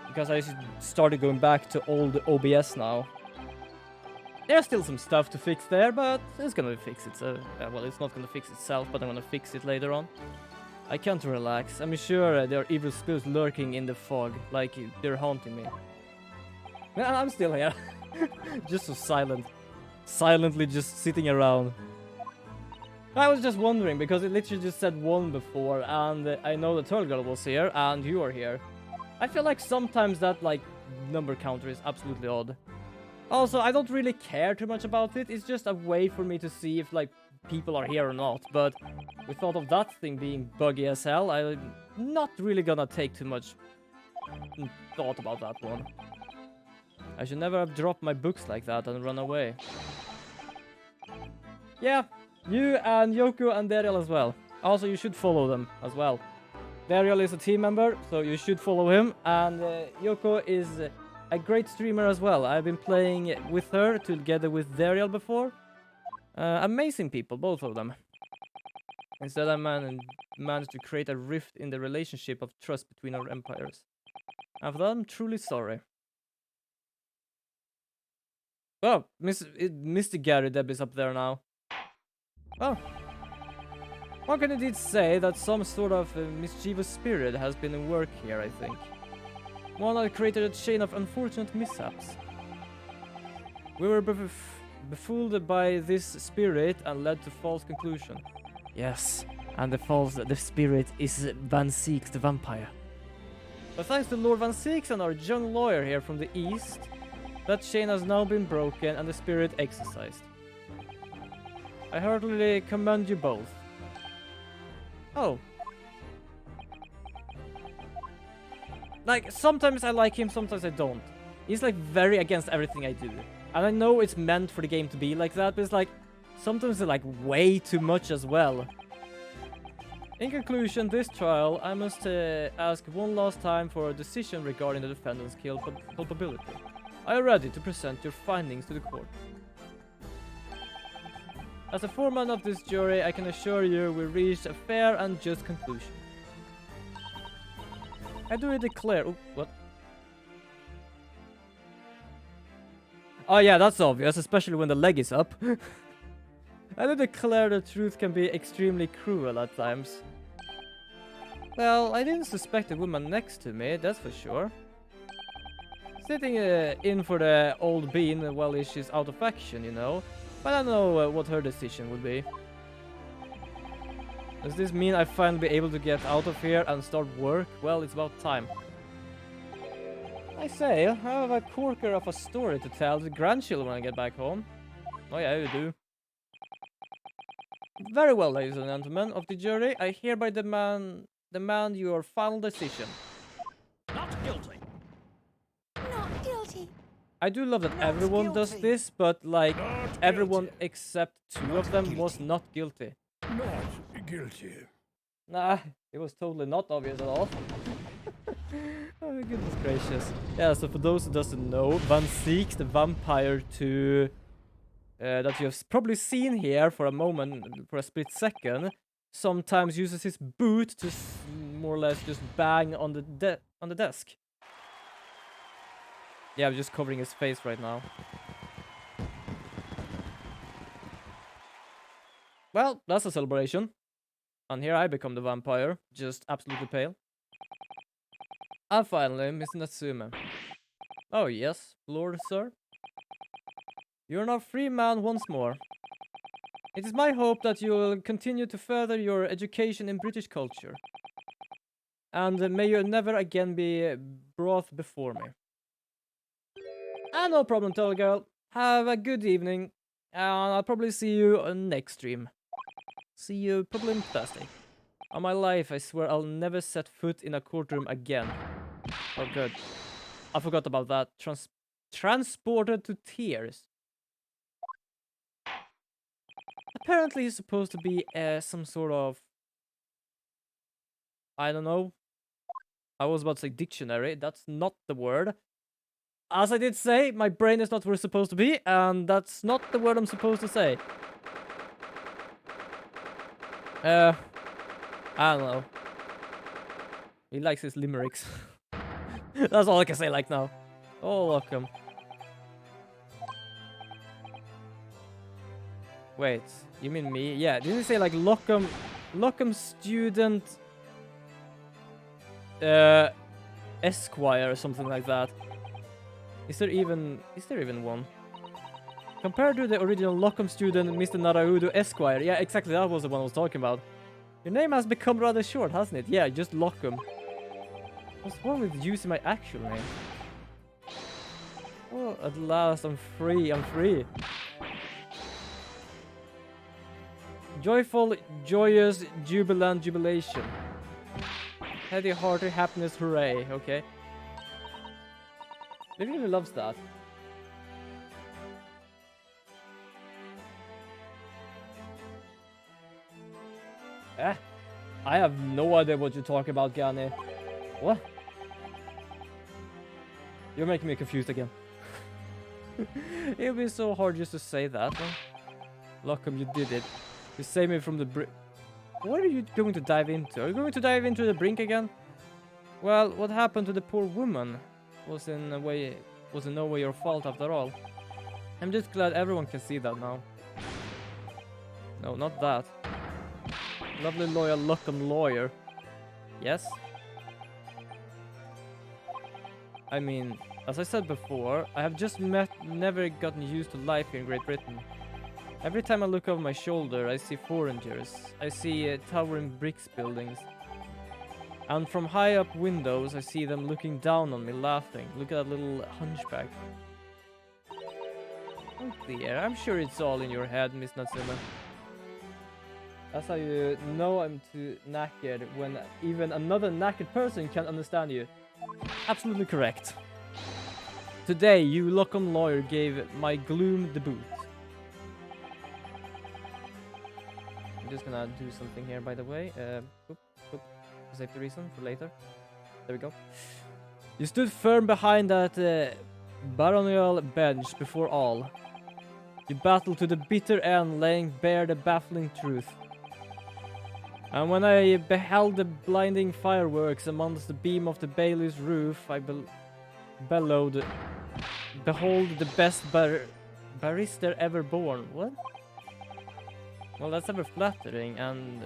because I started going back to old OBS now. There's still some stuff to fix there, but it's gonna fix it. Well, it's not gonna fix itself, but I'm gonna fix it later on. I can't relax. I'm sure there are evil spirits lurking in the fog, like they're haunting me. I'm still here. Just so silent. Silently just sitting around. I was just wondering, because it literally just said 1 before, and I know the Turtle Girl was here, and you are here. I feel like sometimes that, like, number counter is absolutely odd. Also, I don't really care too much about it. It's just a way for me to see if, like, people are here or not. But with thought of that thing being buggy as hell, I'm not really gonna take too much thought about that one. I should never have dropped my books like that and run away. Yeah, you and Yoko and Dariel as well. Also, you should follow them as well. Dariel is a team member, so you should follow him. And Yoko is a great streamer as well. I've been playing with her together with Dariel before. Amazing people, both of them. Instead, I managed to create a rift in the relationship of trust between our empires. And for that, I'm truly sorry. Oh, Mr. Gary Deb is up there now. Oh. One can indeed say that some sort of mischievous spirit has been at work here, I think. One that created a chain of unfortunate mishaps. We were befooled by this spirit and led to false conclusion. Yes, and the spirit is Van Seeks the vampire. But thanks to Lord Van Seeks and our young lawyer here from the east, that chain has now been broken and the spirit exorcised. I heartily commend you both. Oh. Like, sometimes I like him, sometimes I don't. He's like very against everything I do. And I know it's meant for the game to be like that, but it's like, sometimes it's like way too much as well. In conclusion, this trial, I must ask one last time for a decision regarding the defendant's culpability. Are you ready to present your findings to the court? As a foreman of this jury, I can assure you we reached a fair and just conclusion. I do declare... Oh, what? Oh yeah, that's obvious, especially when the leg is up. I do declare the truth can be extremely cruel at times. Well, I didn't suspect the woman next to me, that's for sure. Sitting in for the old bean while she's out of action, you know. But I know what her decision would be. Does this mean I finally be able to get out of here and start work? Well, it's about time. I say, I have a corker of a story to tell the grandchildren when I get back home. Oh yeah, you do. Very well, ladies and gentlemen of the jury, I hereby demand your final decision. Not guilty. Not guilty. I do love that Not everyone does guilty. this, but like Not everyone guilty. except two Not of them guilty. was not guilty. Not guilty. Nah, it was totally not obvious at all. Oh goodness gracious. Yeah, so for those who doesn't know, Van Seeks the vampire to that you've probably seen here for a moment, for a split second, sometimes uses his boot to more or less just bang on the desk. Yeah, I'm just covering his face right now. Well, that's a celebration. And here I become the vampire, just absolutely pale. And finally, Miss Natsume. Oh yes, Lord Sir. You're now free man once more. It is my hope that you will continue to further your education in British culture. And may you never again be brought before me. No problem, Tall Girl. Have a good evening. And I'll probably see you on next stream. See you probably on Thursday. On my life, I swear I'll never set foot in a courtroom again. Oh, good. I forgot about that. Transported to tears. Apparently, he's supposed to be some sort of... I don't know. I was about to say dictionary. That's not the word. As I did say, my brain is not where it's supposed to be, and that's not the word I'm supposed to say. I don't know. He likes his limericks. That's all I can say like now. Oh, welcome. Wait, you mean me? Yeah, didn't he say like Lockham student Esquire or something like that? Is there even one? Compared to the original Lockham student, Mr. Naraudo Esquire. Yeah, exactly, that was the one I was talking about. Your name has become rather short, hasn't it? Yeah, just Lockham. What's wrong with using my actual name? Oh, at last, I'm free, I'm free. Joyful, joyous, jubilant jubilation. Heady, hearty, happiness, hooray, okay. He really loves that. I have no idea what you're talking about, Gani. What? You're making me confused again. It'll be so hard just to say that. Huh? Lockham, you did it. You saved me from the brink. What are you going to dive into? Are you going to dive into the brink again? Well, what happened to the poor woman was in no way your fault after all. I'm just glad everyone can see that now. No, not that. Lovely loyal Lockham lawyer. Yes? I mean, as I said before, I have just never gotten used to life here in Great Britain. Every time I look over my shoulder, I see foreigners. I see towering bricks buildings. And from high up windows, I see them looking down on me, laughing. Look at that little hunchback. Oh dear, I'm sure it's all in your head, Miss Natsume. That's how you know I'm too knackered, when even another knackered person can't understand you. Absolutely correct. Today, you Lockham lawyer gave my gloom the boot. I'm just gonna do something here, by the way. For safety reason, for later. There we go. You stood firm behind that baronial bench before all. You battled to the bitter end, laying bare the baffling truth. And when I beheld the blinding fireworks amongst the beam of the bailey's roof, I bellowed, "Behold the best barrister ever born." What? Well, that's ever flattering, and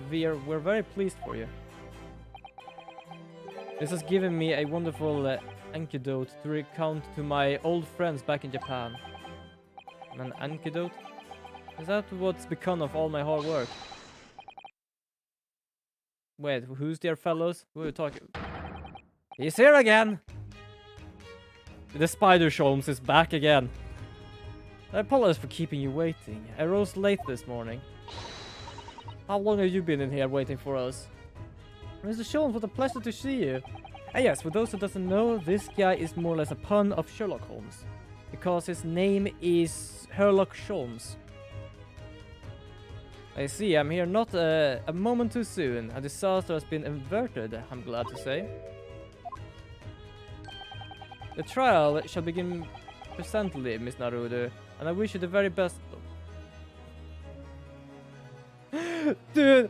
we're very pleased for you. This has given me a wonderful anecdote to recount to my old friends back in Japan. An anecdote? Is that what's become of all my hard work? Wait, who's there, fellows? Who are you talking? He's here again! The Spider Sholmes is back again. I apologize for keeping you waiting. I rose late this morning. How long have you been in here waiting for us? Mr. Sholmes, what a pleasure to see you. And yes, for those who doesn't know, this guy is more or less a pun of Sherlock Holmes. Because his name is Sherlock Sholmes. I see, I'm here not a moment too soon. A disaster has been averted, I'm glad to say. The trial shall begin presently, Miss Naruto, and I wish you the very best. Dude,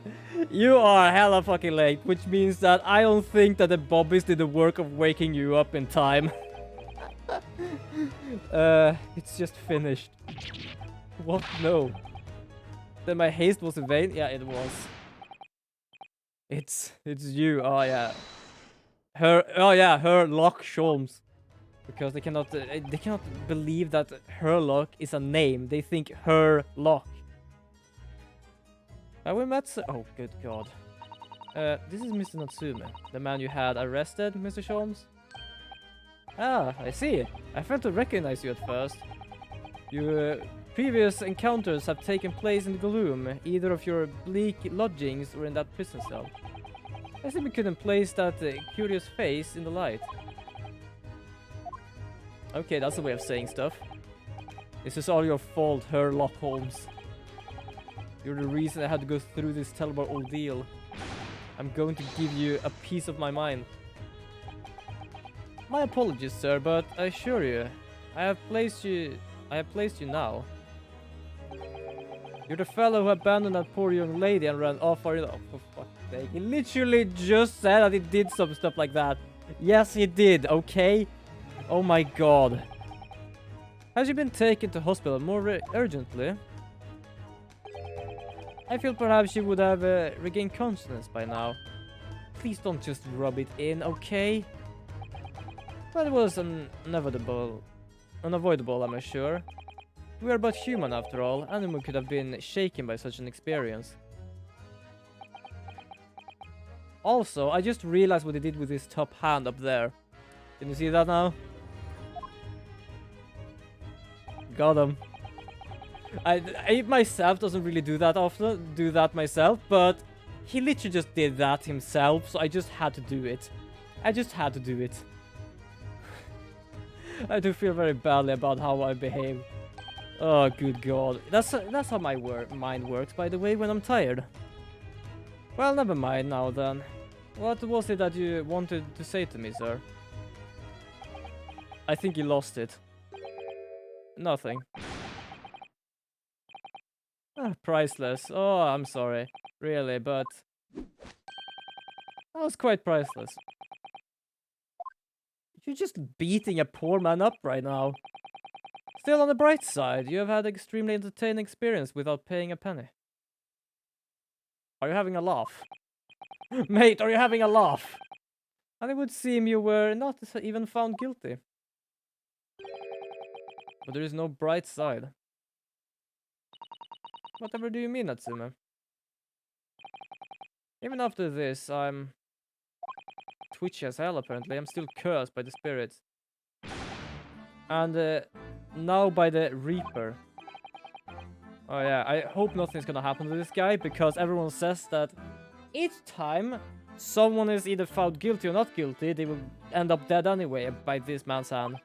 you are hella fucking late, which means that I don't think that the Bobbies did the work of waking you up in time. It's just finished. What? No. Then my haste was in vain? Yeah, it was. It's you. Oh yeah. Her Lock Sholmes. Because they cannot believe that Herlock is a name. They think Herlock. We met. Oh, good God. This is Mr. Natsume, the man you had arrested, Mr. Sholmes. Ah, I see. I failed to recognize you at first. Your previous encounters have taken place in the gloom, either of your bleak lodgings or in that prison cell. I simply couldn't place that curious face in the light. Okay, that's a way of saying stuff. This is all your fault, Sherlock Holmes. You're the reason I had to go through this terrible ordeal. I'm going to give you a piece of my mind. My apologies, sir, but I assure you, I have placed you now. You're the fellow who abandoned that poor young lady and ran off for fuck's sake. He literally just said that he did some stuff like that. Yes, he did, okay? Oh my God. Has you been taken to hospital more urgently? I feel perhaps you would have regained consciousness by now. Please don't just rub it in, okay? But it was unavoidable, I'm sure. We are but human after all. Anyone could have been shaken by such an experience. Also, I just realized what he did with his top hand up there. Can you see that now? Got him. I myself doesn't really do that myself, but he literally just did that himself, so I just had to do it. I just had to do it. I do feel very badly about how I behave. Oh, good God. That's how my mind works, by the way, when I'm tired. Well, never mind now then. What was it that you wanted to say to me, sir? I think he lost it. Nothing. Ah, priceless. Oh, I'm sorry. Really, but... that was quite priceless. You're just beating a poor man up right now. Still, on the bright side, you have had an extremely entertaining experience without paying a penny. Are you having a laugh? Mate, are you having a laugh? And it would seem you were not even found guilty. But there is no bright side. Whatever do you mean, Natsume? Even after this, I'm twitchy as hell apparently. I'm still cursed by the spirits. And now by the Reaper. Oh yeah, I hope nothing's gonna happen to this guy, because everyone says that each time someone is either found guilty or not guilty, they will end up dead anyway by this man's hand.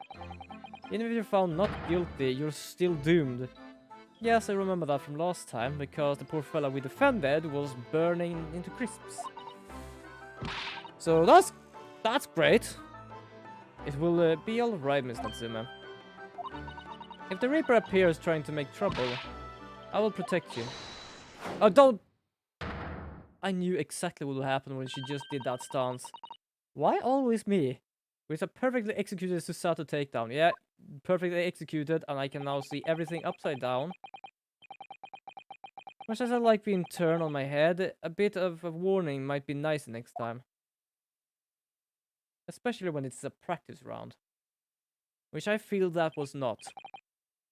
Even if you're found not guilty, you're still doomed. Yes, I remember that from last time, because the poor fella we defended was burning into crisps. So that's great. It will be alright, Miss Natsume. If the Reaper appears trying to make trouble, I will protect you. Oh, don't! I knew exactly what would happen when she just did that stance. Why always me? With a perfectly executed Susato takedown. Yeah, perfectly executed, and I can now see everything upside down. Much as I like being turned on my head, a bit of a warning might be nice next time. Especially when it's a practice round. Which I feel that was not.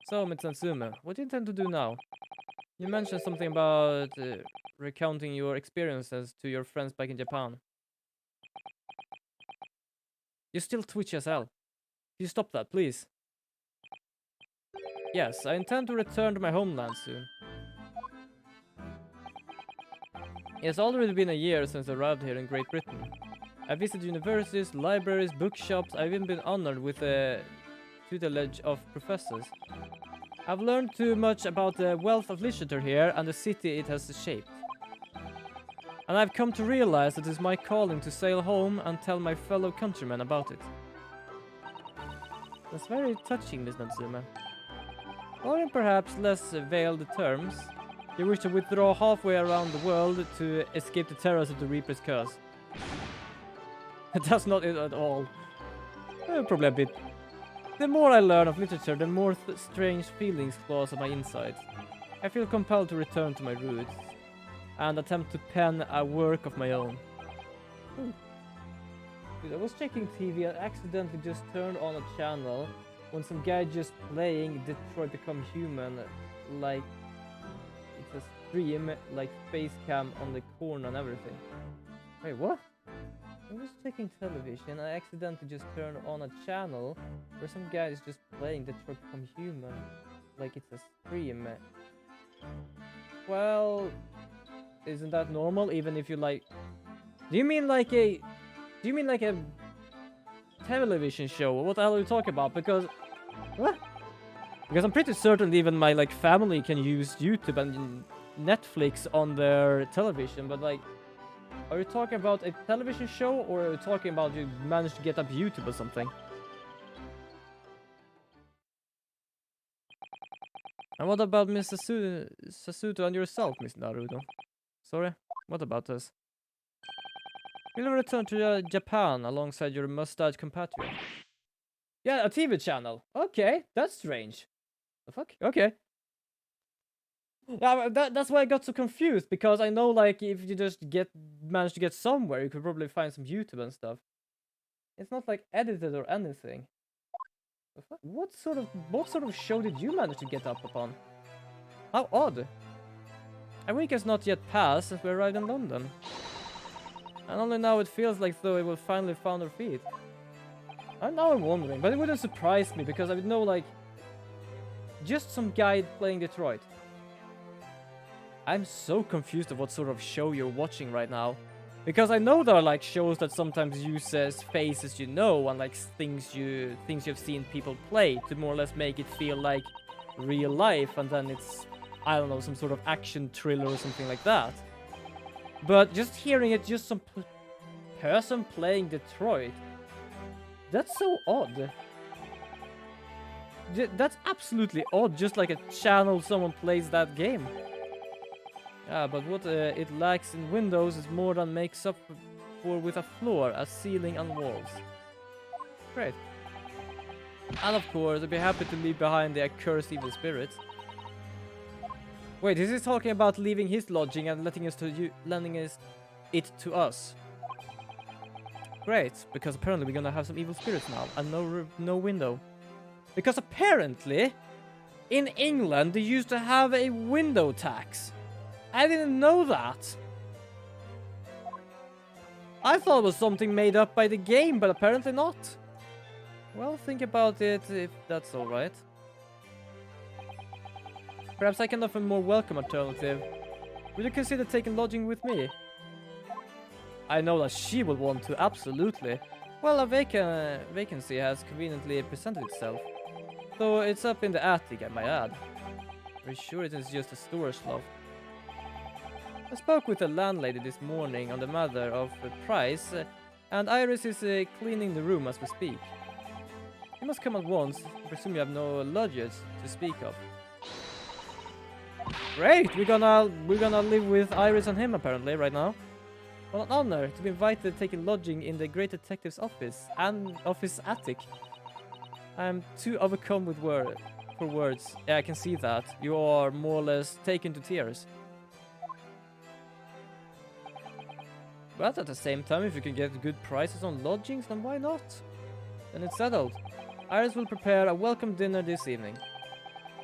So, Mitsume, what do you intend to do now? You mentioned something about recounting your experiences to your friends back in Japan. You still twitch as hell. Can you stop that, please? Yes, I intend to return to my homeland soon. It's already been a year since I arrived here in Great Britain. I visited universities, libraries, bookshops. I've even been honored with a tutelage of professors. I've learned too much about the wealth of literature here and the city it has shaped. And I've come to realize that it is my calling to sail home and tell my fellow countrymen about it. That's very touching, Miss Natsume. Or in perhaps less veiled terms, you wish to withdraw halfway around the world to escape the terrors of the Reaper's curse. That's not it at all. Probably a bit. The more I learn of literature, the more strange feelings claws at my insides. I feel compelled to return to my roots and attempt to pen a work of my own. Dude, I was checking TV and accidentally just turned on a channel when some guy just playing Detroit Become Human, like it's a stream, like face cam on the corner and everything. Wait, what? I was checking television and I accidentally just turned on a channel where some guy is just playing Detroit Become Human, like it's a stream. Well, isn't that normal? Even if you like, do you mean like a television show? What the hell are you talking about? Because what? Because I'm pretty certain even my like family can use YouTube and Netflix on their television, but like, are you talking about a television show or are you talking about you managed to get up YouTube or something? And what about Miss Sasuto and yourself, Miss Naruto? Sorry, what about this? Will you return to Japan alongside your mustache compatriot? Yeah, a TV channel. Okay, that's strange. The fuck? Okay. Yeah, that's why I got so confused, because I know like if you just manage to get somewhere, you could probably find some YouTube and stuff. It's not like edited or anything. The fuck? What sort of show did you manage to get up upon? How odd. A week has not yet passed since we arrived in London. And only now it feels like though it will finally found our feet. And now I'm wondering, but it wouldn't surprise me because I would know like just some guy playing Detroit. I'm so confused of what sort of show you're watching right now. Because I know there are like shows that sometimes uses faces you know and like things you've seen people play to more or less make it feel like real life, and then it's, I don't know, some sort of action thriller or something like that. But just hearing it, just some person playing Detroit, that's so odd. That's absolutely odd, just like a channel someone plays that game. Yeah, but what it lacks in windows is more than makes up for with a floor, a ceiling and walls. Great. And of course, I'd be happy to leave behind the accursed evil spirits. Wait, is he talking about leaving his lodging and lending it to us? Great, because apparently we're gonna have some evil spirits now, and no window. Because apparently, in England, they used to have a window tax. I didn't know that. I thought it was something made up by the game, but apparently not. Well, think about it if that's alright. Perhaps I can offer a more welcome alternative. Would you consider taking lodging with me? I know that she would want to, absolutely. Well, a vacancy has conveniently presented itself. So it's up in the attic, I might add. Are you sure it is just a storage loft? I spoke with the landlady this morning on the matter of the price, and Iris is cleaning the room as we speak. You must come at once. I presume you have no lodgers to speak of. Great! We're gonna live with Iris and him apparently right now. What an honor to be invited to take a lodging in the great detective's office and office attic. I'm too overcome with words. Yeah, I can see that. You are more or less taken to tears. But at the same time, if you can get good prices on lodgings, then why not? Then it's settled. Iris will prepare a welcome dinner this evening.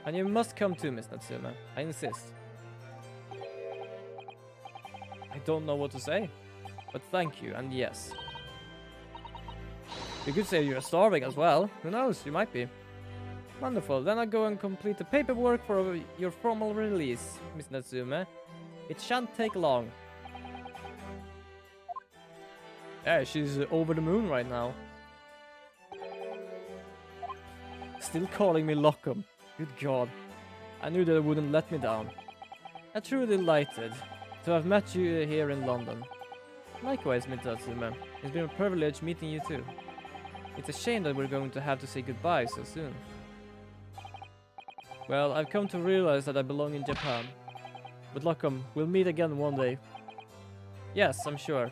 And you must come too, Miss Natsume. I insist. I don't know what to say. But thank you, and yes. You could say you're starving as well. Who knows, you might be. Wonderful, then I'll go and complete the paperwork for your formal release, Miss Natsume. It shan't take long. Yeah, she's over the moon right now. Still calling me Lockham. Good God. I knew that it wouldn't let me down. I'm truly delighted to have met you here in London. Likewise, Miss Natsume. It's been a privilege meeting you too. It's a shame that we're going to have to say goodbye so soon. Well, I've come to realize that I belong in Japan. But Lockham, we'll meet again one day. Yes, I'm sure.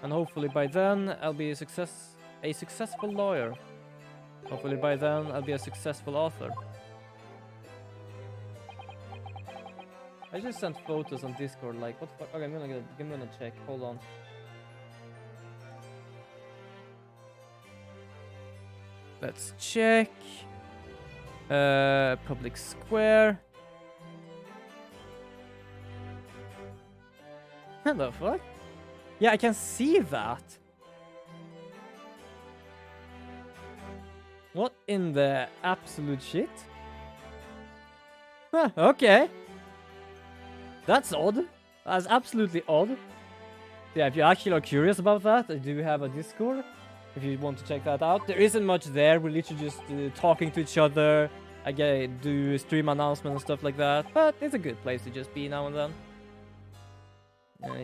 And hopefully by then, I'll be a successful lawyer. Hopefully by then, I'll be a successful author. I just sent photos on Discord, like, what the fuck? Okay, I'm gonna check, hold on. Let's check. Public square. What the fuck? Yeah, I can see that. What in the absolute shit? Huh, okay. That's odd. That's absolutely odd. Yeah, if you actually are curious about that, I do have a Discord. If you want to check that out. There isn't much there. We're literally just talking to each other. I do stream announcements and stuff like that. But it's a good place to just be now and then.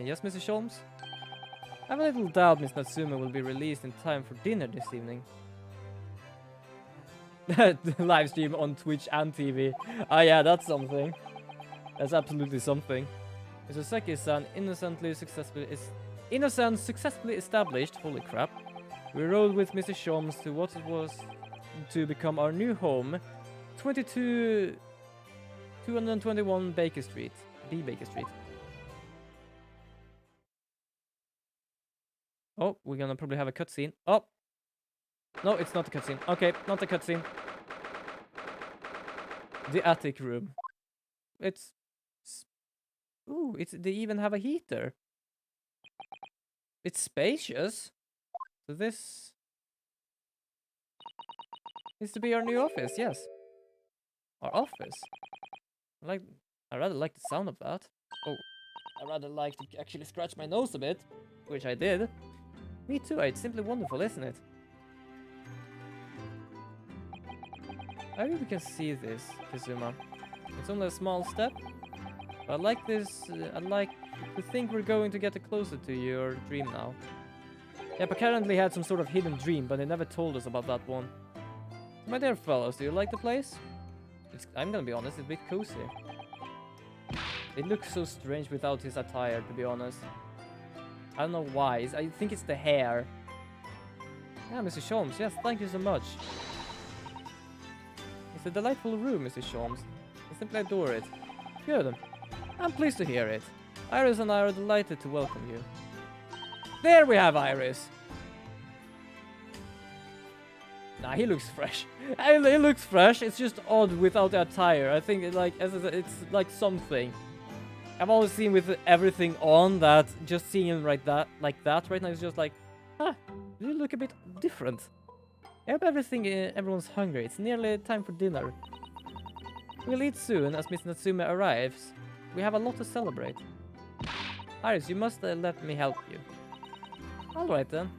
Yes, Mr. Sholmes? I have a little doubt Miss Natsume will be released in time for dinner this evening. Live stream on Twitch and TV. Ah, yeah, that's something. That's absolutely something. Mr. Seki-san innocent successfully established. Holy crap. We rode with Mr. Sholmes to what was to become our new home, 221 Baker Street. B Baker Street. Oh, we're gonna probably have a cutscene. Oh! No, it's not a cutscene. Okay, not a cutscene. The attic room. It's... Ooh, they even have a heater. It's spacious. So this is to be our new office, yes. Our office. I rather like the sound of that. Oh, I rather like to actually scratch my nose a bit, which I did. Me too, it's simply wonderful, isn't it? I really can see this, Kizuma. It's only a small step. But I like this, I like to think we're going to get closer to your dream now. Yep, apparently had some sort of hidden dream, but they never told us about that one. My dear fellows, do you like the place? I'm gonna be honest, it's a bit cozy. It looks so strange without his attire, to be honest. I don't know why. I think it's the hair. Yeah, Mr. Sholmes, yes, thank you so much. It's a delightful room, Mr. Sholmes. I simply adore it. Good. I'm pleased to hear it. Iris and I are delighted to welcome you. There we have Iris! Nah, he looks fresh. He looks fresh, it's just odd without the attire. I think it's like something. I've always seen with everything on that, just seeing him like that right now is just like, huh, you look a bit different. I hope everyone's hungry. It's nearly time for dinner. We'll eat soon as Miss Natsume arrives. We have a lot to celebrate. Iris, you must let me help you. Alright then.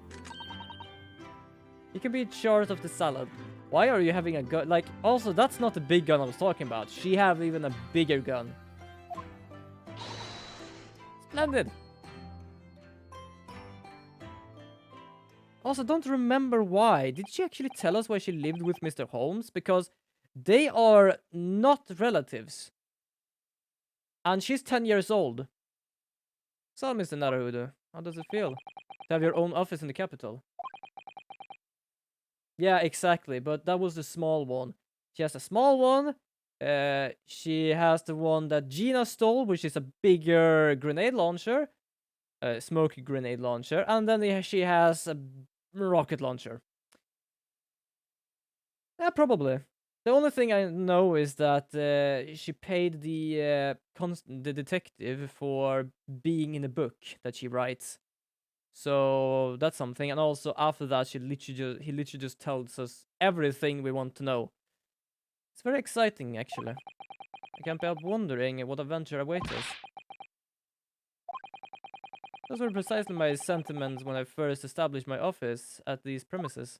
You can be in charge of the salad. Why are you having a gun? Like, also, that's not the big gun I was talking about. She have even a bigger gun. Splendid. Also, don't remember why. Did she actually tell us why she lived with Mr. Holmes? Because they are not relatives. And she's 10 years old. So, Mr. Naruhodo, how does it feel to have your own office in the capital? Yeah, exactly, but that was the small one. She has a small one. She has the one that Gina stole, which is a bigger grenade launcher. Smoke grenade launcher. And then she has a rocket launcher. Yeah, probably. The only thing I know is that she paid the detective for being in a book that she writes. So that's something. And also after that, he literally just tells us everything we want to know. It's very exciting, actually. I can't help wondering what adventure awaits us. Those were precisely my sentiments when I first established my office at these premises.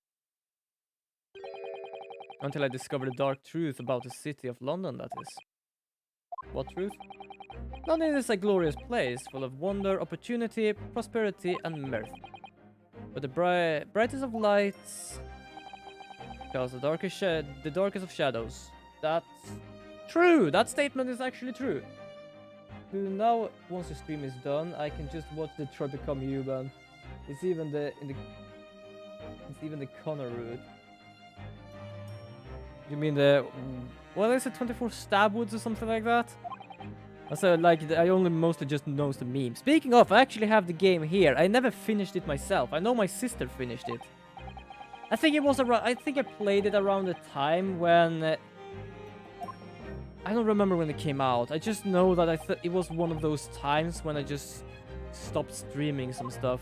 Until I discovered the dark truth about the city of London, that is. What truth? London is a glorious place, full of wonder, opportunity, prosperity, and mirth. But the brightest of lights casts the darkest of shadows. That's true! That statement is actually true. So now, once the stream is done, I can just watch the Troy become human. It's even the Connor route. You mean the... what is it, 24 stab woods or something like that? So, like, I only mostly just knows the meme. Speaking of, I actually have the game here. I never finished it myself. I know my sister finished it. I think it was around... I think I played it around the time when... I don't remember when it came out. I just know that it was one of those times when I just stopped streaming some stuff.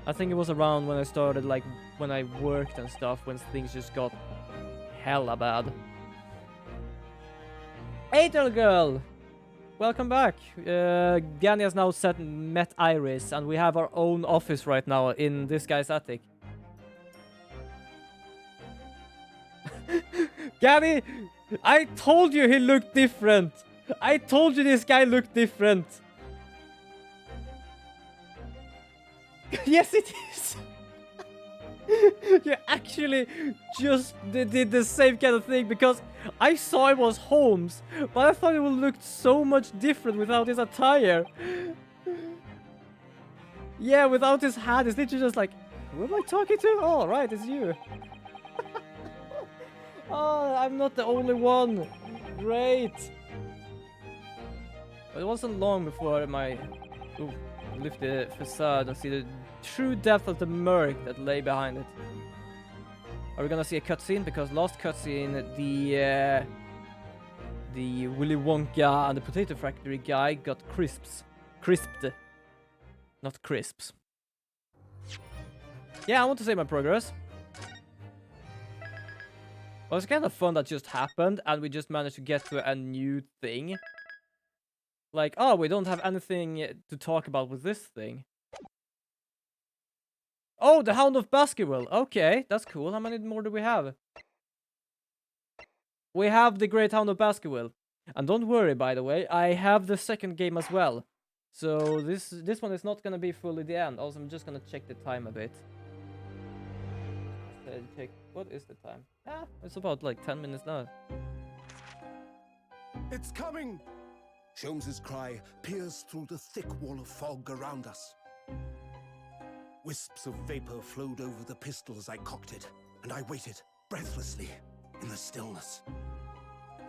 I think it was around when I started, like, when I worked and stuff, when things just got hella bad. Hey, little girl! Welcome back. Gani has now met Iris, and we have our own office right now in this guy's attic. Gani! I told you he looked different! I told you this guy looked different! Yes, it is! You actually just did the same kind of thing, because I saw it was Holmes, but I thought it would look so much different without his attire. Yeah, without his hat, it's literally just like, who am I talking to? Oh, right, it's you. Oh, I'm not the only one. Great. But it wasn't long before I lift the facade and see the true depth of the murk that lay behind it. Are we gonna see a cutscene? Because last cutscene, the Willy Wonka and the Potato Factory guy got crisped. Not crisps. Yeah, I want to say my progress. Well, it's kind of fun that just happened, and we just managed to get to a new thing. Like, oh, we don't have anything to talk about with this thing. Oh, the Hound of Baskerville. Okay, that's cool. How many more do we have? We have the Great Hound of Baskerville. And don't worry, by the way, I have the second game as well. So this one is not going to be fully the end. Also, I'm just going to check the time a bit. check. What is the time? Ah, it's about like 10 minutes now. It's coming! Sholmes's cry pierced through the thick wall of fog around us. Wisps of vapor flowed over the pistol as I cocked it, and I waited, breathlessly, in the stillness.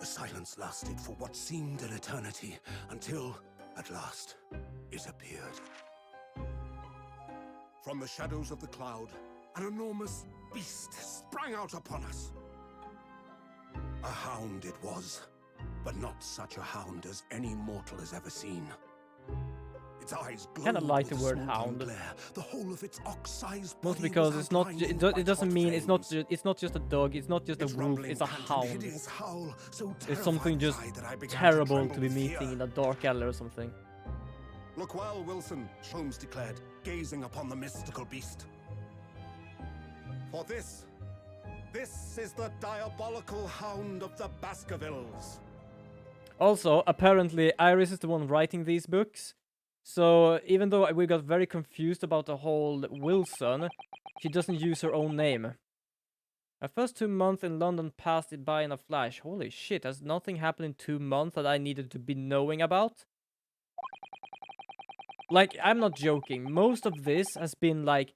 The silence lasted for what seemed an eternity, until, at last, it appeared. From the shadows of the cloud, an enormous beast sprang out upon us. A hound it was, but not such a hound as any mortal has ever seen. Its eyes glowed Kinda like the with word smoldering hound. glare. The whole of its ox-sized Not body because was it's not. outlined It, in it white doesn't hot mean it's flames. not just a dog. It's not just a Its wolf. rumbling It's a pant and hound. hideous howl so It's something terrified just his eye that I began terrible tremble to be with meeting fear. in a dark alley or something. Look well, Wilson, Sholmes declared, gazing upon the mystical beast. For this is the diabolical hound of the Baskervilles. Also, apparently, Iris is the one writing these books. So even though we got very confused about the whole Wilson, she doesn't use her own name. Our first 2 months in London passed it by in a flash. Holy shit, has nothing happened in 2 months that I needed to be knowing about? Like, I'm not joking. Most of this has been like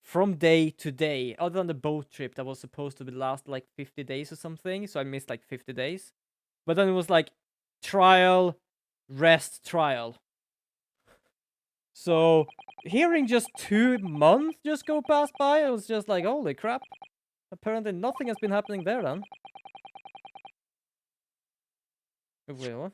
from day to day, other than the boat trip that was supposed to be last like 50 days or something. So I missed like 50 days. But then it was like trial, rest, trial. So hearing just 2 months just go past by, I was just like, holy crap. Apparently nothing has been happening there then. Wait, what?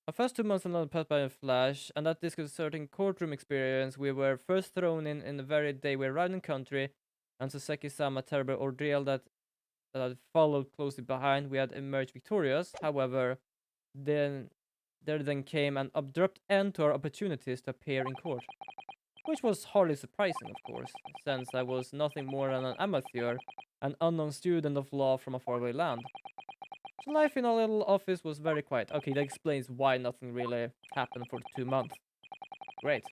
Our first 2 months in London passed by in a flash, and that disconcerting courtroom experience, we were first thrown in the very day we arrived in country, and Soseki-sama, a terrible ordeal that had followed closely behind. We had emerged victorious. However, there then came an abrupt end to our opportunities to appear in court. Which was hardly surprising, of course, since I was nothing more than an amateur, an unknown student of law from a faraway land. So life in our little office was very quiet. Okay, that explains why nothing really happened for 2 months. Great.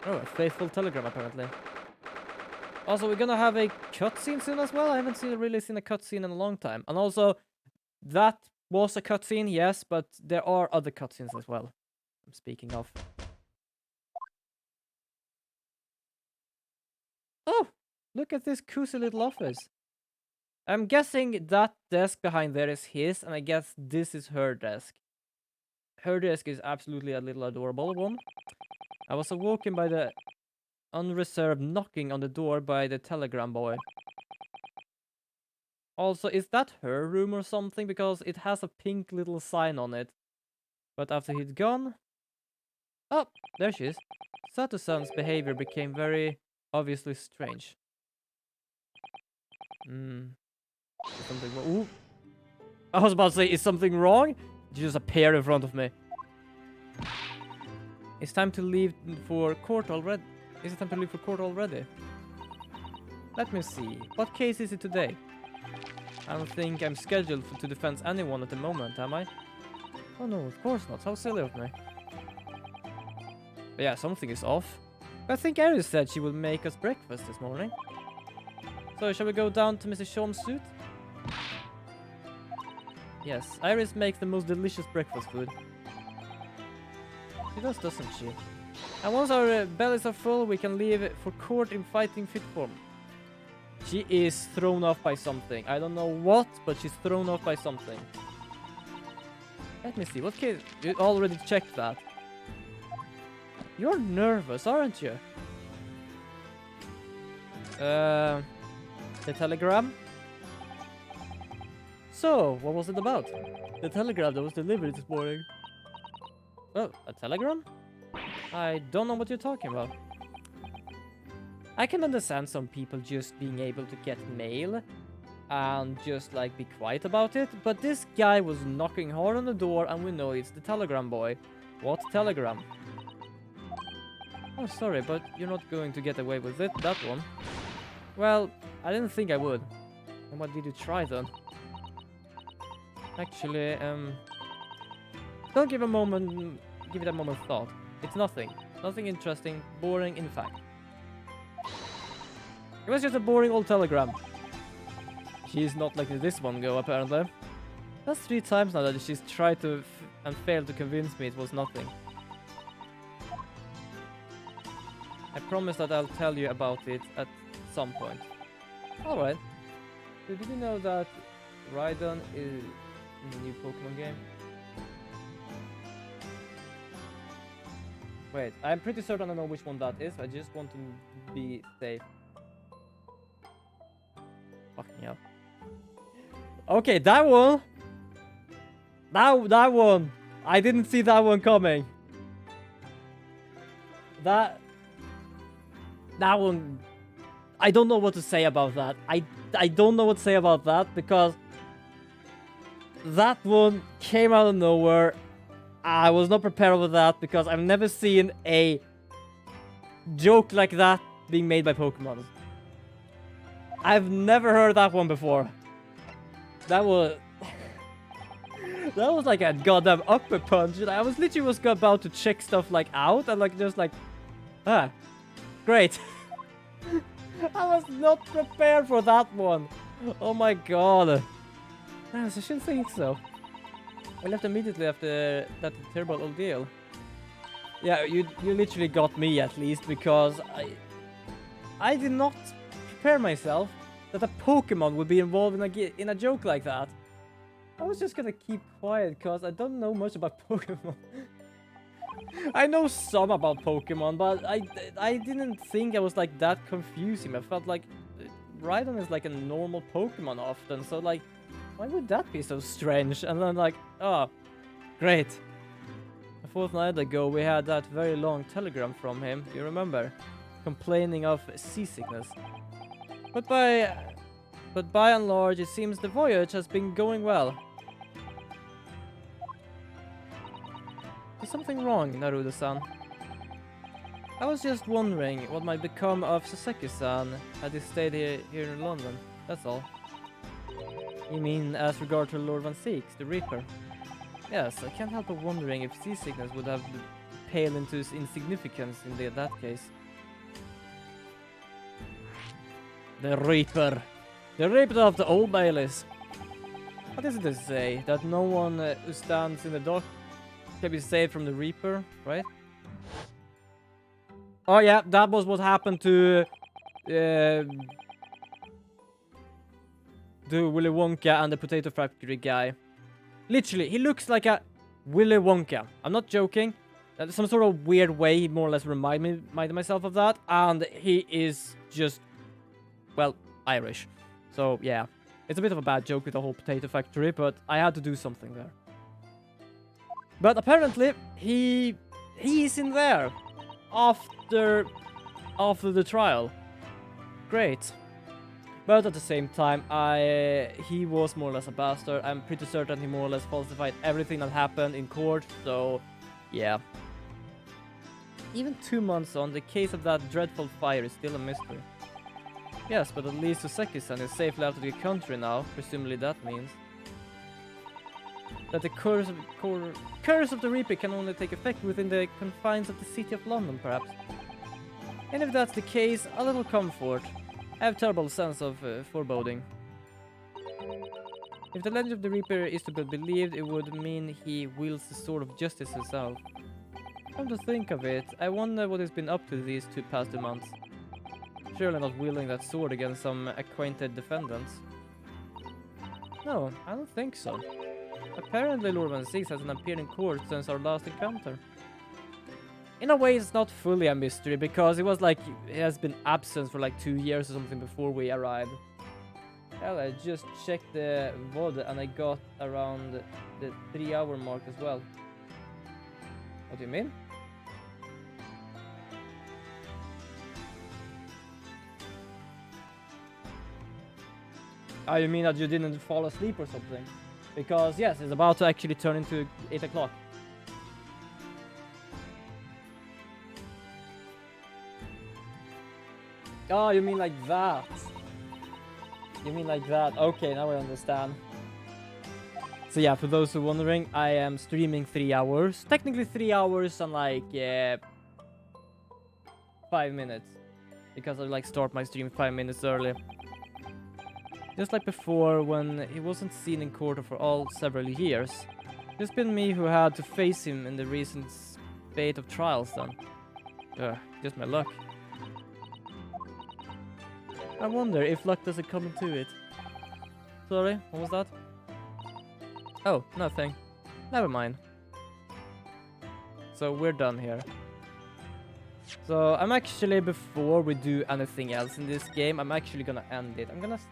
Oh, a faithful telegram, apparently. Also, we're gonna have a cutscene soon as well. I haven't really seen a cutscene in a long time. And also, that was a cutscene, yes, but there are other cutscenes as well. I'm speaking of. Oh, look at this cozy little office. I'm guessing that desk behind there is his, and I guess this is her desk. Her desk is absolutely a little adorable one. I was awoken by the unreserved knocking on the door by the telegram boy. Also, is that her room or something? Because it has a pink little sign on it. But after he'd gone... Oh, there she is. Sato-san's behavior became very obviously strange. Something wrong. Ooh. I was about to say, is something wrong? She just appeared in front of me. It's time to leave for court already. Is it time to leave for court already? Let me see. What case is it today? I don't think I'm scheduled to defend anyone at the moment, am I? Oh no, of course not. How silly of me. But yeah, something is off. I think Iris said she would make us breakfast this morning. So, shall we go down to Mr. Sholmes' suite? Yes, Iris makes the most delicious breakfast food. She does, doesn't she? And once our bellies are full, we can leave for court in fighting fit form. She is thrown off by something. I don't know what, but she's thrown off by something. Let me see, what case? You already checked that. You're nervous, aren't you? The telegram? So, what was it about? The telegram that was delivered this morning. Oh, a telegram? I don't know what you're talking about. I can understand some people just being able to get mail and just like be quiet about it, but this guy was knocking hard on the door and we know it's the telegram boy. What telegram? Oh, sorry, but you're not going to get away with it, that one. Well, I didn't think I would. And what did you try then? Actually, don't give it a moment thought. It's nothing. Nothing interesting. Boring, in fact. It was just a boring old telegram. She's not letting this one go, apparently. That's 3 times now that she's tried to and failed to convince me it was nothing. I promise that I'll tell you about it at some point. Alright. So did you know that Raidon is in the new Pokemon game? Wait, I'm pretty certain I know which one that is. I just want to be safe. Fucking hell. Okay, that one. That one. I didn't see that one coming. That one. I don't know what to say about that. I don't know what to say about that because that one came out of nowhere. I was not prepared with that because I've never seen a joke like that being made by Pokemon. I've never heard that one before. That was that was like a goddamn upper punch. I was literally just about to check stuff like out and like just like, ah, great. I was not prepared for that one. Oh my god. I shouldn't think so. I left immediately after that terrible ordeal. Yeah, you literally got me at least because I did not prepare myself that a Pokemon would be involved in a joke like that. I was just gonna keep quiet because I don't know much about Pokemon. I know some about Pokemon, but I didn't think I was like that confusing. I felt like Raidon is like a normal Pokemon often, so like, why would that be so strange? And then like, oh, great. A fortnight ago we had that very long telegram from him, you remember? Complaining of seasickness. But by and large it seems the voyage has been going well. Is something wrong, Naruto-san? I was just wondering what might become of Saseki-san had he stayed here in London, that's all. You mean as regard to Lord Van Six, the Reaper? Yes, I can't help but wondering if seasickness would have paled into insignificance in that case. The Reaper. The Reaper of the Old Baileys. What is it to say? That no one who stands in the dock can be saved from the Reaper, right? Oh yeah, that was what happened to Willy Wonka and the Potato Factory guy. Literally, he looks like a Willy Wonka. I'm not joking. Some sort of weird way, he more or less reminded myself of that. And he is just, well, Irish. So yeah, it's a bit of a bad joke with the whole Potato Factory, but I had to do something there. But apparently, he is in there after the trial. Great. But at the same time, he was more or less a bastard. I'm pretty certain he more or less falsified everything that happened in court, so yeah. Even 2 months on, the case of that dreadful fire is still a mystery. Yes, but at least Saseki-san is safely out of the country now. Presumably that means that the curse of the Reaper can only take effect within the confines of the city of London, perhaps. And if that's the case, a little comfort. I have a terrible sense of foreboding. If the legend of the Reaper is to be believed, it would mean he wields the sword of justice himself. Come to think of it, I wonder what he's been up to these past 2 months. Surely not wielding that sword against some acquainted defendants. No, I don't think so. Apparently Lord Van Six hasn't appeared in court since our last encounter. In a way, it's not fully a mystery, because it was like, he has been absent for like 2 years or something before we arrived. Hell, I just checked the VOD and I got around the 3-hour mark as well. What do you mean? Oh, you mean that you didn't fall asleep or something? Because yes, it's about to actually turn into 8 o'clock. Oh, you mean like that? You mean like that? Okay, now I understand. So yeah, for those who are wondering, I am streaming 3 hours. Technically 3 hours and like 5 minutes. Because I like start my stream 5 minutes early. Just like before when he wasn't seen in court for all several years. It's been me who had to face him in the recent spate of trials then. Just my luck. I wonder if luck doesn't come into it. Sorry, what was that? Oh, nothing. Never mind. So we're done here. So I'm actually, before we do anything else in this game, I'm actually gonna end it. I'm gonna see